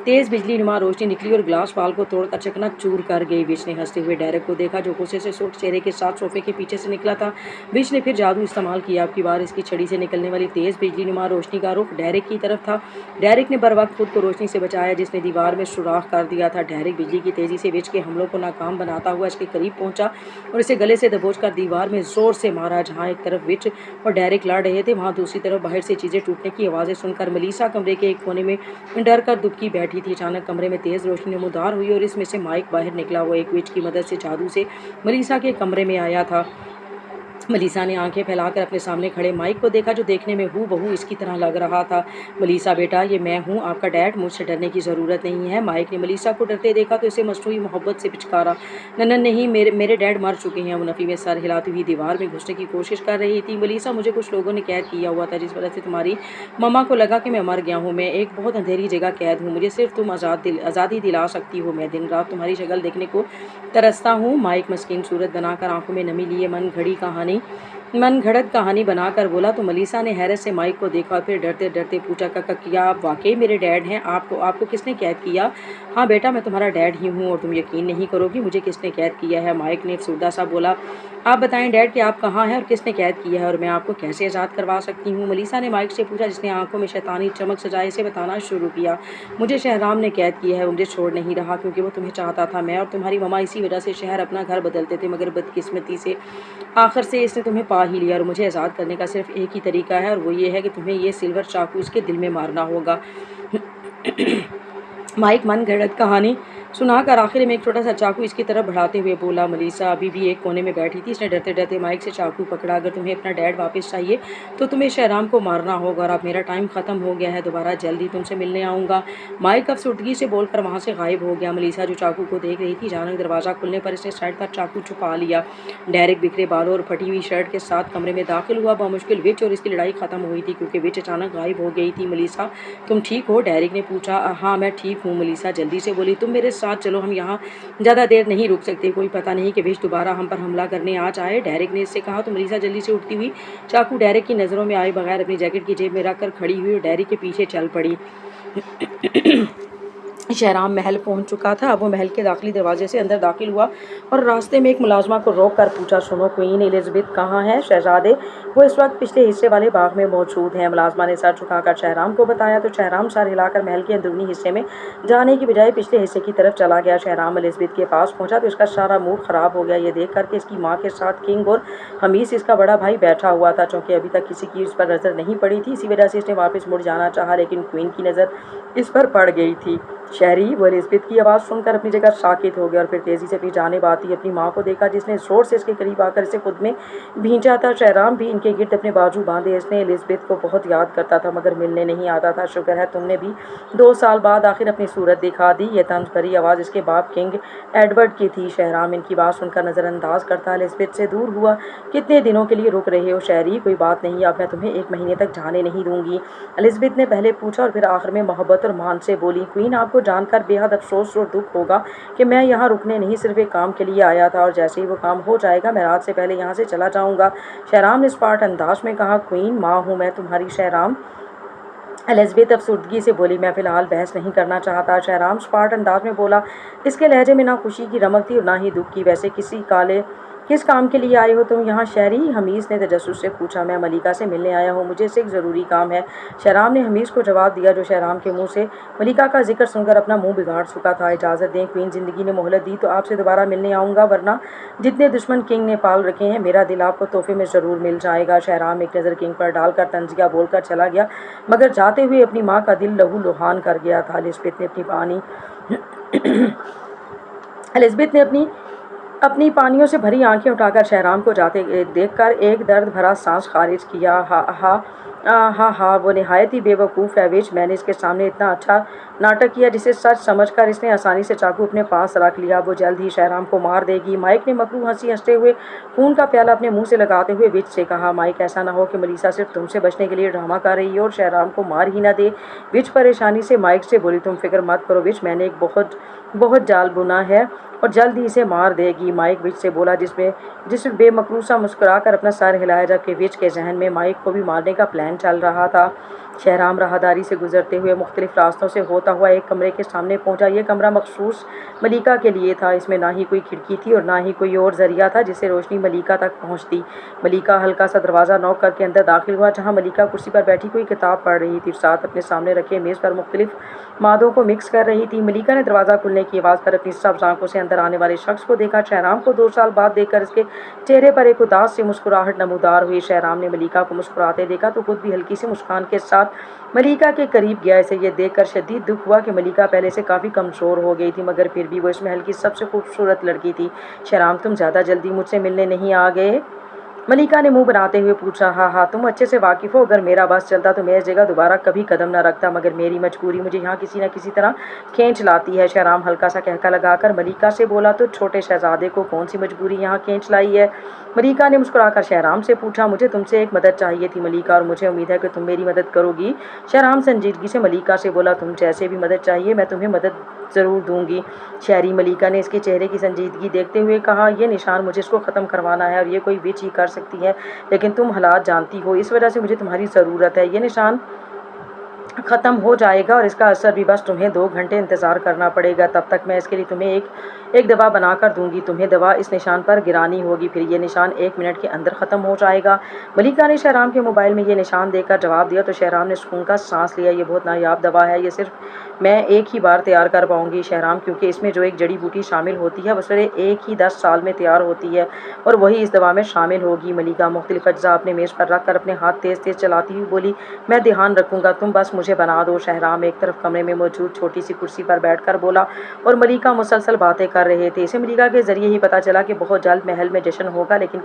तेज बिजली नुमा रोशनी निकली और ग्लास वॉल को तोड़कर चकनाचूर कर गई। विच ने हंसते हुए डेरिक को देखा, जो गुस्से से सुर्ख चेहरे के साथ सोफे के पीछे से निकला था। विच ने फिर जादू इस्तेमाल किया। अब की बार इसकी छड़ी से निकलने वाली तेज बिजली नुमा रोशनी का रुख डेरिक की तरफ था। डेरिक ने बर वक्त खुद को रोशनी से बचाया, जिसने दीवार में सुराख कर दिया था। डेरिक बिजली की तेजी से विच के हमलों को नाकाम बनाता हुआ इसके करीब पहुंचा और इसे गले से दबोचकर दीवार में जोर से मारा। जहाँ एक तरफ विच और डेरिक लड़ रहे थे, वहाँ दूसरी तरफ बाहर से चीजें टूटने की आवाज़ें सुनकर मलीसा कमरे के एक कोने में डर कर दुबकी बैठी थी। अचानक कमरे में तेज रोशनी नमूदार हुई और इसमें से माइक बाहर निकला। वो एक विच की मदद से जादू से मलीसा के कमरे में आया था। मलीसा ने आंखें फैलाकर अपने सामने खड़े माइक को देखा, जो देखने में हूबहू इसकी तरह लग रहा था। मलीसा बेटा, ये मैं हूँ, आपका डैड, मुझसे डरने की ज़रूरत नहीं है। माइक ने मलीसा को डरते देखा तो इसे मसनूई मोहब्बत से पिचकारा। नन्नन नहीं, मेरे डैड मर चुके हैं। वो नफ़ी में सर हिलाती हुई दीवार में घुसने की कोशिश कर रही थी। मलीसा, मुझे कुछ लोगों ने कैद किया हुआ था, जिस वजह से तुम्हारी मम्मा को लगा कि मैं मर गया हूँ। मैं एक बहुत अंधेरी जगह कैद हूँ, मुझे सिर्फ तुम आज़ादी दिला सकती हो। मैं दिन रात तुम्हारी शक्ल देखने को तरसता हूँ। माइक मस्कीन सूरत बनाकर आंखों में नमी लिए मन घड़त कहानी बनाकर बोला। तो मलीसा ने हैरत से माइक को देखा और फिर डरते डरते पूछा, काका, क्या आप वाकई मेरे डैड हैं? आपको किसने कैद किया? हाँ बेटा, मैं तुम्हारा डैड ही हूँ और तुम यकीन नहीं करोगी मुझे किसने कैद किया है। माइक ने अफसरदा सा बोला। आप बताएं डैड कि आप कहाँ हैं और किसने कैद किया है और मैं आपको कैसे आज़ाद करवा सकती हूँ? मलीसा ने माइक से पूछा, जिसने आंखों में शैतानी चमक सजाए से बताना शुरू किया। मुझे शहराम ने कैद किया है, वो मुझे छोड़ नहीं रहा क्योंकि वो तुम्हें चाहता था। मैं और तुम्हारी मम्मा इसी वजह से शहर अपना घर बदलते थे, मगर बदकिस्मती से आखिर से इसने तुम्हें पा ही लिया और मुझे आज़ाद करने का सिर्फ एक ही तरीका है और वो ये है कि तुम्हें ये सिल्वर चाकू इसके दिल में मारना होगा। माइक मन गढ़ंत कहानी सुनाकर आखिर में एक छोटा सा चाकू इसकी तरफ बढ़ाते हुए बोला। मलीसा अभी भी एक कोने में बैठी थी। इसने डरते डरते माइक से चाकू पकड़ा। अगर तुम्हें अपना डैड वापस चाहिए तो तुम्हें शहराम को मारना होगा, और अब मेरा टाइम खत्म हो गया है। दोबारा जल्दी तुमसे मिलने आऊँगा। माइक अफसुर्दगी से बोलकर वहाँ से गायब हो गया। मलीसा जो चाकू को देख रही थी, अचानक दरवाज़ा खुलने पर इसने साइड पर चाकू छुपा लिया। डेरेक बिखरे बालों और फटी हुई शर्ट के साथ कमरे में दाखिल हुआ। बामुश्किल विच और इसकी लड़ाई खत्म हुई थी, क्योंकि विच अचानक गायब हो गई थी। मलीसा तुम ठीक हो? डेरेक ने पूछा। हाँ मैं ठीक हूँ, मलीसा जल्दी से बोली। तुम मेरे साथ चलो, हम यहाँ ज़्यादा देर नहीं रुक सकते। कोई पता नहीं कि विच दोबारा हम पर हमला करने आ जाए, डेरेक ने इससे कहा। तो मलीसा जल्दी से उठती हुई चाकू डेरेक की नज़रों में आए बगैर अपनी जैकेट की जेब में रखकर खड़ी हुई और डेरेक के पीछे चल पड़ी। शहराम महल पहुंच चुका था। अब वो महल के दाखिली दरवाजे से अंदर दाखिल हुआ और रास्ते में एक मुलाजमा को रोक कर पूछा, सुनो क्वीन एलिज़ाबेथ कहाँ है? शहजादे वो इस वक्त पिछले हिस्से वाले बाग में मौजूद हैं। मुलाजमा ने सर झुकाकर शहराम को बताया। तो शहराम सर हिलाकर महल के अंदरूनी हिस्से में जाने की बजाय पिछले हिस्से की तरफ चला गया। शहराम एलिज़ाबेथ के पास पहुंचा तो इसका सारा मूड ख़राब हो गया। ये देख कर के इसकी माँ के साथ किंग और हमीस इसका बड़ा भाई बैठा हुआ था। चूँकि अभी तक किसी की इस पर नज़र नहीं पड़ी थी, इसी वजह से इसने वापस मुड़ जाना चाहा, लेकिन क्वीन की नज़र इस पर पड़ गई थी। शहरी वो एलिज़ाबेथ की आवाज़ सुनकर अपनी जगह साकित हो गया और फिर तेज़ी से अपनी जानिब आती अपनी माँ को देखा, जिसने ज़ोर से इसके करीब आकर इसे खुद में भींचा था। शहराम भी इनके गिर्द अपने बाजू बांधे इसने एलिज़ाबेथ को बहुत याद करता था, मगर मिलने नहीं आता था। शुक्र है तुमने भी 2 साल बाद आखिर अपनी सूरत दिखा दी। यह तंज भरी आवाज़ इसके बाप किंग एडवर्ड की थी। शहराम इनकी बात सुनकर नज़रअंदाज करता एलिज़ाबेथ से दूर हुआ। कितने दिनों के लिए रुक रहे हो शहरी? कोई बात नहीं, अब मैं तुम्हें 1 महीने तक जाने नहीं दूंगी, एलिज़ाबेथ ने पहले पूछा और फिर आखिर में मोहब्बत और मान से बोली। क्वीन आपको जानकर बेहद अफसोस और दुख होगा कि मैं यहाँ रुकने नहीं, सिर्फ एक काम के लिए आया था, और जैसे ही वो काम हो जाएगा मैं रात से पहले यहाँ से चला जाऊँगा। शहराम ने स्पार्ट अंदाज में कहा। क्वीन माँ हूँ मैं तुम्हारी। शहराम एलिज़ाबेथ अफसुर्दगी से बोली। मैं फ़िलहाल बहस नहीं करना चाहता, शहराम स्पार्ट अंदाज में बोला। इसके लहजे में ना खुशी की रमक थी और ना ही दुख की। वैसे किस काम के लिए आए हो तुम यहाँ शहरी? हमीस ने तजस्सुस से पूछा। मैं मलिका से मिलने आया हूँ, मुझे इससे एक ज़रूरी काम है, शहराम ने हमीस को जवाब दिया, जो शहराम के मुंह से मलिका का जिक्र सुनकर अपना मुंह बिगाड़ चुका था। इजाज़त दें क्वीन, ज़िंदगी ने मोहलत दी तो आपसे दोबारा मिलने आऊँगा, वरना जितने दुश्मन किंग ने पाल रखे हैं मेरा दिल आपको तोहफे में ज़रूर मिल जाएगा। शहराम एक नज़र किंग पर डालकर तंजिया बोलकर चला गया, मगर जाते हुए अपनी माँ का दिल लहू लुहान कर गया था। एलिज़ाबेथ ने अपनी पानियों से भरी आंखें उठाकर शहराम को जाते देखकर एक दर्द भरा सांस खारिज किया। हा वो निहायत ही बेवकूफ़ है विच, मैंने इसके सामने इतना अच्छा नाटक किया जिसे सच समझकर इसने आसानी से चाकू अपने पास रख लिया। वो जल्द ही शहराम को मार देगी। माइक ने मकरू हंसी हंसते हुए खून का प्याला अपने मुंह से लगाते हुए विच से कहा। माइक ऐसा ना हो कि मलीसा सिर्फ तुमसे बचने के लिए ड्रामा कर रही हो और शहराम को मार ही ना दे। विच परेशानी से माइक से बोली। तुम फिक्र मत करो विच, मैंने एक बहुत जाल बुना है और जल्द ही इसे मार देगी, माइक विच से बोला, जिसमें बेमकरूसा मुस्कुराकर अपना सर हिलाया, जबकि विच के जहन में माइक को भी मारने का प्लान चल रहा था। शहराम राहदारी से गुजरते हुए मुख्तलिफ रास्तों से होता हुआ एक कमरे के सामने पहुंचा। यह कमरा मखसूस मलिका के लिए था। इसमें ना ही कोई खिड़की थी और ना ही कोई और जरिया था जिससे रोशनी मलिका तक पहुंचती। मलिका हल्का सा दरवाज़ा नॉक करके अंदर दाखिल हुआ, जहां मलिका कुर्सी पर बैठी कोई किताब पढ़ रही थी, साथ अपने सामने रखे मेज़ पर मुख्तलिफ मादों को मिक्स कर रही थी। मलिका ने दरवाज़ा खुलने की आवाज़ पर अपनी सब्ज़ आंखों से अंदर आने वाले शख्स को देखा। शहराम को 2 साल बाद देखकर इसके चेहरे पर एक उदास सी मुस्कुराहट नमूदार हुई। शहराम ने मलिका को मुस्कुराते देखा तो खुद भी हल्की सी मुस्कान के साथ मलिका के करीब गया। इसे यह देखकर शदीद दुख हुआ कि मलिका पहले से काफ़ी कमज़ोर हो गई थी, मगर फिर भी वो इस महल की सबसे खूबसूरत लड़की थी। शहराम तुम ज़्यादा जल्दी मुझसे मिलने नहीं आ गए? मलिका ने मुंह बनाते हुए पूछा। हाँ तुम अच्छे से वाकिफ़ हो, अगर मेरा बस चलता तो मैं इस जगह दोबारा कभी कदम न रखता, मगर मेरी मजबूरी मुझे यहाँ किसी न किसी तरह खींच लाती है। शहराम हल्का सा कहका लगाकर मलिका से बोला। तो छोटे शहजादे को कौन सी मजबूरी यहाँ खींच लाई है? मलिका ने मुस्कुराकर शहराम से पूछा। मुझे तुमसे एक मदद चाहिए थी मलिका, और मुझे उम्मीद है कि तुम मेरी मदद करोगी। शहराम संजीदगी से मलिका से बोला। तुम जैसे भी मदद चाहिए मैं तुम्हें मदद ज़रूर दूंगी। शहरी मलिका ने इसके चेहरे की संजीदगी देखते हुए कहा। यह निशान मुझे इसको ख़त्म करवाना है और ये कोई विच ही कर सकती है, लेकिन तुम हालात जानती हो, इस वजह से मुझे तुम्हारी ज़रूरत है। ये निशान ख़त्म हो जाएगा और इसका असर भी बस तुम्हें 2 घंटे इंतज़ार करना पड़ेगा। तब तक मैं इसके लिए तुम्हें एक दवा बना कर दूंगी। तुम्हें दवा इस निशान पर गिरानी होगी, फिर ये निशान 1 मिनट के अंदर ख़त्म हो जाएगा। मलिका ने शहराम के मोबाइल में ये निशान देकर जवाब दिया तो शहराम ने सुकून का सांस लिया। ये बहुत नायाब दवा है, ये सिर्फ मैं एक ही बार तैयार कर पाऊंगी शहराम, क्योंकि इसमें जो एक जड़ी बूटी शामिल होती है वो सिर्फ एक ही 10 साल में तैयार होती है और वही इस दवा में शामिल होगी। मलिका मुख्तलिफ अज्जा अपने मेज़ पर रख कर अपने हाथ तेज़ तेज़ चलाती हुई बोली। मैं ध्यान रखूँगा, तुम बस मुझे बना दो, शहराम एक तरफ कमरे में मौजूद छोटी सी कुर्सी पर बैठकर बोला और मलिका मुसलसल बातें कर रहे थे। इसे मलिका के जरिए ही पता चला कि बहुत जल्द महल में जश्न होगा, लेकिन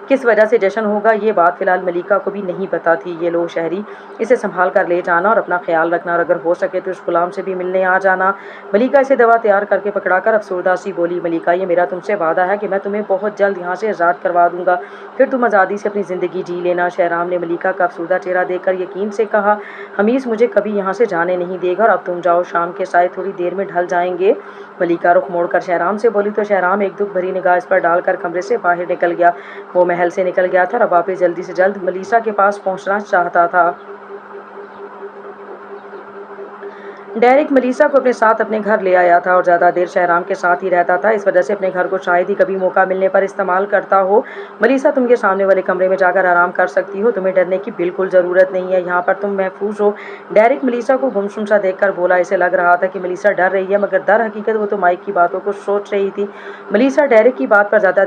किस वजह से जश्न होगा ये बात फिलहाल मलिका को भी नहीं पता थी। ये लो शहरी, इसे संभाल कर ले जाना और अपना ख्याल रखना, और अगर हो सके तो उस गुलाम से भी मिलने आ जाना। मलिका इसे दवा तैयार करके पकड़ाकर अफसरदा सी बोली, मलिका ये मेरा तुमसे वादा है कि मैं तुम्हें बहुत जल्द यहाँ से आज़ाद करवा दूंगा, फिर तुम आज़ादी से अपनी ज़िंदगी जी लेना। शहराम ने मलिका का अफसरदा चेहरा देखकर यकीन से कहा, हमीज मुझे कभी यहाँ से जाने नहीं देगा, और अब तुम जाओ, शाम के साए थोड़ी देर में ढल जाएंगे। मलिका रुख मोड़कर शहराम से बोली तो शहराम एक दुख भरी निगाह इस पर डालकर कमरे से बाहर निकल गया। वो महल से निकल गया था और अब वापस जल्दी से जल्द मलिसा के पास पहुंचना चाहता था। डेरिक मलिसा को अपने साथ अपने घर ले आया था और ज़्यादा देर शहराम के साथ ही रहता था। इस वजह से अपने घर को शायद ही कभी मौका मिलने पर इस्तेमाल करता हो। मलिसा, तुम ये सामने वाले कमरे में जाकर आराम कर सकती हो, तुम्हें डरने की बिल्कुल ज़रूरत नहीं है, यहाँ पर तुम महफूज हो। डेरिक मलिसा को गुमसुम सा देखकर बोला। इसे लग रहा था कि मलिसा डर रही है, मगर दर हकीकत वो तो माइक की बातों को सोच रही थी। मलिसा डेरिक की बात पर ज़्यादा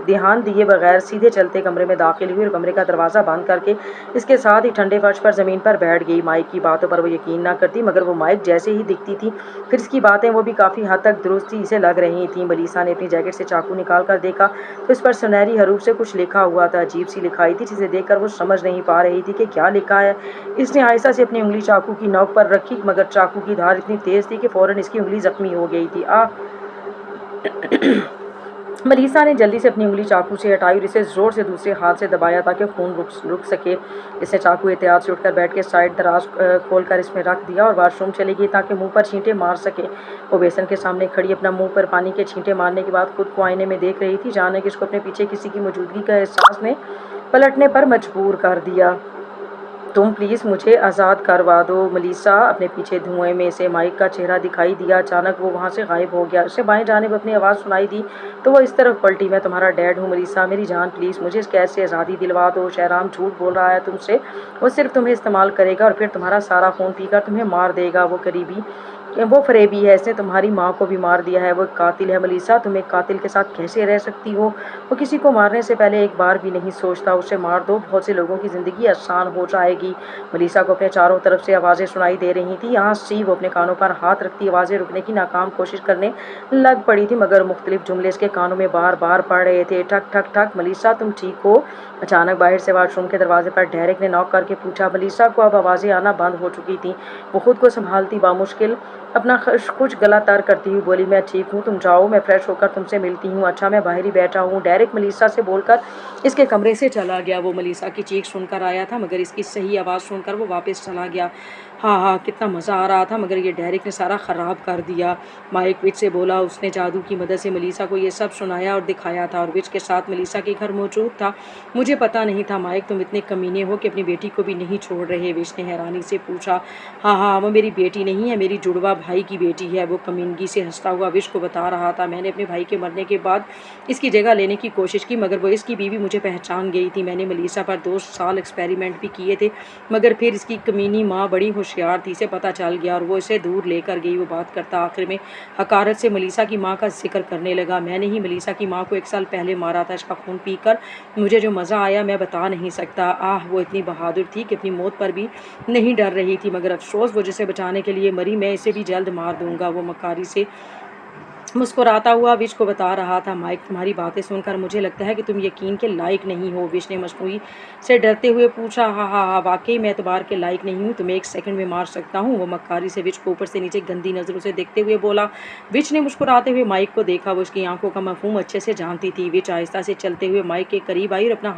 ध्यान दिए बगैर सीधे चलते कमरे में दाखिल हुई और कमरे का दरवाज़ा बंद करके इसके साथ ही ठंडे फर्श पर ज़मीन पर बैठ गई। माइक की बातों पर वो यकीन ना करती, मगर वो माइक जैसे ही दिखती थी फिर इसकी बातें वो भी काफ़ी हद तक दुरुस्ती से लग रही थी। मलिसा ने अपनी जैकेट से चाकू निकाल कर देखा तो इस पर सुनहरी हरूफ से कुछ लिखा हुआ था। अजीब सी लिखाई थी जिसे देखकर वो समझ नहीं पा रही थी कि क्या लिखा है। इसने आहिस्ता से अपनी उंगली चाकू की नोक पर रखी, मगर चाकू की धार इतनी तेज थी कि फौरन इसकी उंगली जख्मी हो गई थी। मलिसा ने जल्दी से अपनी उंगली चाकू से हटाई और इसे जोर से दूसरे हाथ से दबाया ताकि खून रुक सके। इसने चाकू एहतियात से उठकर बैठ के साइड दराज खोलकर इसमें रख दिया और वॉशरूम चली गई ताकि मुंह पर छींटे मार सके। वो बेसन के सामने खड़ी अपना मुंह पर पानी के छींटे मारने के बाद खुद को आईने में देख रही थी। जाने कि इसको अपने पीछे किसी की मौजूदगी का एहसास ने पलटने पर मजबूर कर दिया। तुम प्लीज़ मुझे आज़ाद करवा दो। मलिसा, अपने पीछे धुएं में से माइक का चेहरा दिखाई दिया। अचानक वो वहाँ से गायब हो गया। उसे बाएं जानिब अपनी आवाज़ सुनाई दी तो वो इस तरफ पलटी। मैं तुम्हारा डैड हूँ मलिसा, मेरी जान, प्लीज़ मुझे इस कैद से आज़ादी दिलवा दो। शहराम झूठ बोल रहा है तुमसे, वो सिर्फ तुम्हें इस्तेमाल करेगा और फिर तुम्हारा सारा खून पीकर तुम्हें मार देगा। वो फरेबी है, इसने तुम्हारी माँ को भी मार दिया है, वो एक कातिल है। मलिसा, तुम एक कातिल के साथ कैसे रह सकती हो? वो किसी को मारने से पहले एक बार भी नहीं सोचता। उसे मार दो, बहुत से लोगों की ज़िंदगी आसान हो जाएगी। मलिसा को अपने चारों तरफ से आवाज़ें सुनाई दे रही थी। यहाँ सी वो अपने कानों पर हाथ रखती आवाज़ें रुकने की नाकाम कोशिश करने लग पड़ी थी, मगर मुख्तलिफ जुमले इसके कानों में बार बार पड़ रहे थे। ठक ठक ठक। मलिसा, तुम ठीक हो? अचानक बाहर से वॉशरूम के दरवाजे पर डेरिक ने नॉक करके पूछा। मलिसा को अब आवाज़ें आना बंद हो चुकी थी। वो खुद को संभालती बामुश्किल अपना कुछ गला तर करती हुई बोली, मैं ठीक हूँ, तुम जाओ, मैं फ्रेश होकर तुमसे मिलती हूँ। अच्छा, मैं बाहर ही बैठा हूँ। डेरिक मलिसा से बोलकर इसके कमरे से चला गया। वो मलिसा की चीख सुनकर आया था, मगर इसकी सही आवाज़ सुनकर वो वापस चला गया। हाँ हाँ, कितना मज़ा आ रहा था, मगर ये डेरिक ने सारा ख़राब कर दिया। माइक विच से बोला। उसने जादू की मदद से मलिसा को ये सब सुनाया और दिखाया था, और विच के साथ मलिसा के घर मौजूद था। मुझे पता नहीं था माइक, तुम इतने कमीने हो कि अपनी बेटी को भी नहीं छोड़ रहे। विच ने हैरानी से पूछा। हाँ हाँ, वो मेरी बेटी नहीं है, मेरी जुड़वा भाई की बेटी है। वो कमीनगी से हंसता हुआ विश को बता रहा था। मैंने अपने भाई के मरने के बाद इसकी जगह लेने की कोशिश की, मगर वो इसकी बीवी मुझे पहचान गई थी। मैंने मलिसा पर 2 साल एक्सपेरिमेंट भी किए थे, मगर फिर इसकी कमीनी माँ बड़ी होशियार थी, इसे पता चल गया और वो इसे दूर लेकर गई। वो बात करता आखिर में हकारत से मलिसा की माँ का जिक्र करने लगा। मैंने ही मलिसा की माँ को 1 साल पहले मारा था। इसका खून पीकर मुझे जो मज़ा आया मैं बता नहीं सकता। आह, वो इतनी बहादुर थी कि अपनी मौत पर भी नहीं डर रही थी, मगर अफसोस वो जिसे बचाने के लिए मरी, मैं इसे भी जल्द मार दूंगा। वो मकारी से मुस्कुराता हुआ विश को बता रहा था। माइक, तुम्हारी बातें सुनकर मुझे लगता है कि तुम यकीन के लायक नहीं हो। विश ने मसनूई से डरते हुए पूछा। हाँ हाँ हाँ, वाकई मैं एतबार के लायक नहीं हूँ, तुम्हें 1 सेकंड में मार सकता हूँ। वो मक्कारी से विश को ऊपर से नीचे गंदी नज़रों से देखते हुए बोला। विश ने मुस्कुराते हुए माइक को देखा। वो उसकी आंखों का मफहूम अच्छे से जानती थी। विच आहिस्ता से चलते हुए माइक के करीब आई और अपना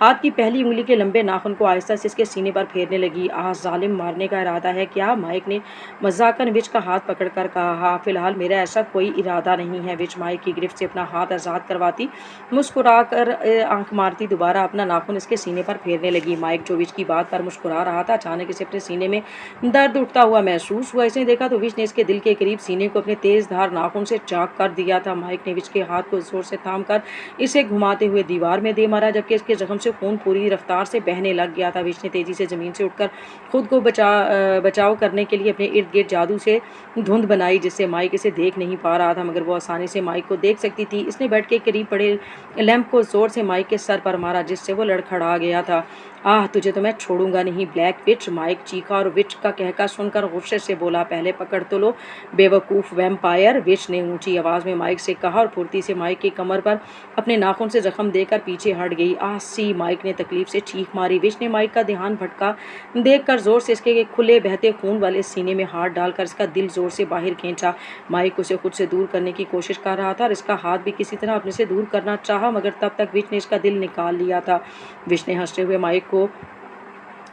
हाथ की पहली उंगली के लंबे नाखून को आहिस्ता से इसके सीने पर फेरने लगी। जालिम, मारने का इरादा है क्या? माइक ने मजाकन विच का हाथ पकड़कर कहा। हाँ, फिलहाल मेरा ऐसा कोई इरादा नहीं है। विच माइक की गिरफ्त से अपना हाथ आज़ाद करवाती मुस्कुराकर आंख मारती दोबारा अपना नाखून इसके सीने पर फेरने लगी। माइक, जो विच की बात पर मुस्कुरा रहा था, अचानक इसे अपने सीने में दर्द उठता हुआ महसूस हुआ। इसने देखा तो विच ने इसके दिल के करीब सीने को अपने तेज धार नाखून से चाक कर दिया था। माइक ने विच के हाथ को जोर से थाम कर इसे घुमाते हुए दीवार में दे मारा, जबकि इसके जख्म से खून पूरी रफ्तार से बहने लग गया था। विच ने तेजी से ज़मीन से उठकर खुद को बचाव करने के लिए अपने इर्द गिर्द जादू से धुंध बनाई, जिससे माइक इसे देख नहीं पा रहा था, मगर वो आसानी से माइक को देख सकती थी। इसने बेड के करीब पड़े लैंप को जोर से माइक के सर पर मारा, जिससे वो लड़खड़ा गया था। आह, तुझे तो मैं छोड़ूंगा नहीं ब्लैक विच, माइक चीखा और विच का कहका सुनकर गुस्से से बोला, पहले पकड़ तो लो बेवकूफ़ वैम्पायर। विच ने ऊंची आवाज़ में माइक से कहा और फुर्ती से माइक की कमर पर अपने नाखून से जख्म देकर पीछे हट गई। आह सी, माइक ने तकलीफ से चीख मारी। विच ने माइक का ध्यान भटका देखकर जोर से इसके खुले बहते खून वाले सीने में हाथ डालकर इसका दिल जोर से बाहर खींचा। माइक उसे खुद से दूर करने की कोशिश कर रहा था और इसका हाथ भी किसी तरह अपने से दूर करना चाहा, मगर तब तक विच ने इसका दिल निकाल लिया था। विच ने हंसते हुए माइक को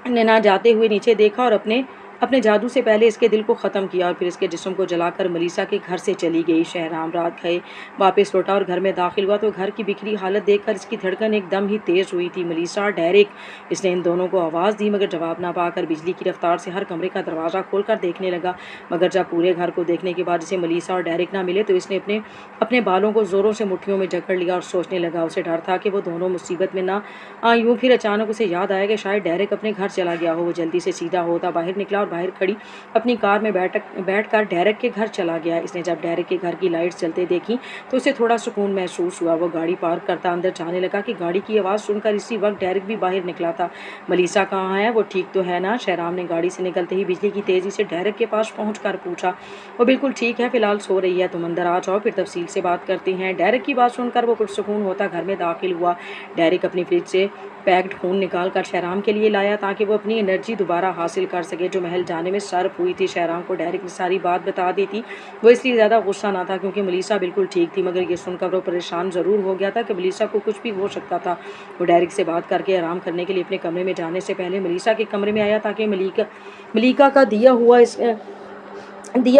ना जाते हुए नीचे देखा और अपने अपने जादू से पहले इसके दिल को ख़त्म किया और फिर इसके जिस्म को जलाकर मलीसा के घर से चली गई। शहराम रात गए वापस लौटा और घर में दाखिल हुआ तो घर की बिखरी हालत देखकर इसकी धड़कन एकदम ही तेज़ हुई थी। मलीसा, डेरिक, इसने इन दोनों को आवाज़ दी, मगर जवाब ना पाकर बिजली की रफ्तार से हर कमरे का दरवाज़ा खोलकर देखने लगा। मगर जब पूरे घर को देखने के बाद इसे मलीसा और डेरिक ना मिले तो इसने अपने अपने बालों को ज़ोरों से मुट्ठियों में जकड़ लिया और सोचने लगा। उसे डर था कि वो दोनों मुसीबत में ना यूँ। फिर अचानक उसे याद आया कि शायद डेरिक अपने घर चला गया हो। वो जल्दी से सीधा होता बाहर निकला और बाहर खड़ी अपनी कार में बैठकर डेरिक के घर चला गया। इसने जब डेरिक के घर की लाइट्स जलते देखी तो उसे थोड़ा सुकून महसूस हुआ। वो गाड़ी पार्क करता अंदर जाने लगा कि गाड़ी की आवाज़ सुनकर इसी वक्त डेरिक भी बाहर निकला था। मलीसा कहाँ है? वो ठीक तो है ना? शहराम ने गाड़ी से निकलते ही बिजली की तेज़ी से डेरिक के पास पहुंचकर पूछा। वो बिल्कुल ठीक है, फिलहाल सो रही है, तुम अंदर आ जाओ, फिर तफसील से बात करते हैं। डेरिक की बात सुनकर वो पुरसुकून होता घर में दाखिल हुआ। डेरिक अपनी फ्रिज से पैक्ड खून निकाल कर शहराम के लिए लाया ताकि वो अपनी एनर्जी दोबारा हासिल कर सके, जो महल जाने में सर्फ हुई थी। शहराम को डेरिक ने सारी बात बता दी थी। वो इसलिए ज़्यादा गुस्सा ना था क्योंकि मलीसा बिल्कुल ठीक थी, मगर ये सुनकर वो परेशान ज़रूर हो गया था कि मलीसा को कुछ भी हो सकता था। वो डेरिक से बात करके आराम करने के लिए अपने कमरे में जाने से पहले मलीसा के कमरे में आया ताकि मलीका का दिया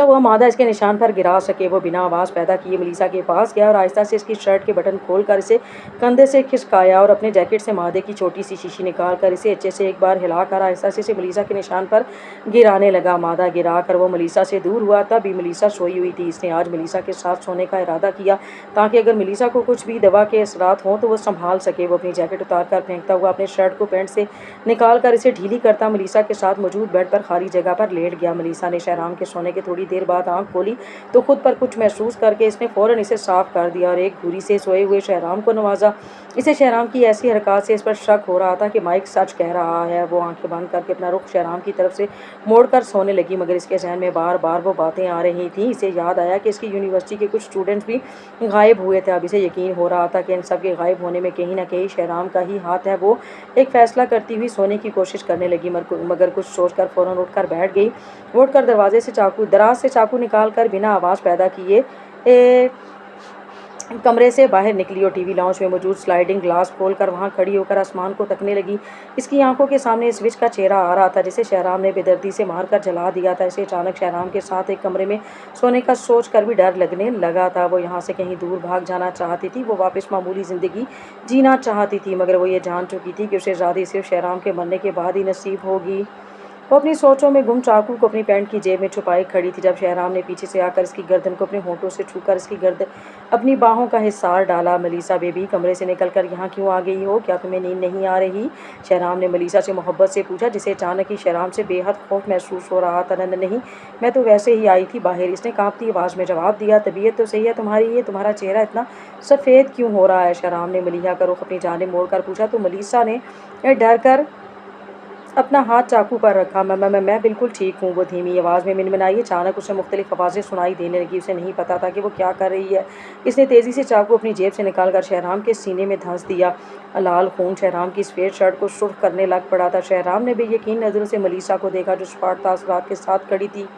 हुआ मादा इसके निशान पर गिरा सके। वो बिना आवाज़ पैदा किए मलीसा के पास गया और आहिस्ता से इसकी शर्ट के बटन खोलकर इसे कंधे से खिसकाया और अपने जैकेट से मादे की छोटी सी शीशी निकालकर इसे अच्छे से एक बार हिलाकर आहिस्ता से इसे मलीसा के निशान पर गिराने लगा। मादा गिरा कर वो मलीसा से दूर हुआ। तब भी मलीसा सोई हुई थी। इसने आज मलीसा के साथ सोने का इरादा किया ताकि अगर मलीसा को कुछ भी दवा के असरात हों तो वो संभाल सके। वो अपनी जैकेट उतार कर फेंकता हुआ अपने शर्ट को पैंट से निकाल कर इसे ढीली करता मलीसा के साथ मौजूद बेड पर खाली जगह पर लेट गया। मलीसा ने शहराम के सोने के थोड़ी देर बाद आंख खोली तो खुद पर कुछ महसूस करके इसने फौरन इसे साफ कर दिया और एक घूरी से सोए हुए शहराम को नवाजा। इसे शहराम की ऐसी हरकत से इस पर शक हो रहा था कि माइक सच कह रहा है। वो आंखें बंद करके अपना रुख शहराम की तरफ से मोड़कर सोने लगी, मगर इसके जहन में बार बार वो बातें आ रही थीं। इसे याद आया कि इसकी यूनिवर्सिटी के कुछ स्टूडेंट्स भी गायब हुए थे। अब इसे यकीन हो रहा था कि इन सब के गायब होने में कहीं ना कहीं शहराम का ही हाथ है। वो एक फैसला करती हुई सोने की कोशिश करने लगी, मगर कुछ सोचकर फौरन उठकर बैठ गई। उठकर दराज से चाकू निकालकर बिना आवाज़ पैदा किए कमरे से बाहर निकली और टीवी लाउंज में मौजूद स्लाइडिंग ग्लास खोलकर वहां खड़ी होकर आसमान को तकने लगी। इसकी आंखों के सामने स्विच का चेहरा आ रहा था जिसे शहराम ने बेदर्दी से मारकर जला दिया था। इसे अचानक शहराम के साथ एक कमरे में सोने का सोच कर भी डर लगने लगा था। वो यहाँ से कहीं दूर भाग जाना चाहती थी। वो वापस मामूली ज़िंदगी जीना चाहती थी, मगर वो ये जान चुकी थी कि उसे आज़ादी सिर्फ शहराम के मरने के बाद ही नसीब होगी। वो अपनी सोचों में गुम चाकू को अपनी पैंट की जेब में छुपाई खड़ी थी जब शहराम ने पीछे से आकर इसकी गर्दन को अपने होंठों से छूकर इसकी गर्दन अपनी बाहों का हिस्सार डाला। मलीसा बेबी, कमरे से निकलकर यहाँ क्यों आ गई हो? क्या तुम्हें नींद नहीं आ रही? शहराम ने मलीसा से मोहब्बत से पूछा, जिसे अचानक ही शहराम से बेहद खौफ महसूस हो रहा था। नहीं, मैं तो वैसे ही आई थी बाहर, इसने कांपती आवाज़ में जवाब दिया। तबीयत तो सही है तुम्हारी, ये तुम्हारा चेहरा इतना सफ़ेद क्यों हो रहा है? शहराम ने मलिहा का रुख अपनी जानिब मोड़कर पूछा तो मलीसा ने डर कर अपना हाथ चाकू पर रखा। मैं बिल्कुल ठीक हूँ, वो धीमी आवाज़ में मिनमिनाई। अचानक उसे मुख्तलिफ आवाज़ें सुनाई देने लगी। उसे नहीं पता था कि वो क्या कर रही है। इसने तेज़ी से चाकू अपनी जेब से निकालकर शहराम के सीने में धंस दिया। लाल खून शहराम की सफ़ेद शर्ट को सुर्ख करने लग पड़ा था। शहराम ने बेयकीन नज़रों से मलीसा को देखा जो सपाट तासुरात के साथ खड़ी थी।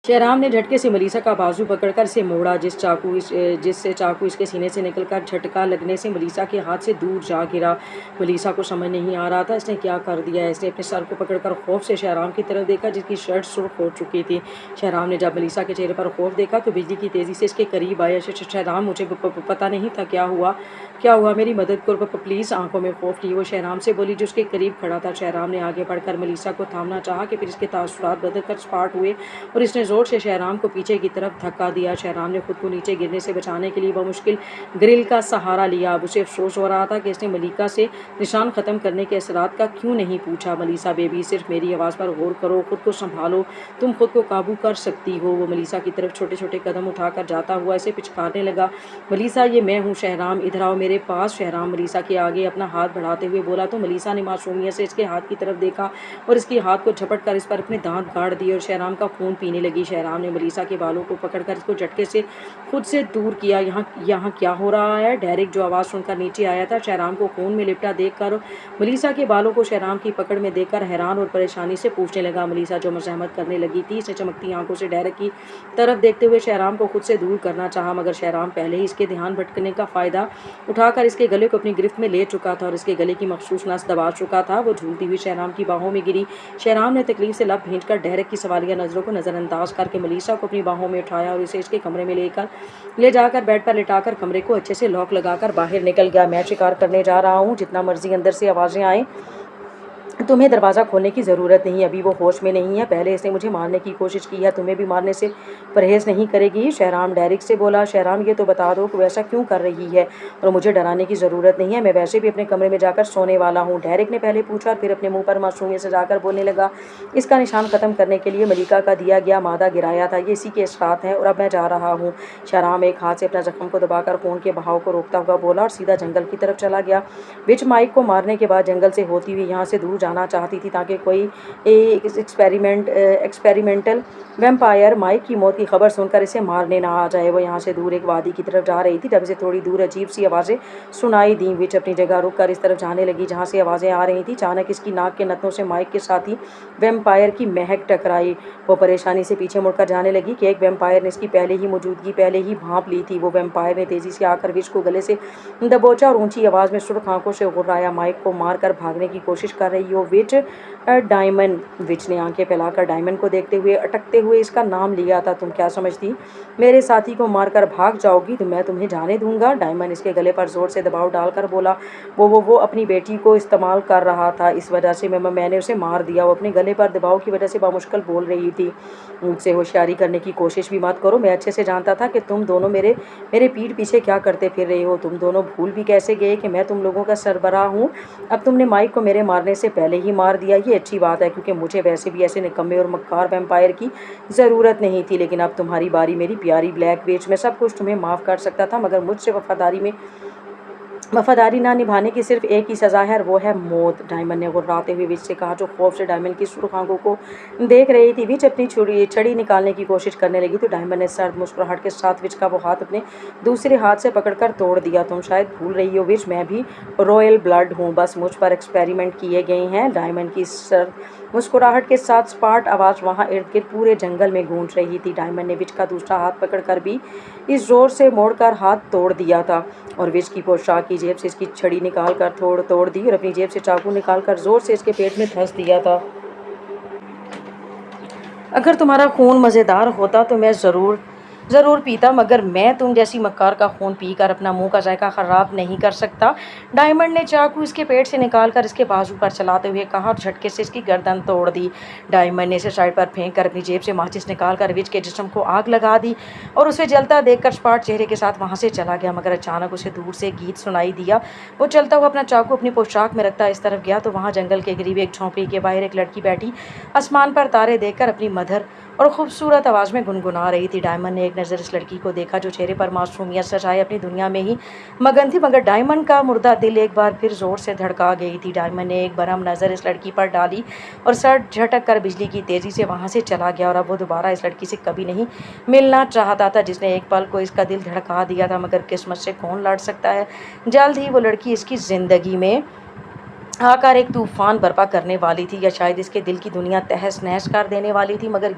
शहराम ने झटके से मलीसा का बाजू पकड़कर इसे मोड़ा, जिससे चाकू इसके सीने से निकलकर झटका लगने से मलीसा के हाथ से दूर जा गिरा। मलीसा को समझ नहीं आ रहा था इसने क्या कर दिया है। इसने अपने सर को पकड़कर खौफ से शहराम की तरफ देखा जिसकी शर्ट सुर्ख हो चुकी थी। शहराम ने जब मलीसा के चेहरे पर खौफ देखा तो बिजली की तेज़ी से इसके करीब आया। शहराम, मुझे पता नहीं था क्या हुआ, मेरी मदद करो प्लीज़। आंखों में खौफ लिए वो शहराम से बोली जो उसके करीब खड़ा था। शहराम ने आगे बढ़कर मलीसा को थामना चाहा कि फिर इसके तासुरात बदल कर सपाट हुए और इसने ज़ोर से शहराम को पीछे की तरफ धक्का दिया। शहराम ने खुद को नीचे गिरने से बचाने के लिए बमुश्किल ग्रिल का सहारा लिया। अब उसे अफसोस हो रहा था कि इसने मलिका से निशान ख़त्म करने के असरात का क्यों नहीं पूछा। मलिसा बेबी, सिर्फ मेरी आवाज़ पर गौर करो, खुद को संभालो, तुम खुद को काबू कर सकती हो। वो मलिसा की तरफ छोटे छोटे कदम उठाकर जाता हुआ इसे पिचकारने लगा। मलिसा, ये मैं हूँ शहराम, इधर आओ मेरे पास। शहराम मलिसा के आगे अपना हाथ बढ़ाते हुए बोला तो मलिसा ने मासूमियत से इसके हाथ की तरफ देखा और इसके हाथ को झपट कर इस पर अपने दांत गाड़ दिए और शहराम का खून पीने लगी। शहराम ने मलिसा के बालों को पकड़कर इसको झटके से खुद से दूर किया। यहाँ क्या हो रहा है? डेरिक, जो आवाज़ सुनकर नीचे आया था, शहराम को खून में लिपटा देखकर मलिसा के बालों को शहराम की पकड़ में देखकर हैरान और परेशानी से पूछने लगा। मलिसा जो मज़ाहमत करने लगी थी, इसने चमकती आंखों से डेरिक की तरफ देखते हुए शहराम को खुद से दूर करना चाहा, मगर शहराम पहले ही इसके ध्यान भटकने का फ़ायदा उठाकर इसके गले को अपनी गिरफ्त में ले चुका था और इसके गले की मखसूस नस दबा चुका था। वो झूलती हुई शहराम की बाहों में गिरी। शहराम ने तकलीफ से लब भींचकर डेरिक की सवालिया नज़रों को नज़रअंदाज करके मलिसा को अपनी बाहों में उठाया और इसे इसके कमरे में ले जाकर बेड पर लिटाकर कमरे को अच्छे से लॉक लगाकर बाहर निकल गया। मैं शिकार करने जा रहा हूँ, जितना मर्जी अंदर से आवाज़ें आएँ, तुम्हें दरवाज़ा खोलने की ज़रूरत नहीं। अभी वो होश में नहीं है, पहले इसने मुझे मारने की कोशिश की है, तुम्हें भी मारने से परहेज़ नहीं करेगी। शहराम डेरिक से बोला। शहराम, ये तो बता दो कि वैसा क्यों कर रही है, और मुझे डराने की ज़रूरत नहीं है, मैं वैसे भी अपने कमरे में जाकर सोने वाला हूँ। डेरिक ने पहले पूछा और फिर अपने मुँह पर मासूमियत से जाकर बोलने लगा। इसका निशान ख़त्म करने के लिए मलिका का दिया गया मादा गिराया था, ये इसी के असरात हैं और अब मैं जा रहा हूँ। शहराम एक हाथ से अपना जख्म को दबाकर खून के बहाव को रोकता हुआ बोला और सीधा जंगल की तरफ चला गया। बिच माइक को मारने के बाद जंगल से होती हुई यहाँ से दूर जाना चाहती थी ताकि कोई एक्सपेरिमेंटल वैम्पायर माइक की मौत की खबर सुनकर इसे मारने ना आ जाए। वो यहाँ से दूर एक वादी की तरफ जा रही थी जब इसे थोड़ी दूर अजीब सी आवाज़ें सुनाई दी। विच अपनी जगह रुककर इस तरफ जाने लगी जहाँ से आवाज़ें आ रही थी। अचानक इसकी नाक के नथनों से माइक के साथ ही वैम्पायर की महक टकराई। वो परेशानी से पीछे मुड़कर जाने लगी कि एक वैम्पायर ने इसकी पहले ही भांप ली थी। वो वैम्पायर ने तेज़ी से आकर विच को गले से दबोचा और ऊंची आवाज़ में सुर्ख आंखों से गुर्राया। माइक को मारकर भागने की कोशिश कर रही हो विच। डायमंड। विच ने आंखें फैलाकर डायमंड को देखते हुए अटकते हुए इसका नाम लिया था। तुम क्या समझती, मेरे साथी को मारकर भाग जाओगी तो मैं तुम्हें जाने दूंगा? डायमंड इसके गले पर जोर से दबाव डालकर बोला। वो अपनी बेटी को इस्तेमाल कर रहा था, इस वजह से मैंने उसे मार दिया। वो अपने गले पर दबाव की वजह से बामुश्किल बोल रही थी। मुझसे होशियारी करने की कोशिश भी मत करो, मैं अच्छे से जानता था कि तुम दोनों मेरे पीठ पीछे क्या करते फिर रहे हो। तुम दोनों भूल भी कैसे गए कि मैं तुम लोगों का सरबराह हूँ? अब तुमने माइक को मेरे मारने से पहले ही मार दिया, ये अच्छी बात है क्योंकि मुझे वैसे भी ऐसे निकम्मे और मक्कार वैम्पायर की ज़रूरत नहीं थी। लेकिन अब तुम्हारी बारी, मेरी प्यारी ब्लैक विच। मैं सब कुछ तुम्हें माफ़ कर सकता था मगर मुझसे वफादारी ना निभाने की सिर्फ एक ही सज़ा है और वो है मौत। डायमंड ने गुर्राते हुए विच से कहा जो खौफ से डायमंड की सुर्ख आंखों को देख रही थी। विच अपनी छड़ी निकालने की कोशिश करने लगी तो डायमंड ने सर्द मुस्कुराहट के साथ विच का वो हाथ अपने दूसरे हाथ से पकड़कर तोड़ दिया। तुम शायद भूल रही हो विच, मैं भी रॉयल ब्लड हूँ, बस मुझ पर एक्सपेरिमेंट किए गए हैं। डायमंड की सर्द मुस्कुराहट के साथ स्पार्ट आवाज़ वहाँ इर्द गिर्द पूरे जंगल में गूंज रही थी। डायमंड ने विच का दूसरा हाथ पकड़कर भी इस जोर से मोड़कर हाथ तोड़ दिया था और विच की पोशाक की जेब से इसकी छड़ी निकाल कर तोड़ दी और अपनी जेब से चाकू निकालकर जोर से इसके पेट में धंस दिया था। अगर तुम्हारा खून मज़ेदार होता तो मैं ज़रूर पीता, मगर मैं तुम जैसी मक्कार का खून पीकर अपना मुंह का जायका ख़राब नहीं कर सकता। डायमंड ने चाकू इसके पेट से निकालकर इसके बाजू पर चलाते हुए कहा और झटके से इसकी गर्दन तोड़ दी। डायमंड ने इसे साइड पर फेंक कर अपनी जेब से माचिस निकालकर विच के जिस्म को आग लगा दी और उसे जलता देखकर स्पार्ट चेहरे के साथ वहाँ से चला गया। मगर अचानक उसे दूर से गीत सुनाई दिया। वो चलता हुआ अपना चाकू अपनी पोशाक में रखता इस तरफ गया तो वहाँ जंगल के करीब एक झोंपड़ी के बाहर एक लड़की बैठी आसमान पर तारे देखकर अपनी मधुर और खूबसूरत आवाज़ में गुनगुना रही थी। डायमंड ने एक नज़र इस लड़की को देखा जो चेहरे पर मासूमियत सजाए अपनी दुनिया में ही मगन थी, मगर डायमंड का मुर्दा दिल एक बार फिर ज़ोर से धड़का गई थी। डायमंड ने एक बरहम नज़र इस लड़की पर डाली और सर झटक कर बिजली की तेज़ी से वहाँ से चला गया और अब वो दोबारा इस लड़की से कभी नहीं मिलना चाहता था जिसने एक पल को इसका दिल धड़का दिया था। मगर किस्मत से कौन लड़ सकता है, जल्द ही वो लड़की इसकी ज़िंदगी में आकर एक तूफ़ान बर्पा करने वाली थी या शायद इसके दिल की दुनिया तहस नहस कर देने वाली थी। मगर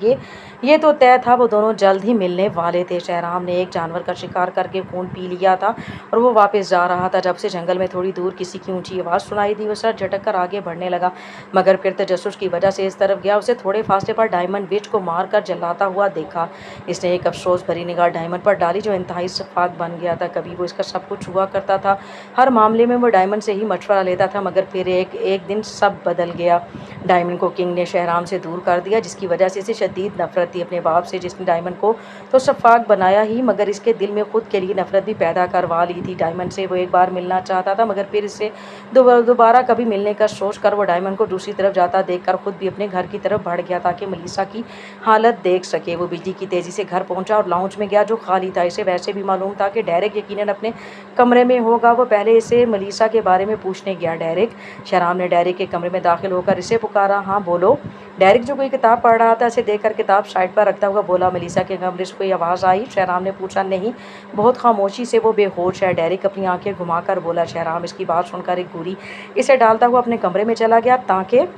ये तो तय था, वो दोनों जल्द ही मिलने वाले थे। शहराम ने एक जानवर का शिकार करके खून पी लिया था और वो वापस जा रहा था जब से जंगल में थोड़ी दूर किसी की ऊंची आवाज़ सुनाई दी। वो सर झटक कर आगे बढ़ने लगा मगर फिर तजस्सुस की वजह से इस तरफ गया। उसे थोड़े फासले पर डायमंड विच को मार कर जलाता हुआ देखा। इसने एक अफसोस भरी निगाह डायमंड पर डाली जो इंतहाई शफाक बन गया था। कभी वो इसका सब कुछ हुआ करता था, हर मामले में वो डायमंड से ही मशवरा लेता था मगर फिर फिर एक एक दिन सब बदल गया। डायमंड को किंग ने शहराम से दूर कर दिया, जिसकी वजह से इसे शदीद नफरत थी अपने बाप से, जिसने डायमंड को तो शफाक बनाया ही मगर इसके दिल में खुद के लिए नफरत भी पैदा करवा ली थी। डायमंड से वो एक बार मिलना चाहता था, मगर फिर इससे दोबारा कभी मिलने का सोच कर वो डायमंड को दूसरी तरफ जाता देखकर खुद भी अपने घर की तरफ बढ़ गया ताकि मलीसा की हालत देख सके। वो बिजली की तेज़ी से घर पहुंचा और लाउंज में गया जो खाली था। इसे वैसे भी मालूम था कि डेरेक यकीनन अपने कमरे में होगा। वो पहले इसे मलीसा के बारे में पूछने गया। डेरेक, शहराम ने डेरेक के कमरे में दाखिल होकर इसे पुकारा। हाँ बोलो। डेरेक जो कोई किताब पढ़ रहा था इसे देखकर किताब साइड पर रखता हुआ बोला। मलीसा के कमरे से कोई आवाज़ आई? शहराम ने पूछा। नहीं, बहुत खामोशी से वो बेहोश है। डेरेक अपनी आंखें घुमाकर बोला। शहराम इसकी बात सुनकर एक गोली इसे डालता हुआ अपने कमरे में चला गया ताकि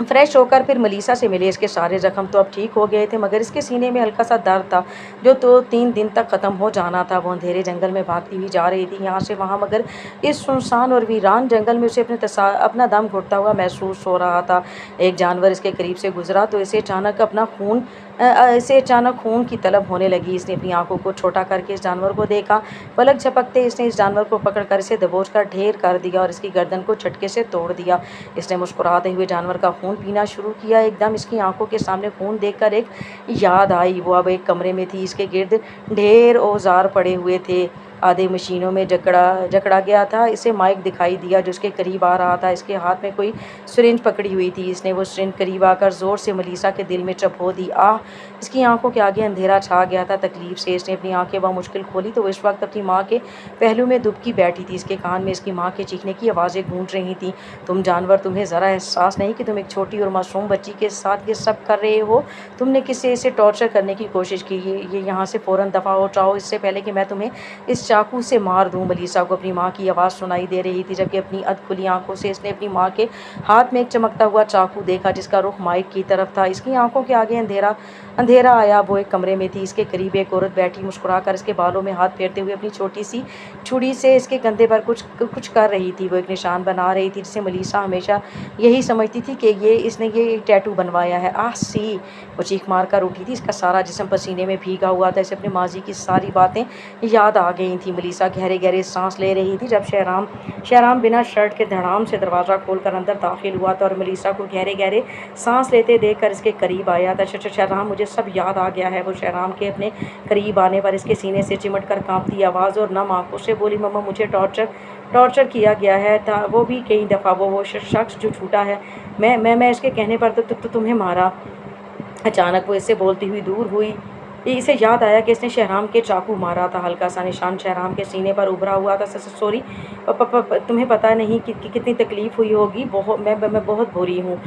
फ्रेश होकर फिर मलीसा से मिले। इसके सारे ज़ख्म तो अब ठीक हो गए थे, मगर इसके सीने में हल्का सा दर्द था जो तो 3 दिन तक ख़त्म हो जाना था। वो अंधेरे जंगल में भागती हुई जा रही थी यहाँ से वहाँ, मगर इस सुनसान और वीरान जंगल में उसे अपना दम घुटता हुआ महसूस हो रहा था। एक जानवर इसके करीब से गुजरा तो इसे अचानक खून की तलब होने लगी। इसने अपनी आंखों को छोटा करके इस जानवर को देखा। पलक झपकते इसने इस जानवर को पकड़कर इसे दबोचकर ढेर कर दिया और इसकी गर्दन को झटके से तोड़ दिया। इसने मुस्कुराते हुए जानवर का खून पीना शुरू किया। एकदम इसकी आंखों के सामने खून देखकर एक याद आई। वो अब एक कमरे में थी। इसके गिर्द ढेर औजार पड़े हुए थे, आधे मशीनों में जकड़ा गया था। इसे माइक दिखाई दिया जो उसके करीब आ रहा था। इसके हाथ में कोई सिरिंज पकड़ी हुई थी। इसने वो सिरिंज करीब आकर ज़ोर से मलीसा के दिल में चपो दी। आह! इसकी आंखों के आगे अंधेरा छा गया था। तकलीफ से इसने अपनी आंखें मुश्किल खोली तो वो इस वक्त अपनी माँ के पहलू में दुबकी बैठी थी। इसके कान में इसकी माँ के चीखने की आवाज़ें गूंज रही थीं। तुम जानवर, तुम्हें ज़रा एहसास नहीं कि तुम एक छोटी और मासूम बच्ची के साथ ये सब कर रहे हो? तुमने किसी इसे टॉर्चर करने की कोशिश की। ये यहाँ से फ़ौरन दफ़ा हो जाओ, इससे पहले कि मैं तुम्हें इस चाकू से मार दूँ। मलीसा को अपनी माँ की आवाज़ सुनाई दे रही थी, जबकि अपनी अधखुली आंखों से इसने अपनी माँ के हाथ में एक चमकता हुआ चाकू देखा जिसका रुख माइक की तरफ था। इसकी आंखों के आगे अंधेरा आया। वो एक कमरे में थी। इसके करीब एक औरत बैठी मुस्कुराकर इसके बालों में हाथ फेरते हुए अपनी छोटी सी छुरी से इसके कंधे पर कुछ कर रही थी। वो एक निशान बना रही थी जिसे मलीसा हमेशा यही समझती थी कि इसने एक टैटू बनवाया है। आह सी! वो चीख मार कर उठी थी। इसका सारा जिस्म पसीने में भीगा हुआ था। इसे अपने माजी की सारी बातें याद आ गई थी। मलीसा गहरे गहरे सांस ले रही थी जब शहराम बिना शर्ट के धड़ाम से दरवाज़ा खोलकर अंदर दाखिल हुआ था और मलीसा को गहरे गहरे सांस लेते देखकर इसके करीब आया था। शहराम, मुझे सब याद आ गया है। वो शहराम के अपने करीब आने पर इसके सीने से चिमट कर कांपती आवाज़ और नम आंखों से बोली। मम्मा, मुझे टॉर्चर किया गया है था, वो भी कई दफ़ा। वो शख्स जो छूटा है, मैं इसके कहने पर तो तुम्हें मारा। अचानक वो इससे बोलती हुई दूर हुई। इसे याद आया कि इसने शहराम के चाकू मारा था। हल्का सा निशान शहराम के सीने पर उभरा हुआ था। सॉरी, तुम्हें पता नहीं कि कितनी तकलीफ़ हुई होगी। मैं बहुत बुरी हूँ।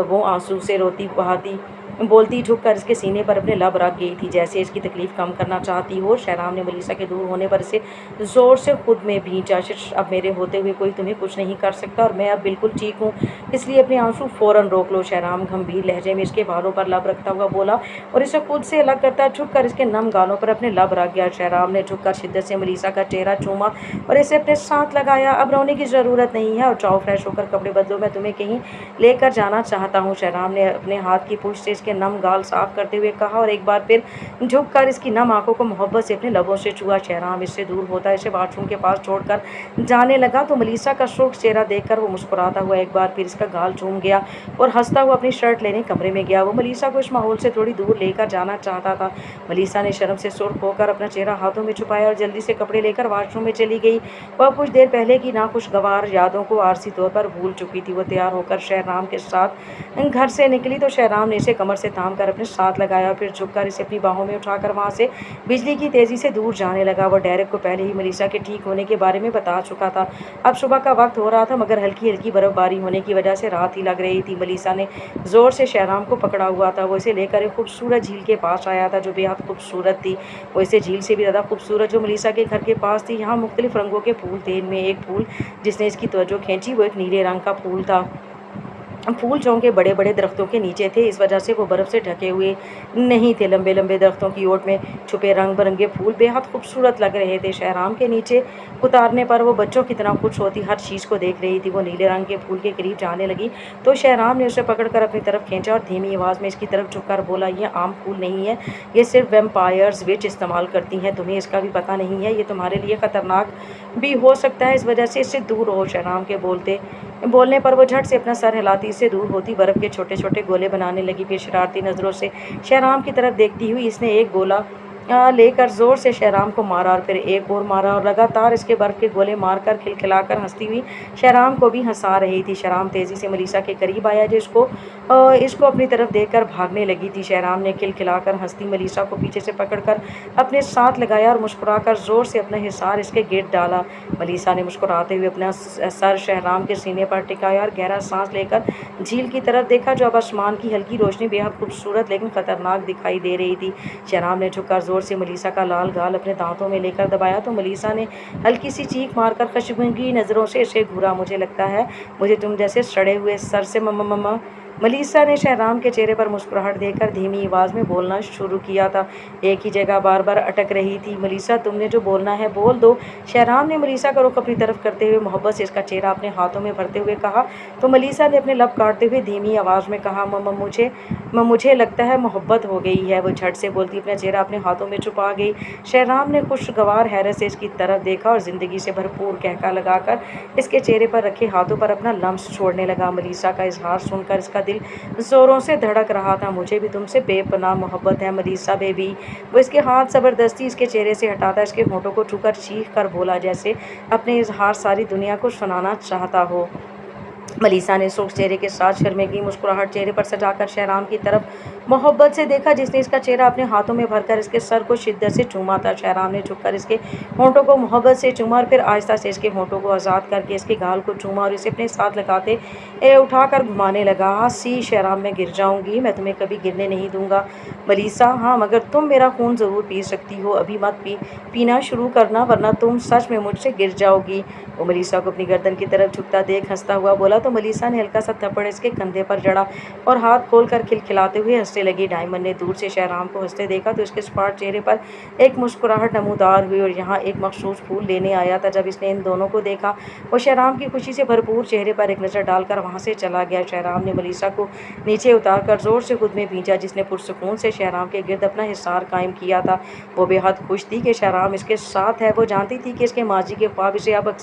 वो आंसू से रोती बहाती बोलती झुककर इसके सीने पर अपने लब रख गई थी, जैसे इसकी तकलीफ़ कम करना चाहती हो। शहराम ने मलीसा के दूर होने पर इसे ज़ोर से खुद में भींचा। अब मेरे होते हुए कोई तुम्हें कुछ नहीं कर सकता और मैं अब बिल्कुल ठीक हूँ, इसलिए अपने आंसू फ़ौरन रोक लो। शहराम गंभीर लहजे में इसके बालों पर लब रखता हुआ बोला और इसे खुद से अलग करता झुककर इसके नम गालों पर अपने लब रख गया। शहराम ने झुककर शिद्दत से मलीसा का चेहरा चूमा और इसे अपने साथ लगाया। अब रोने की ज़रूरत नहीं है और जाओ फ्रेश होकर कपड़े बदलो, मैं तुम्हें कहीं लेकर जाना चाहता हूँ। शहराम ने अपने हाथ की पूंछ से इसके नम गाल साफ करते हुए कहा और एक बार फिर झुककर इसकी नम आंखों को मोहब्बत से अपने लबों से छुआ। शहराम इससे दूर होता इसे बाथरूम के पास छोड़कर जाने लगा तो मलीसा का शोक चेहरा देखकर वो मुस्कुराता हुआ एक बार फिर इसका गाल चूम गया और हंसता हुआ अपनी शर्ट लेने कमरे में गया। वो मलीसा को इस माहौल से थोड़ी दूर लेकर जाना चाहता था। मलीसा ने शर्म से सुर्ख होकर अपना चेहरा हाथों में छुपाया और जल्दी से कपड़े लेकर वाशरूम में चली गई। वह कुछ देर पहले की नाखुशगवार यादों को आरसी तौर पर भूल चुकी थी। वो तैयार होकर शहराम के साथ घर से निकली तो शहराम ने इसे कमर से थाम कर अपने साथ लगाया, फिर झुककर इसे अपनी बाहों में उठाकर वहां से बिजली की तेजी से दूर जाने लगा। वो डेरेक को पहले ही मलीसा के ठीक होने के बारे में बता चुका था। अब सुबह का वक्त हो रहा था मगर हल्की हल्की बर्फबारी होने की वजह से रात ही लग रही थी। मलीसा ने जोर से शहराम को पकड़ा हुआ था। वो इसे लेकर एक खूबसूरत झील के पास आया था जो बेहद खूबसूरत थी। वो इसे झील से भी ज़्यादा खूबसूरत जो मलीसा के घर के पास थी। यहाँ मुख्तलिफ रंगों के फूल थे। इनमें एक फूल जिसने इसकी तवज्जो खींची वो एक नीले रंग का फूल था। फूल चौंके बड़े बड़े दरख्तों के नीचे थे, इस वजह से वो बर्फ़ से ढके हुए नहीं थे। लंबे लंबे दरख्तों की ओट में छुपे रंग बिरंगे फूल बेहद खूबसूरत लग रहे थे। शहराम के नीचे उतारने पर वो बच्चों की तरह खुश होती हर चीज़ को देख रही थी। वो नीले रंग के फूल के करीब जाने लगी तो शहराम ने उसे पकड़कर अपनी तरफ खींचा और धीमी आवाज़ में इसकी तरफ झुककर बोला, ये आम फूल नहीं है, ये सिर्फ वेम्पायर्स विच इस्तेमाल करती हैं। तुम्हें इसका भी पता नहीं है, ये तुम्हारे लिए ख़तरनाक भी हो सकता है, इस वजह से इससे दूर रहो। शहराम के बोलते बोलने पर वो झट से अपना सर हिलाती, इससे दूर होती बर्फ़ के छोटे-छोटे गोले बनाने लगी। फिर शरारती नज़रों से शहराम की तरफ देखती हुई इसने एक गोला लेकर ज़ोर से शहराम को मारा और फिर एक और मारा और लगातार इसके बर्फ़ के गोले मारकर खिलखिलाकर हँसती हुई शहराम को भी हँसा रही थी। शहराम तेज़ी से मलीसा के करीब आया जो इसको अपनी तरफ देखकर भागने लगी थी। शहराम ने खिलखिलाकर हँसती मलीसा को पीछे से पकड़कर अपने साथ लगाया और मुस्कुराकर ज़ोर से अपना हिसार इसके गिर डाला। मलीसा ने मुस्कुराते हुए अपना सर शहराम के सीने पर टिकाया और गहरा सांस लेकर झील की तरफ देखा जो अब आसमान की हल्की रोशनी बेहद खूबसूरत लेकिन खतरनाक दिखाई दे रही थी। शहराम ने झुककर जोर से मलीसा का लाल गाल अपने दांतों में लेकर दबाया तो मलीसा ने हल्की सी चीख मारकर खशमगी नज़रों से इसे घूरा। मुझे लगता है मुझे तुम जैसे सड़े हुए सर से मम्मा। मलीसा ने शहराम के चेहरे पर मुस्कुराहट देकर धीमी आवाज़ में बोलना शुरू किया था। एक ही जगह बार बार अटक रही थी। मलीसा तुमने जो बोलना है बोल दो। शहराम ने मलीसा का रुख अपनी तरफ करते हुए मोहब्बत से इसका चेहरा अपने हाथों में भरते हुए कहा तो मलीसा ने अपने लब काटते हुए धीमी आवाज़ में कहा मुझे लगता है मोहब्बत हो गई है। वो झट से बोलती अपना चेहरा अपने हाथों में छुपा गई। शहराम ने खुशगवार हैरत से इसकी तरफ देखा और ज़िंदगी से भरपूर कहका लगाकर इसके चेहरे पर रखे हाथों पर अपना लम्स छोड़ने लगा। मलीसा का इजहार सुनकर इसका दिल ज़ोरों से धड़क रहा था। मुझे भी तुमसे बेपनाह मोहब्बत है मलीसा बेबी। वो इसके हाथ ज़बरदस्ती इसके चेहरे से हटाता इसके होठों को छूकर चीख कर बोला जैसे अपने इजहार सारी दुनिया को सुनाना चाहता हो। मलीसा ने सूख चेहरे के साथ शर्मीली मुस्कुराहट चेहरे पर सजाकर शहराम की तरफ मोहब्बत से देखा जिसने इसका चेहरा अपने हाथों में भरकर इसके सर को शिद्दत से चूमा था। शहराम ने झुककर इसके होंठों को मोहब्बत से चूमा और फिर आहिस्ता से इसके होंठों को आज़ाद करके इसके गाल को चूमा और इसे अपने साथ लगाते उठाकर घुमाने लगा। सी शहराम मैं गिर जाऊंगी, मैं तुम्हें कभी गिरने नहीं दूंगा मलीसा। हाँ मगर तुम मेरा खून ज़रूर पी सकती हो, अभी मत पीना शुरू करना वरना तुम सच में मुझसे गिर जाओगी। वो मलीसा को अपनी गर्दन की तरफ झुकता देख हंसता हुआ बोला तो मलीसा ने हल्का सा थप्पड़ इसके कंधे पर जड़ा और हाथ खोलकर खिलखिलाते हुए हंसने लगी। डायमंड ने दूर से शहराम को हंसते देखा तो इसके स्पाट चेहरे पर एक मुस्कुराहट नमूदार हुई और यहाँ एक मखसूस फूल लेने आया था। जब इसने इन दोनों को देखा वो शहराम की खुशी से भरपूर चेहरे पर एक नज़र डालकर वहाँ से चला गया। शहराम ने मलीसा को नीचे उतार कर जोर से खुद में भींचा जिसने पुरसुकून से शहराम के गिर्द अपना हिसार कायम किया था। वो बेहद खुश थी कि शहराम इसके साथ है। वो जानती थी कि इसके माजी के ख्वाब इसे अब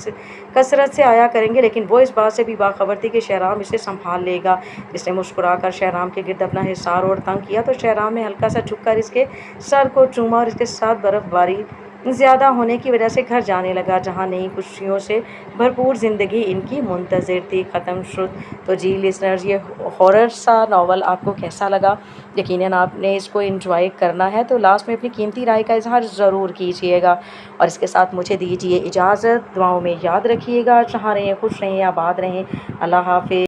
कसरत से आया करेंगे लेकिन वो इस बात से भी बाखबर थी कि शहराम इसे संभाल लेगा। इसने मुस्कुराकर शहराम के गिर्द अपना हिसार और तंग किया तो शहराम ने हल्का सा झुककर इसके सर को चूमा और इसके साथ बर्फबारी ज़्यादा होने की वजह से घर जाने लगा जहाँ नई खुशियों से भरपूर ज़िंदगी इनकी मुंतज़िर थी। ख़त्म शुद। तो जी लिसनर्स ये हॉरर सा नावल आपको कैसा लगा? यकीनन आपने इसको एंजॉय करना है तो लास्ट में अपनी कीमती राय का इजहार ज़रूर कीजिएगा और इसके साथ मुझे दीजिए इजाज़त। दुआओं में याद रखिएगा। जहाँ रहें खुश रहें आबाद रहें। अल्लाह हाफ़िज़।